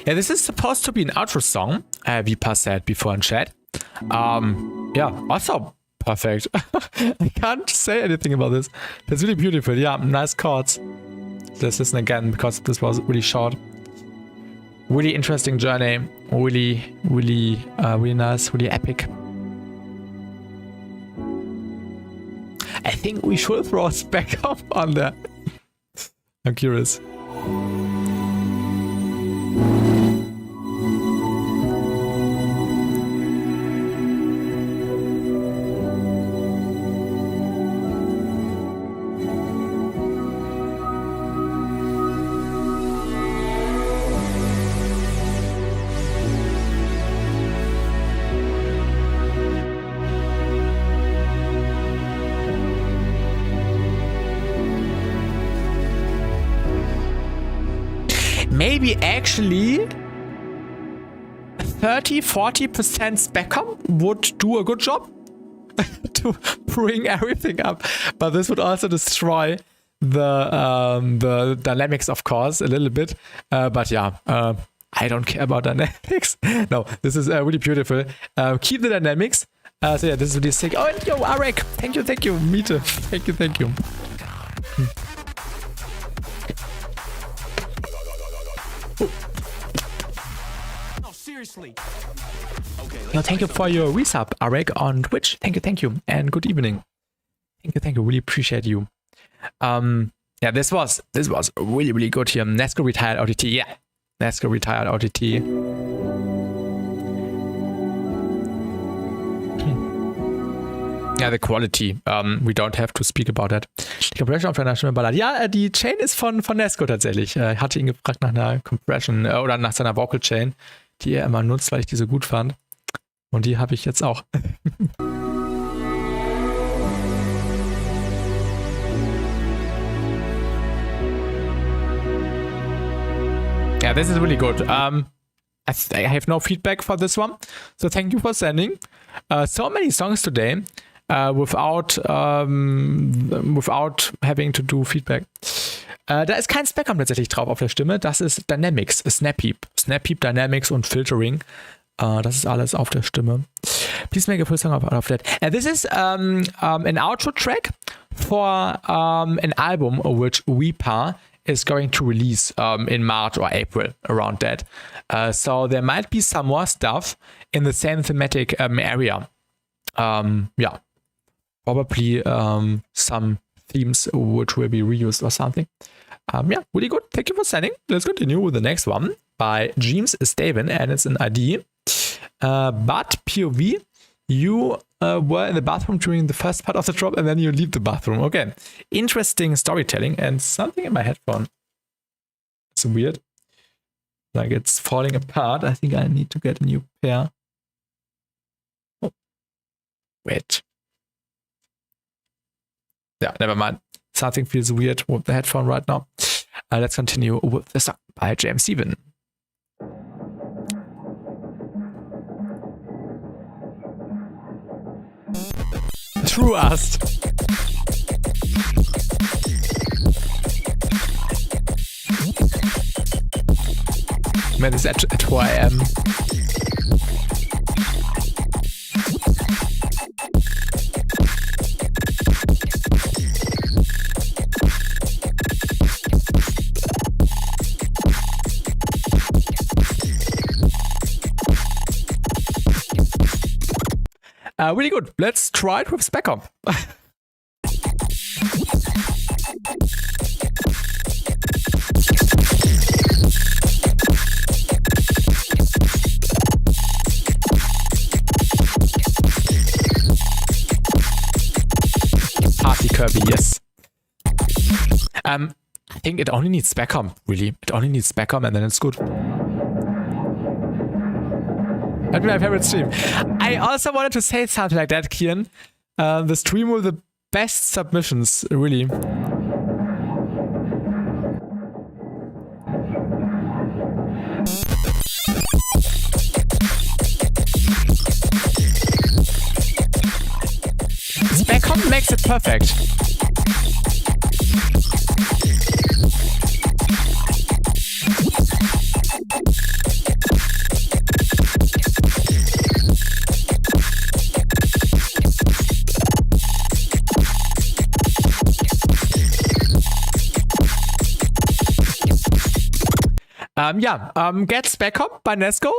Yeah, this is supposed to be an outro song, Vipa said before in chat. Yeah, also perfect. I can't say anything about this. It's really beautiful. Yeah, nice chords. Let's listen again because this was really short. Really interesting journey. Really nice, really epic. I think we should throw us back up on that. I'm curious. Maybe actually 30-40% specom would do a good job to bring everything up, but this would also destroy the dynamics, of course, a little bit. But yeah, I don't care about dynamics. No, this is really beautiful. Keep the dynamics. So yeah, this is really sick. Oh, and yo, Arek, thank you, Miete, thank you. Seriously. Yo, thank you for your resub, Arek, on Twitch. Thank you, and good evening. Thank you. Really appreciate you. Yeah, this was really good here. Nesco retired OTT. Yeah, Nesco retired OTT. Ja, the quality. We don't have to speak about that. Die Compression auf der National Ballad. Ja, die Chain ist von Nesco tatsächlich. Ich hatte ihn gefragt nach einer Compression oder nach seiner Vocal Chain, die er immer nutzt, weil ich die so gut fand. Und die habe ich jetzt auch. Yeah, this is really good. I have no feedback for this one, so thank you for sending. So many songs today without having to do feedback. Da ist kein Spectrum tatsächlich drauf auf der Stimme. Das ist Dynamics, Snap Heap, Dynamics und Filtering. Das ist alles auf der Stimme. Please make a full song out of that. This is an outro track for an album which Vipa is going to release in March or April, around that. So there might be some more stuff in the same thematic area. Yeah, probably some themes which will be reused or something. Yeah, really good. Thank you for sending. Let's continue with the next one by James Staven, and it's an ID. But POV, you were in the bathroom during the first part of the drop and then you leave the bathroom. Okay, interesting storytelling, and something in my headphone. It's weird. Like it's falling apart. I think I need to get a new pair. Oh, wait. Yeah, never mind. Something feels weird with the headphone right now. Let's continue with the song by James Steven. True us. Man, it's at 4 AM. Really good. Let's try it with spec comp. Party Kirby, yes. I think it only needs spec comp, really. It only needs spec comp and then it's good. That'd be my favorite stream. I also wanted to say something like that, Kian. The stream with the best submissions, really. Spec comp makes it perfect. Get spec comp by Nesco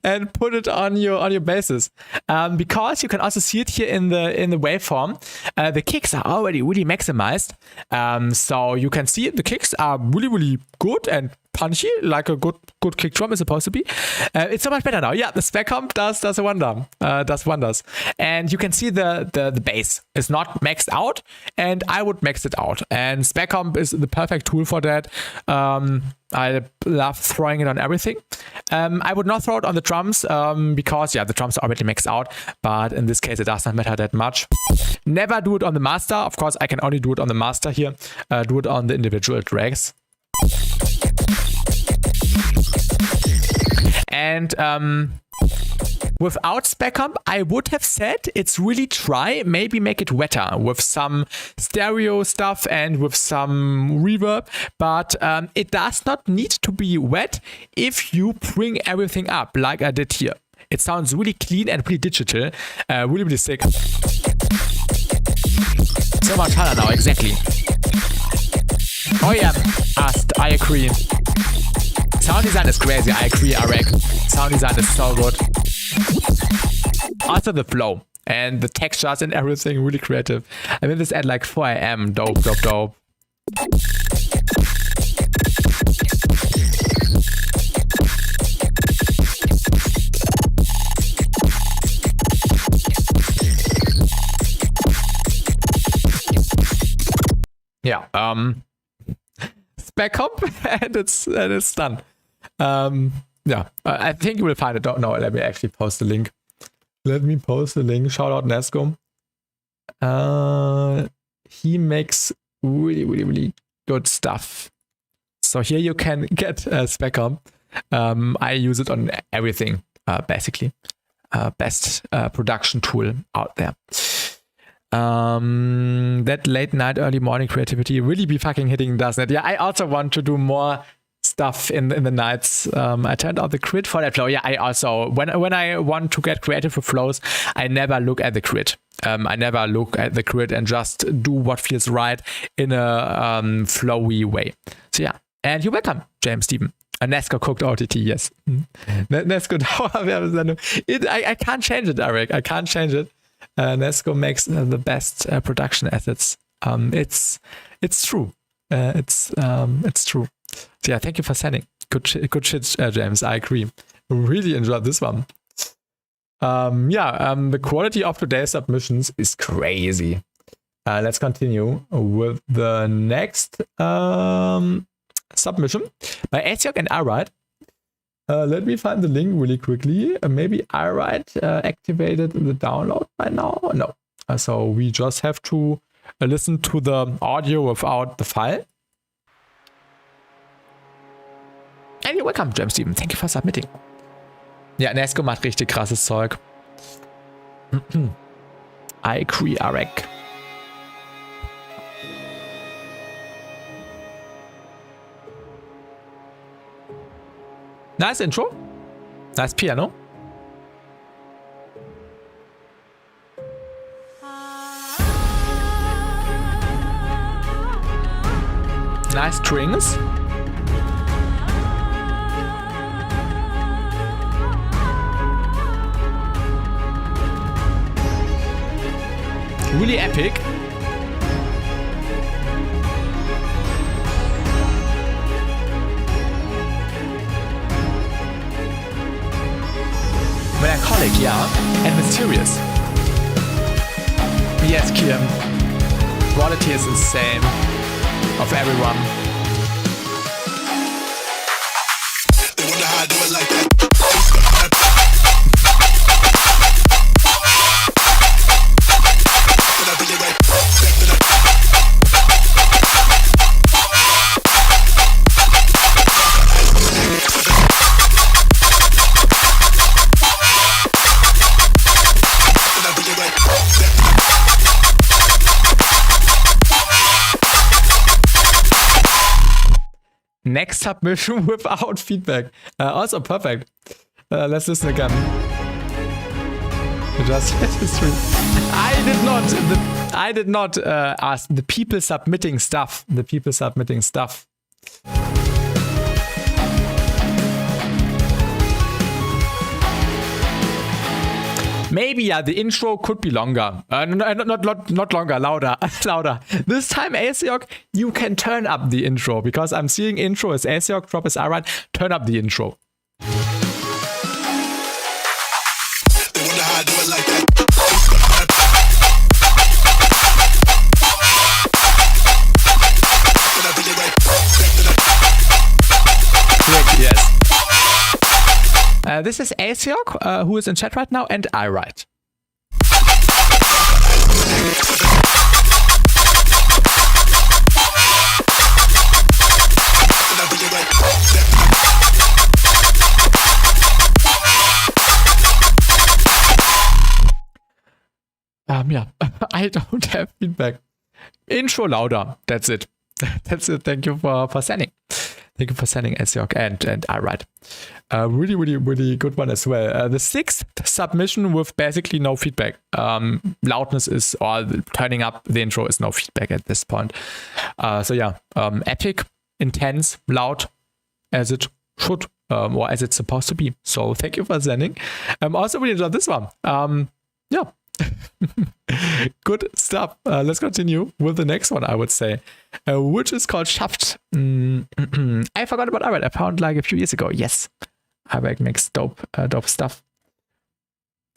and put it on your basses. Because you can also see it here in the waveform. The kicks are already really maximized. So you can see the kicks are really good and punchy, like a good kick drum is supposed to be. It's so much better now. Yeah, the spec comp does a wonder. Does wonders. And you can see the bass is not maxed out, and I would max it out. And spec comp is the perfect tool for that. I love throwing it on everything. I would not throw it on the drums because the drums are already maxed out, but in this case it does not matter that much. Never do it on the master. Of course, I can only do it on the master here. Do it on the individual tracks. And without spec comp, I would have said it's really dry. Maybe make it wetter with some stereo stuff and with some reverb. But it does not need to be wet if you bring everything up like I did here. It sounds really clean and pretty digital. Really sick. So much harder now, exactly. Oh yeah, I agree. Sound design is crazy, I agree, Arek. Sound design is so good. Also the flow and the textures and everything, really creative. I made this at like 4 AM, dope. Yeah, spec comp and it's done. I think you will find it. Don't know. Let me actually post the link. Shout out Nesco. He makes really good stuff. So here you can get spec comp. I use it on everything, basically. Best production tool out there. That late night, early morning creativity really be fucking hitting, doesn't it? Yeah, I also want to do more stuff in the nights. I turned out the grid for that flow. Yeah, I also, when I want to get creative with flows, I never look at the grid. I never look at the grid and just do what feels right in a flowy way. So yeah, and you're welcome, James Stephen. Nesco cooked OTT, yes. Nesco, I can't change it, Eric. I can't change it. Nesco makes the best production assets. It's true. It's true. So yeah, thank you for sending. Good shit, James. I agree. Really enjoyed this one. The quality of today's submissions is crazy. Let's continue with the next submission by Asiok and Aride. Let me find the link really quickly. Maybe Aride activated the download by now? No. So we just have to listen to the audio without the file. And you're welcome, James Steven. Thank you for submitting. Ja, Nesco macht richtig krasses Zeug. I agree, Arek. Nice intro. Nice piano. Nice strings. Really epic. Melancholic, yeah, and mysterious. Yes, Kiam. Quality is the same of everyone. They wonder how I do it like that. But I think it right. Next submission without feedback. Also perfect. Let's listen again. Just history. I did not ask the people submitting stuff. The people submitting stuff. Maybe, yeah, the intro could be longer. Not longer, louder. Louder. This time, Aesiok, you can turn up the intro because I'm seeing intro is Aesiok, drop is Iron. Turn up the intro. They wonder how I do it like that. But I think it right. Correct, yes. This is Aesiok, who is in chat right now, and I write. Yeah, I don't have feedback. Intro louder. That's it. That's it. Thank you for sending. Thank you for sending, Aesiok, and I write. Really good one as well. The sixth submission with basically no feedback. Loudness is, or turning up the intro is no feedback at this point. So yeah, epic, intense, loud, as it should, or as it's supposed to be. So thank you for sending. Also really enjoyed this one. Yeah. Good stuff. Let's continue with the next one, I would say, which is called Shaft. I forgot about Arbeit. I found like a few years ago. Yes, Arbeit makes dope stuff.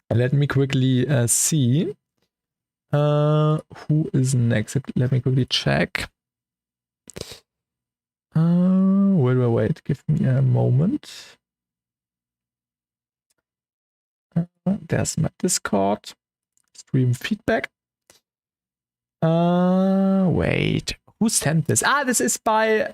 Let me quickly see who is next. Let me quickly check. Wait. Give me a moment. There's my Discord. Stream feedback. Wait, who sent this? This is by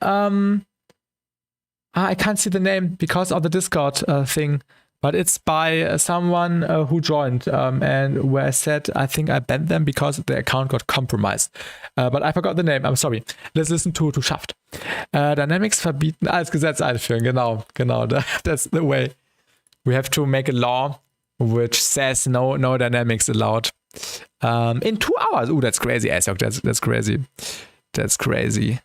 I can't see the name because of the Discord thing, but it's by someone who joined and where I said I think I banned them because the account got compromised. But I forgot the name. I'm sorry. Let's listen to Shaft. Dynamics verbieten als Gesetz einführen. Genau. That's the way. We have to make a law which says no dynamics allowed. In 2 hours. Ooh, that's crazy, Aesiok. That's crazy. That's crazy.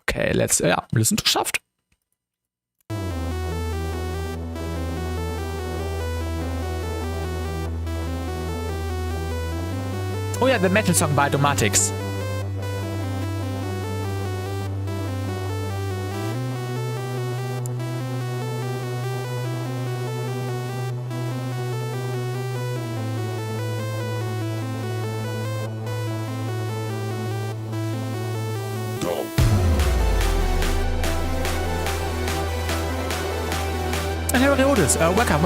Okay, let's listen to Shaft. Oh yeah, the metal song by Domatics. Welcome.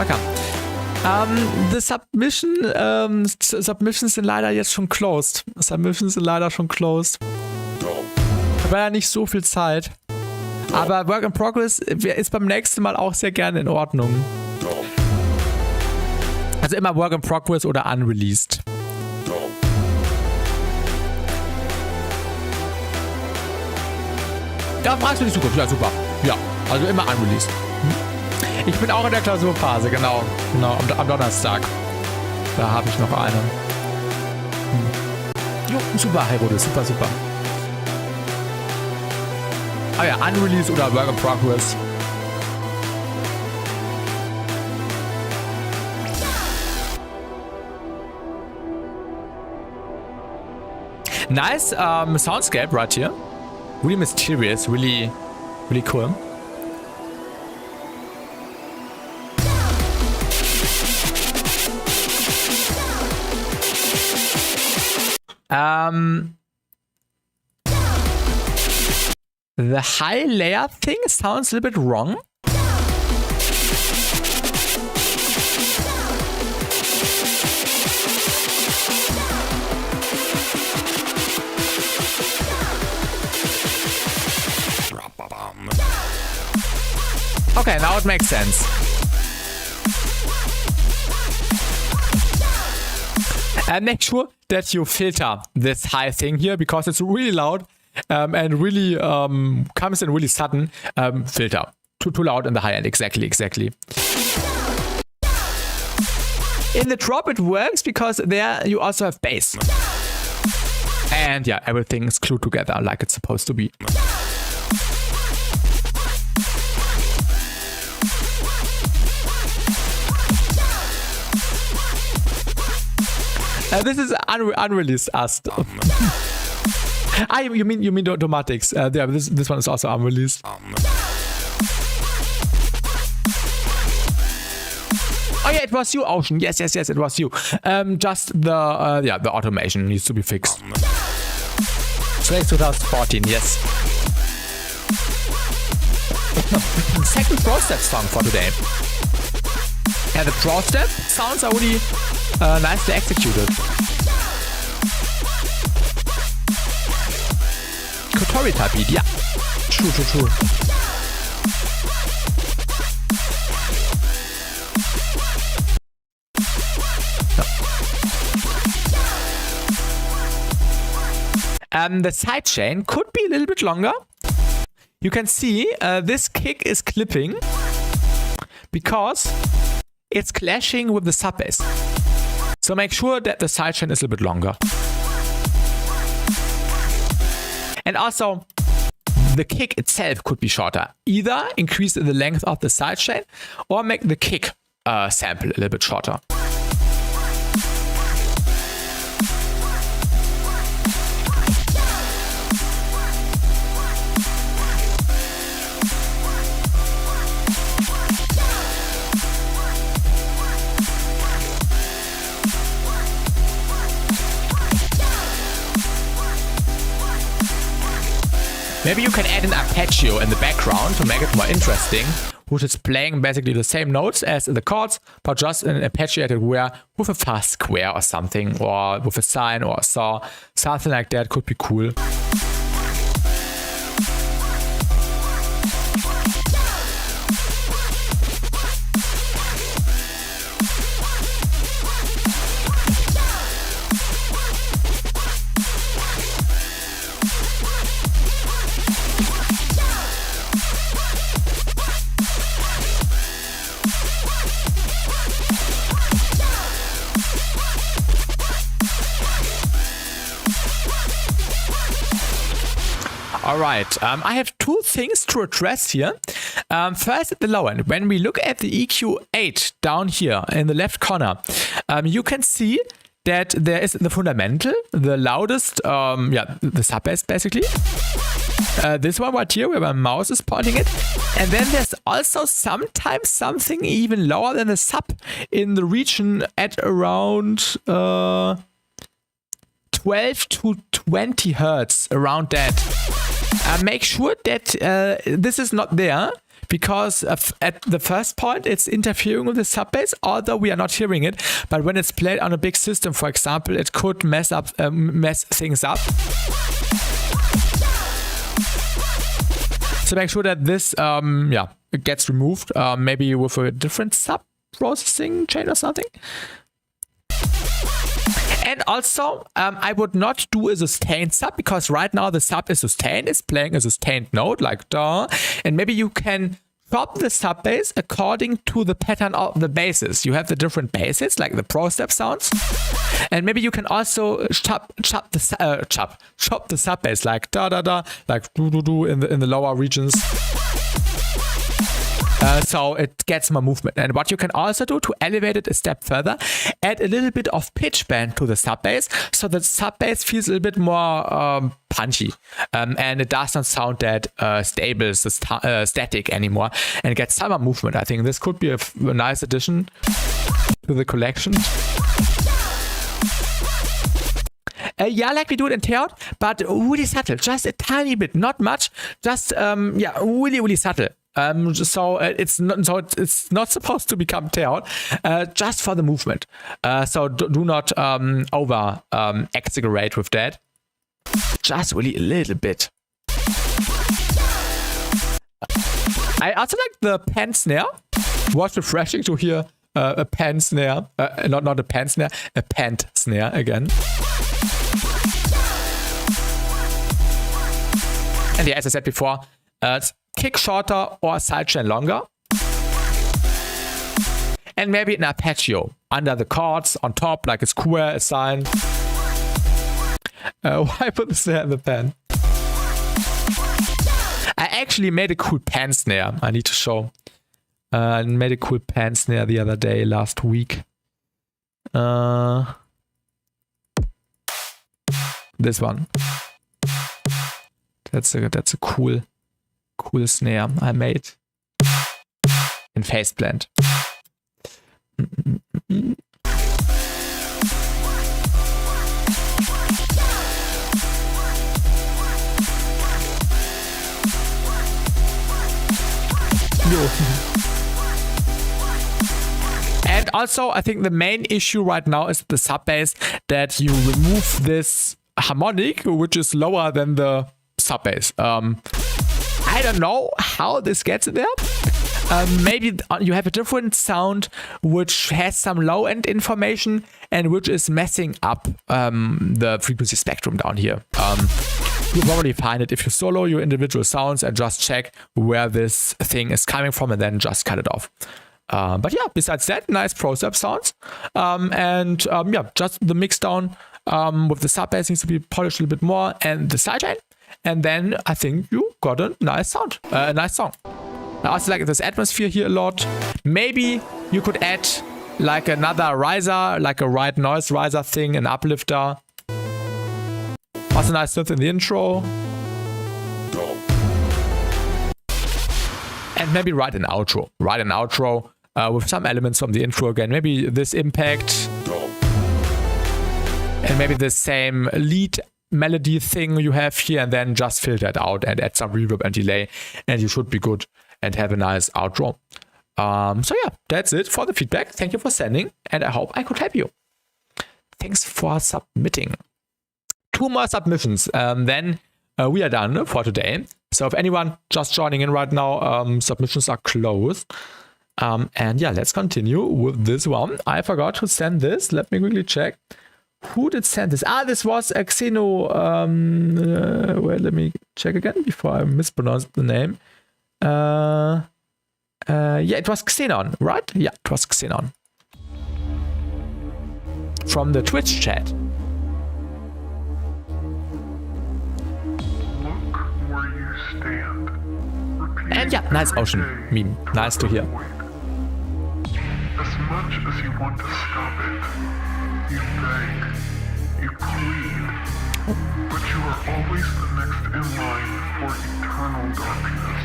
The Submissions sind leider jetzt schon closed. Submissions sind leider schon closed. War ja nicht so viel Zeit. Aber Work in Progress ist beim nächsten Mal auch sehr gerne in Ordnung. Also immer Work in Progress oder Unreleased. Ja, fragst du die Zukunft? Ja, super. Ja, also immer Unreleased. Ich bin auch in der Klausurphase, genau. Am Donnerstag. Da habe ich noch eine. Jo, super, Heirode, super. Ah ja, Unreleased oder Work in Progress. Nice soundscape right here. Really mysterious, really cool. The high layer thing sounds a little bit wrong. Okay, now it makes sense. And make sure that you filter this high thing here because it's really loud and really comes in really sudden. Filter. Too loud in the high end. Exactly. In the drop it works because there you also have bass. And yeah, everything is glued together like it's supposed to be. This is unreleased ast. You mean automatics? Yeah, this one is also unreleased. Oh yeah, it was you, Ocean. Yes, it was you. Just the automation needs to be fixed. Straight 2014, yes. Second Pro Step song for today. And the Pro Step sounds are really nicely executed. Kotori type beat, yeah. True. The sidechain could be a little bit longer. You can see this kick is clipping because it's clashing with the sub bass. So make sure that the sidechain is a little bit longer. And also, the kick itself could be shorter. Either increase the length of the sidechain or make the kick sample a little bit shorter. Maybe you can add an arpeggio in the background to make it more interesting, which is playing basically the same notes as the chords, but just in an arpeggiated way with a fast square or something, or with a sine or a saw. Something like that could be cool. Alright, I have two things to address here. First, at the low end, when we look at the EQ8 down here in the left corner, you can see that there is the fundamental, the loudest, the sub bass basically. This one right here where my mouse is pointing it. And then there's also sometimes something even lower than the sub in the region at around 12 to 20 hertz, around that. Make sure that this is not there, because at the first point it's interfering with the sub bass, although we are not hearing it. But when it's played on a big system, for example, it could mess things up. So make sure that this it gets removed, maybe with a different sub processing chain or something. And also, I would not do a sustained sub, because right now the sub is sustained, it's playing a sustained note like da, and maybe you can chop the sub bass according to the pattern of the basses. You have the different basses, like the Pro Step sounds, and maybe you can also chop the sub bass like da da da, like do do do in the lower regions. so it gets more movement. And what you can also do to elevate it a step further, add a little bit of pitch bend to the sub bass, so the sub bass feels a little bit more punchy, and it does not sound that stable, static anymore, and gets some more movement. I think this could be a nice addition to the collection. Yeah, like we do it in Teot, but really subtle, just a tiny bit, not much, just yeah, really subtle. So it's not supposed to become Teot, just for the movement. So do not over exaggerate with that. Just really a little bit. I also like the pan snare. Was refreshing to hear a pan snare, not a pan snare, a pant snare again. And yeah, as I said before, kick shorter or sidechain longer. And maybe an arpeggio under the chords on top, like a square, a sine. Why put the snare in the pan? I actually made a cool pan snare. I need to show. I made a cool pan snare the other day, last week. This one. That's a cool snare I made in Faceblend. And also, I think the main issue right now is the sub bass, that you remove this harmonic, which is lower than the sub bass. I don't know how this gets in there. Maybe you have a different sound which has some low end information and which is messing up the frequency spectrum down here. You'll probably find it if you solo your individual sounds and just check where this thing is coming from and then just cut it off. But yeah, besides that, nice pro-sub sounds. Yeah, just the mix down with the sub bass needs to be polished a little bit more, and the sidechain. And then I think you got a nice sound, a nice song. I also like this atmosphere here a lot. Maybe you could add like another riser, like a white noise riser thing, an uplifter. Also nice synth in the intro. And maybe write an outro. Write an outro with some elements from the intro again. Maybe this impact. And maybe the same lead melody thing you have here, and then just fill that out and add some reverb and delay, and you should be good and have a nice outro. So yeah, that's it for the feedback. Thank you for sending, and I hope I could help you. Thanks for submitting. 2 more submissions, then we are done for today. So if anyone just joining in right now, submissions are closed. And yeah, let's continue with this one. I forgot to send this. Let me quickly check. Who did send this? This was a Xeno. Wait, let me check again before I mispronounce the name. Yeah, it was Xenon, right? Yeah, it was Xenon. From the Twitch chat. Look where you stand. And yeah, nice ocean meme. Nice to hear. As much as you want to stop it, you beg, you plead, but you are always the next in line for eternal darkness.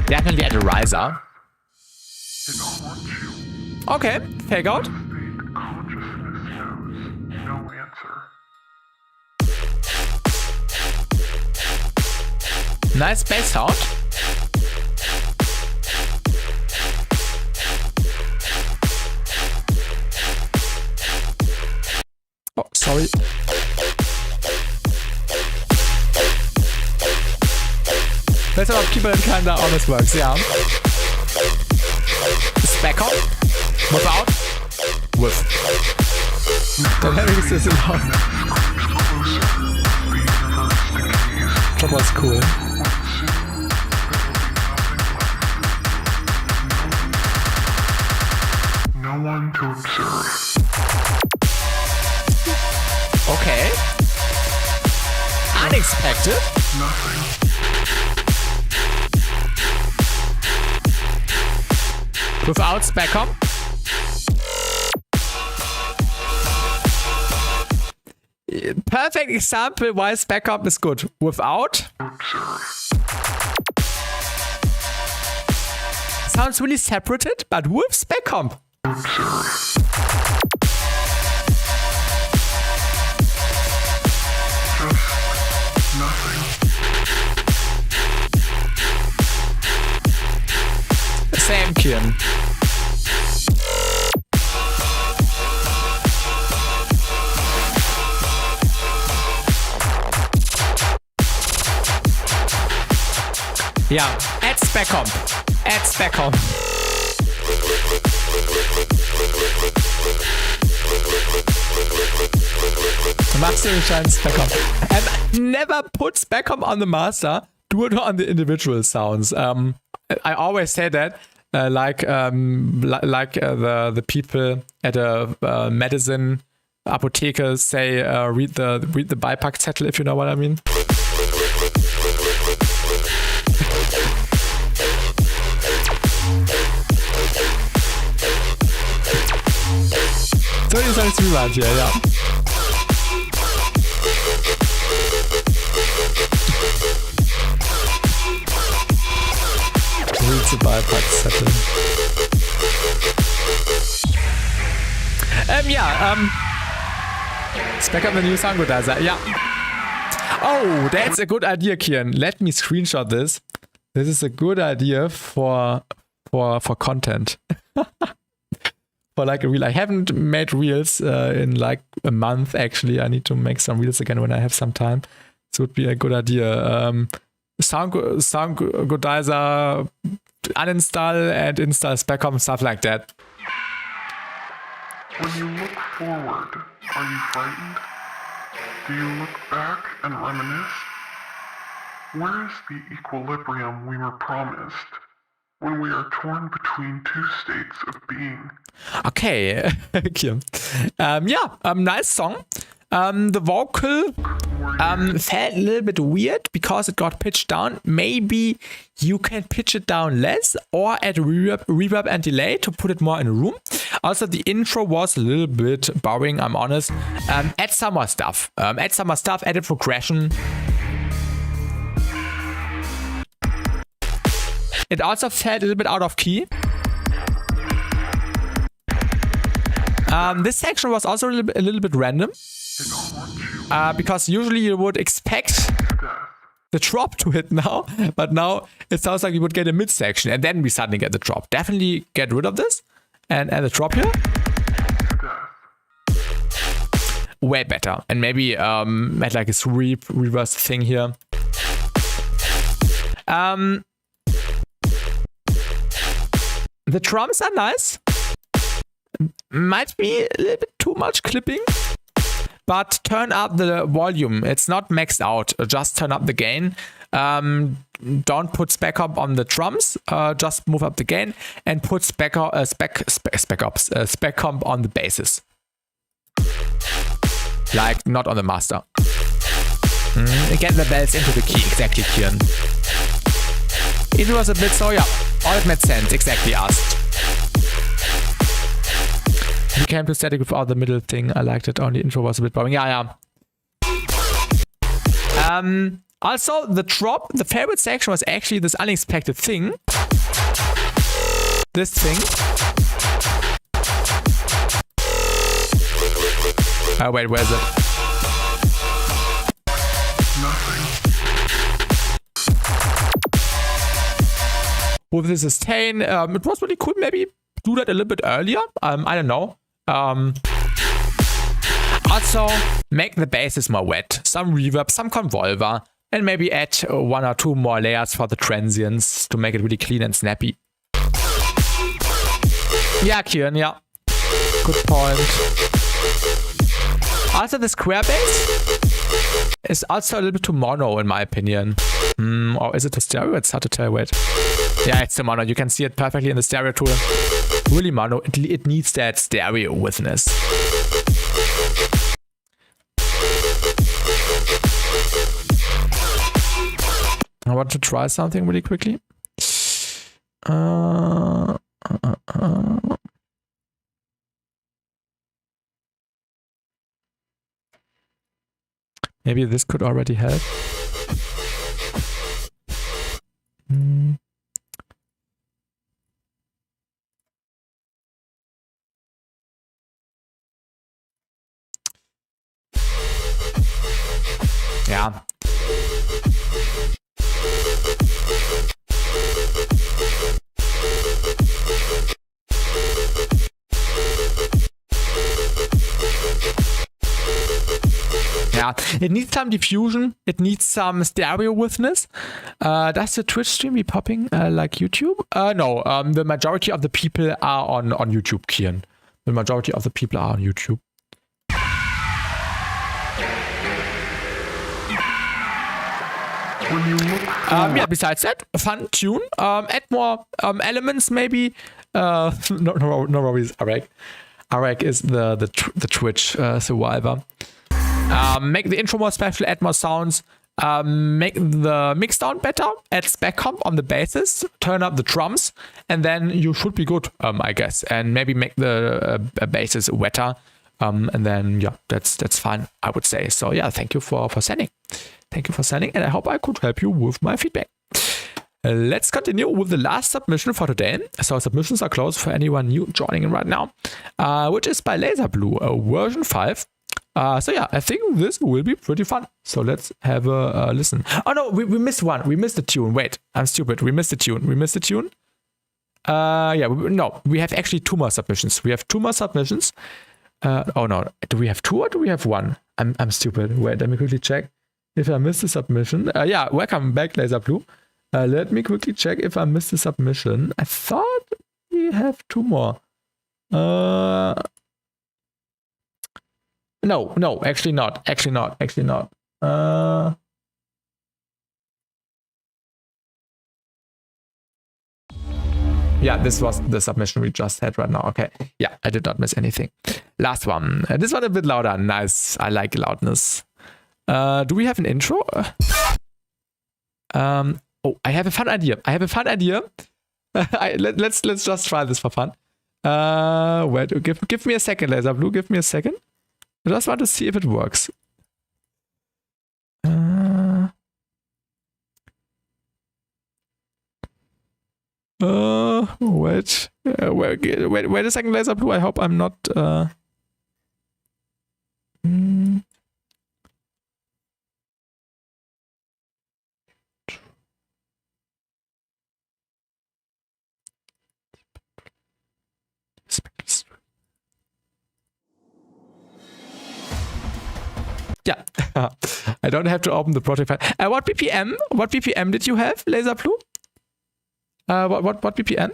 Definitely add a riser. It haunts you. Okay, fake out. State consciousness knows no answer. Nice bass sound. Oh, sorry. Let's have people in kinda honest works, yeah. Spec on. Move out. with. Dynamics is loud. That was cool. No one to observe. Okay. Unexpected. Nothing. Without Specom. Perfect example why Specom is good. Without. Sounds really separated, but with Specom. Nothing. Same, Kian. Yeah, add Specom. Add Specom. Maximum shines Specom. And never put Specom on the master. Do it on the individual sounds. I always say that, the people at a medicine apotheker say, read the Beipackzettel, if you know what I mean. So ist alles Rewind hier, ja. Read the Beipackzettel. Spec up the new Sangodaza, yeah. Oh, that's a good idea, Kian. Let me screenshot this. This is a good idea for content. For like a reel. I haven't made reels in like a month, actually. I need to make some reels again when I have some time. This would be a good idea. Soundgodizer, uninstall and install Specom, stuff like that. When you look forward, are you frightened? Do you look back and reminisce? Where is the equilibrium we were promised when we are torn between two states of being? Okay. Nice song. The vocal felt a little bit weird because it got pitched down. Maybe you can pitch it down less or add reverb and delay to put it more in room. Also, the intro was a little bit boring, I'm honest. Add some more stuff. Add a progression. It also felt a little bit out of key. This section was also a little bit random. Because usually you would expect the drop to hit now, but now it sounds like you would get a mid section and then we suddenly get the drop. Definitely get rid of this and add a drop here. Way better. And maybe add like a sweep reverse thing here. The drums are nice. Might be a little bit too much clipping. But turn up the volume. It's not maxed out. Just turn up the gain. Don't put spec up on the drums. Just move up the gain and put spec comp on the basses. Like not on the master. Get the bells into the key. Exactly, Kieran. It was a bit so, yeah. All it made sense. Exactly, asked. You came to static without the middle thing. I liked it. Only intro was a bit boring. Yeah. Also, the drop, the favorite section was actually this unexpected thing. This thing. Oh, wait, where is it? With the sustain, it was really cool. Maybe do that a little bit earlier. I don't know. Also, make the basses more wet. Some reverb, some convolver, and maybe add 1 or 2 more layers for the transients to make it really clean and snappy. Yeah, Kieran, yeah. good point. Also, the square bass is also a little bit too mono, in my opinion. Or is it a stereo? It's hard to tell. Wait. Yeah, it's the mono. You can see it perfectly in the stereo tool. Really mono. It needs that stereo witness. I want to try something really quickly. Maybe this could already help. Yeah. Yeah, it needs some diffusion. It needs some stereo witness. Does the Twitch stream be popping like YouTube? No, the majority of the people are on YouTube, Kian. The majority of the people are on YouTube. Yeah, besides that, fun tune. Add more elements, maybe. No worries, Arek. Arek is the Twitch survivor. Make the intro more special, add more sounds, make the mix down better, add spec comp on the basses, turn up the drums, and then you should be good, I guess. And maybe make the basses wetter, and then yeah, that's fine, I would say. So yeah, thank you for sending. Thank you for sending, and I hope I could help you with my feedback. Let's continue with the last submission for today. So submissions are closed for anyone new joining in right now, which is by LaserBlue, version 5. So yeah, I think this will be pretty fun. So let's have a listen. Oh no, we missed one. We missed the tune. Wait, I'm stupid. We missed the tune. We missed the tune. Yeah, no, we have actually 2 more submissions. We have 2 more submissions. Oh no, do we have 2 or do we have 1? I'm stupid. Wait, let me quickly check if I missed the submission. Yeah, welcome back, LaserBlue. Let me quickly check if I missed the submission. I thought we have 2 more. No, actually not. Yeah, this was the submission we just had right now. Okay. Yeah, I did not miss anything. Last one. This one a bit louder. Nice. I like loudness. Do we have an intro? Oh, I have a fun idea. Let's just try this for fun. Wait, give me a second, LaserBlue. Give me a second. I just want to see if it works. Wait a second, LaserBlue. I hope I'm not. Yeah, I don't have to open the project file. What BPM did you have, LaserBlue? What BPM?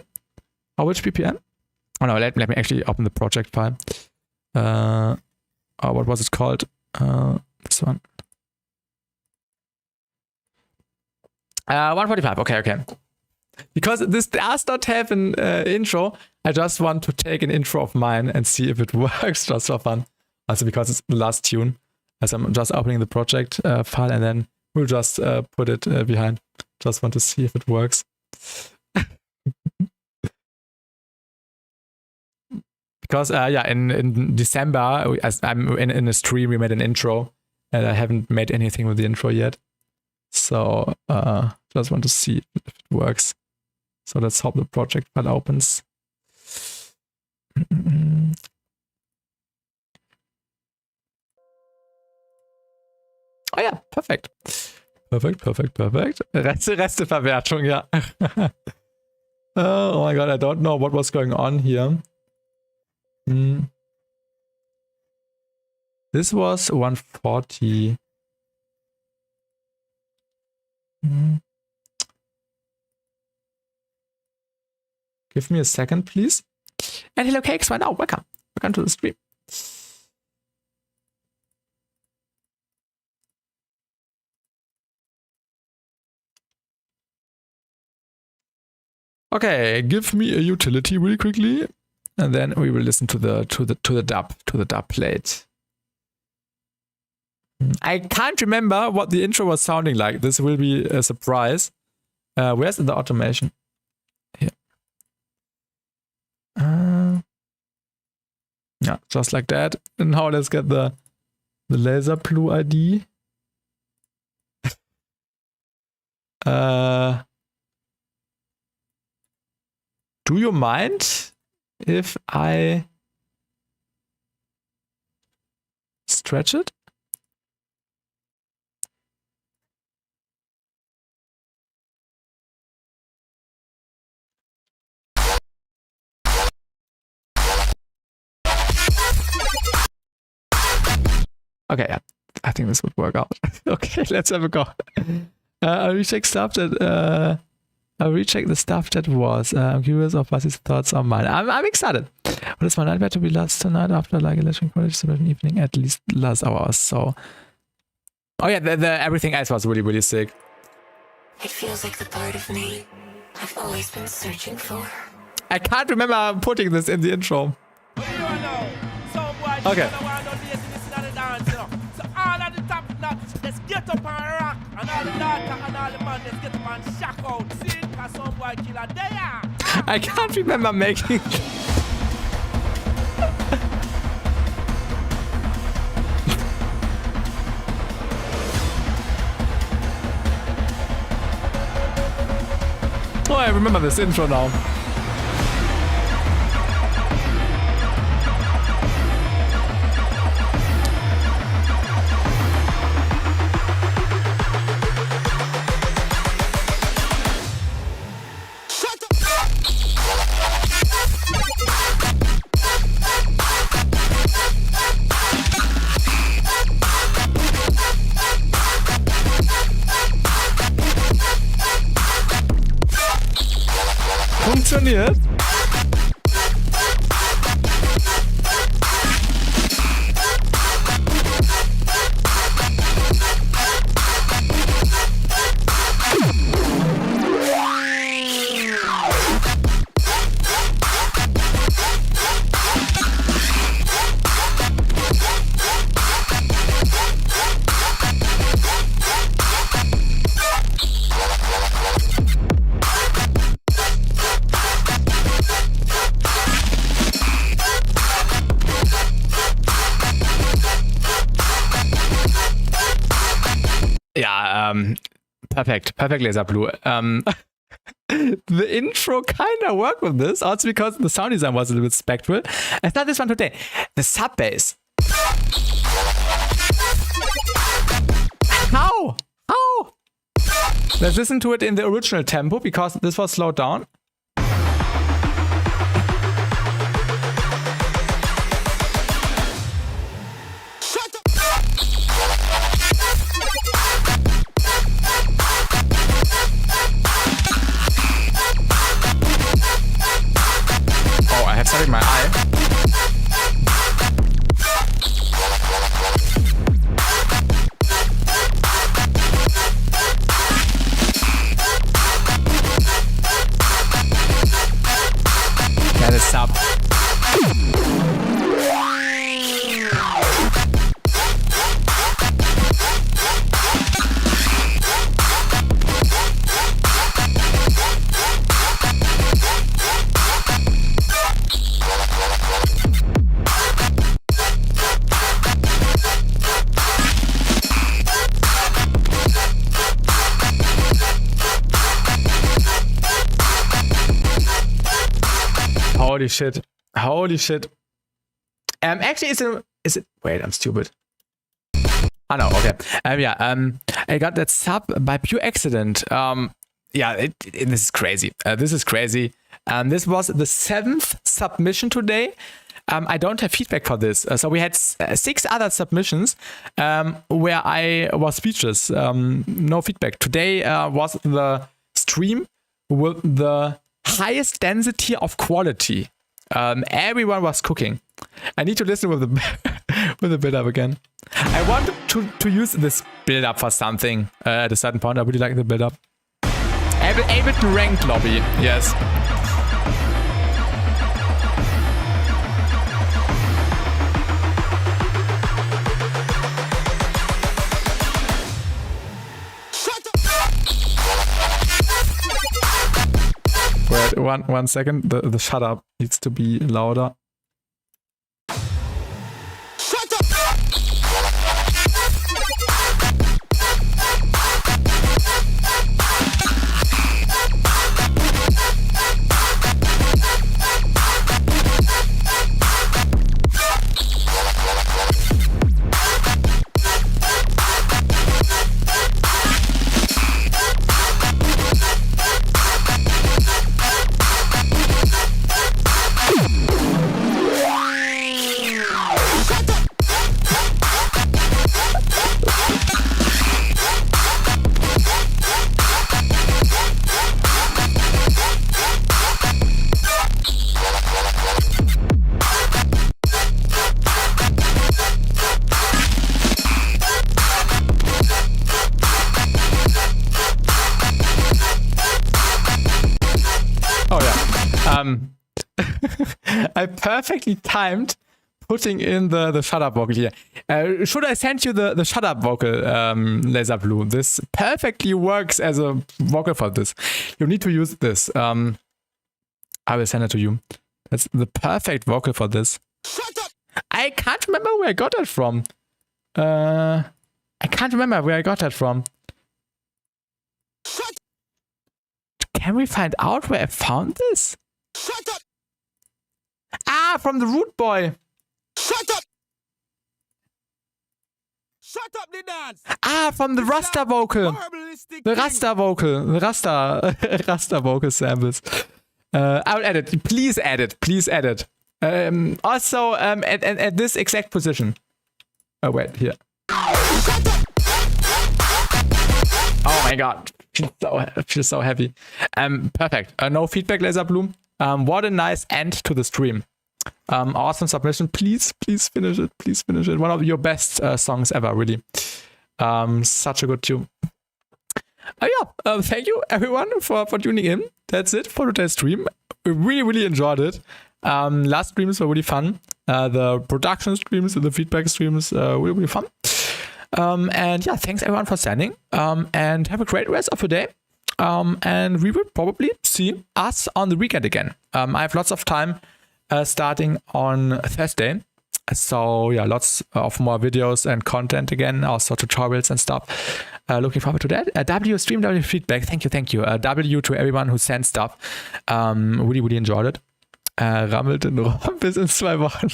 Or which BPM? Oh no, let me actually open the project file. What was it called? This one. 145. Okay. Because this does not have an intro, I just want to take an intro of mine and see if it works just for fun. Also because it's the last tune. As I'm just opening the project file and then we'll just put it behind. Just want to see if it works. Because yeah, in December, as I'm in a stream, we made an intro, and I haven't made anything with the intro yet. So just want to see if it works. So let's hope the project file opens. Oh ja, perfekt. Perfekt. Resteverwertung, ja. Oh my god, I don't know what was going on here. This was 140. Give me a second, please. And hello, Cakes, right now. Welcome welcome to the stream. Okay, give me a utility really quickly, and then we will listen to the dub plate. I can't remember what the intro was sounding like. This will be a surprise. Where's the automation? Here. Yeah, just like that. And now let's get the laser blue ID. Do you mind if I stretch it? Okay, yeah, I think this would work out. Okay, let's have a go. I'll recheck the stuff that was. I'm curious of Bassi's thoughts on mine. I'm excited. What is my nightmare to be last tonight after like election college celebration evening at least last hours? So, oh yeah, the everything else was really sick. It feels like the part of me I've always been searching for. I can't remember putting this in the intro. Okay. Let's get up and rock, and all the daughter and all the man, let's get up and shock out. See, cause some boy killer there. I can't remember making. Oh, I remember this intro now. Funktioniert. Perfect laser blue. The intro kind of worked with this, also because the sound design was a little bit spectral. I thought this one today. The sub bass. How? Let's listen to it in the original tempo because this was slowed down. Sorry, my eye. Yeah, the sub. Holy shit. Actually, is it? Wait, I'm stupid. Oh no, okay. I got that sub by pure accident. This is crazy. This was the 7th submission today. I don't have feedback for this. So we had 6 other submissions where I was speechless. No feedback. Today was the stream with the highest density of quality. Everyone was cooking. I need to listen with the with the build-up again. I want to use this build-up for something at a certain point. I really like the build-up. Ableton ranked lobby, yes. Wait, one second. The shut up needs to be louder. I perfectly timed putting in the shut up vocal here. Should I send you the shut up vocal, Laser Blue? This perfectly works as a vocal for this. You need to use this. I will send it to you. That's the perfect vocal for this. Shut up! I can't remember where I got that from. I can't remember where I got that from. Shut. Can we find out where I found this? Shut up! Ah, from the Root Boy. Shut up! Shut up the dance! Ah, from the Rasta vocal. The Rasta vocal. The Rasta vocal samples. I will edit. Please edit. Please edit. Also, at this exact position. Oh, wait, here. Oh my god. Feels so heavy. Perfect. No feedback, Laser Bloom. What a nice end to the stream. Awesome submission. Please finish it. Please finish it. One of your best songs ever, really. Such a good tune. Thank you everyone for tuning in. That's it for today's stream. We really enjoyed it. Last streams were really fun. The production streams and the feedback streams were really fun. And yeah, thanks everyone for standing. And have a great rest of your day. And we will probably see us on the weekend again. I have lots of time starting on Thursday. So yeah, lots of more videos and content again, also tutorials and stuff. Looking forward to that. W stream, W feedback. Thank you. W to everyone who sent stuff. Really enjoyed it. Rammelt in Rom bis in 2 Wochen.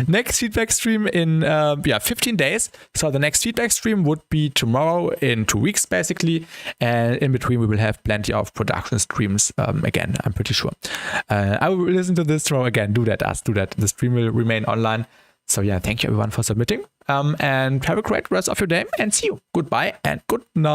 Next feedback stream in 15 days. So the next feedback stream would be tomorrow in 2 weeks, basically. And in between, we will have plenty of production streams again, I'm pretty sure. I will listen to this tomorrow again. Do that. The stream will remain online. So yeah, thank you everyone for submitting. And have a great rest of your day and see you. Goodbye and good night.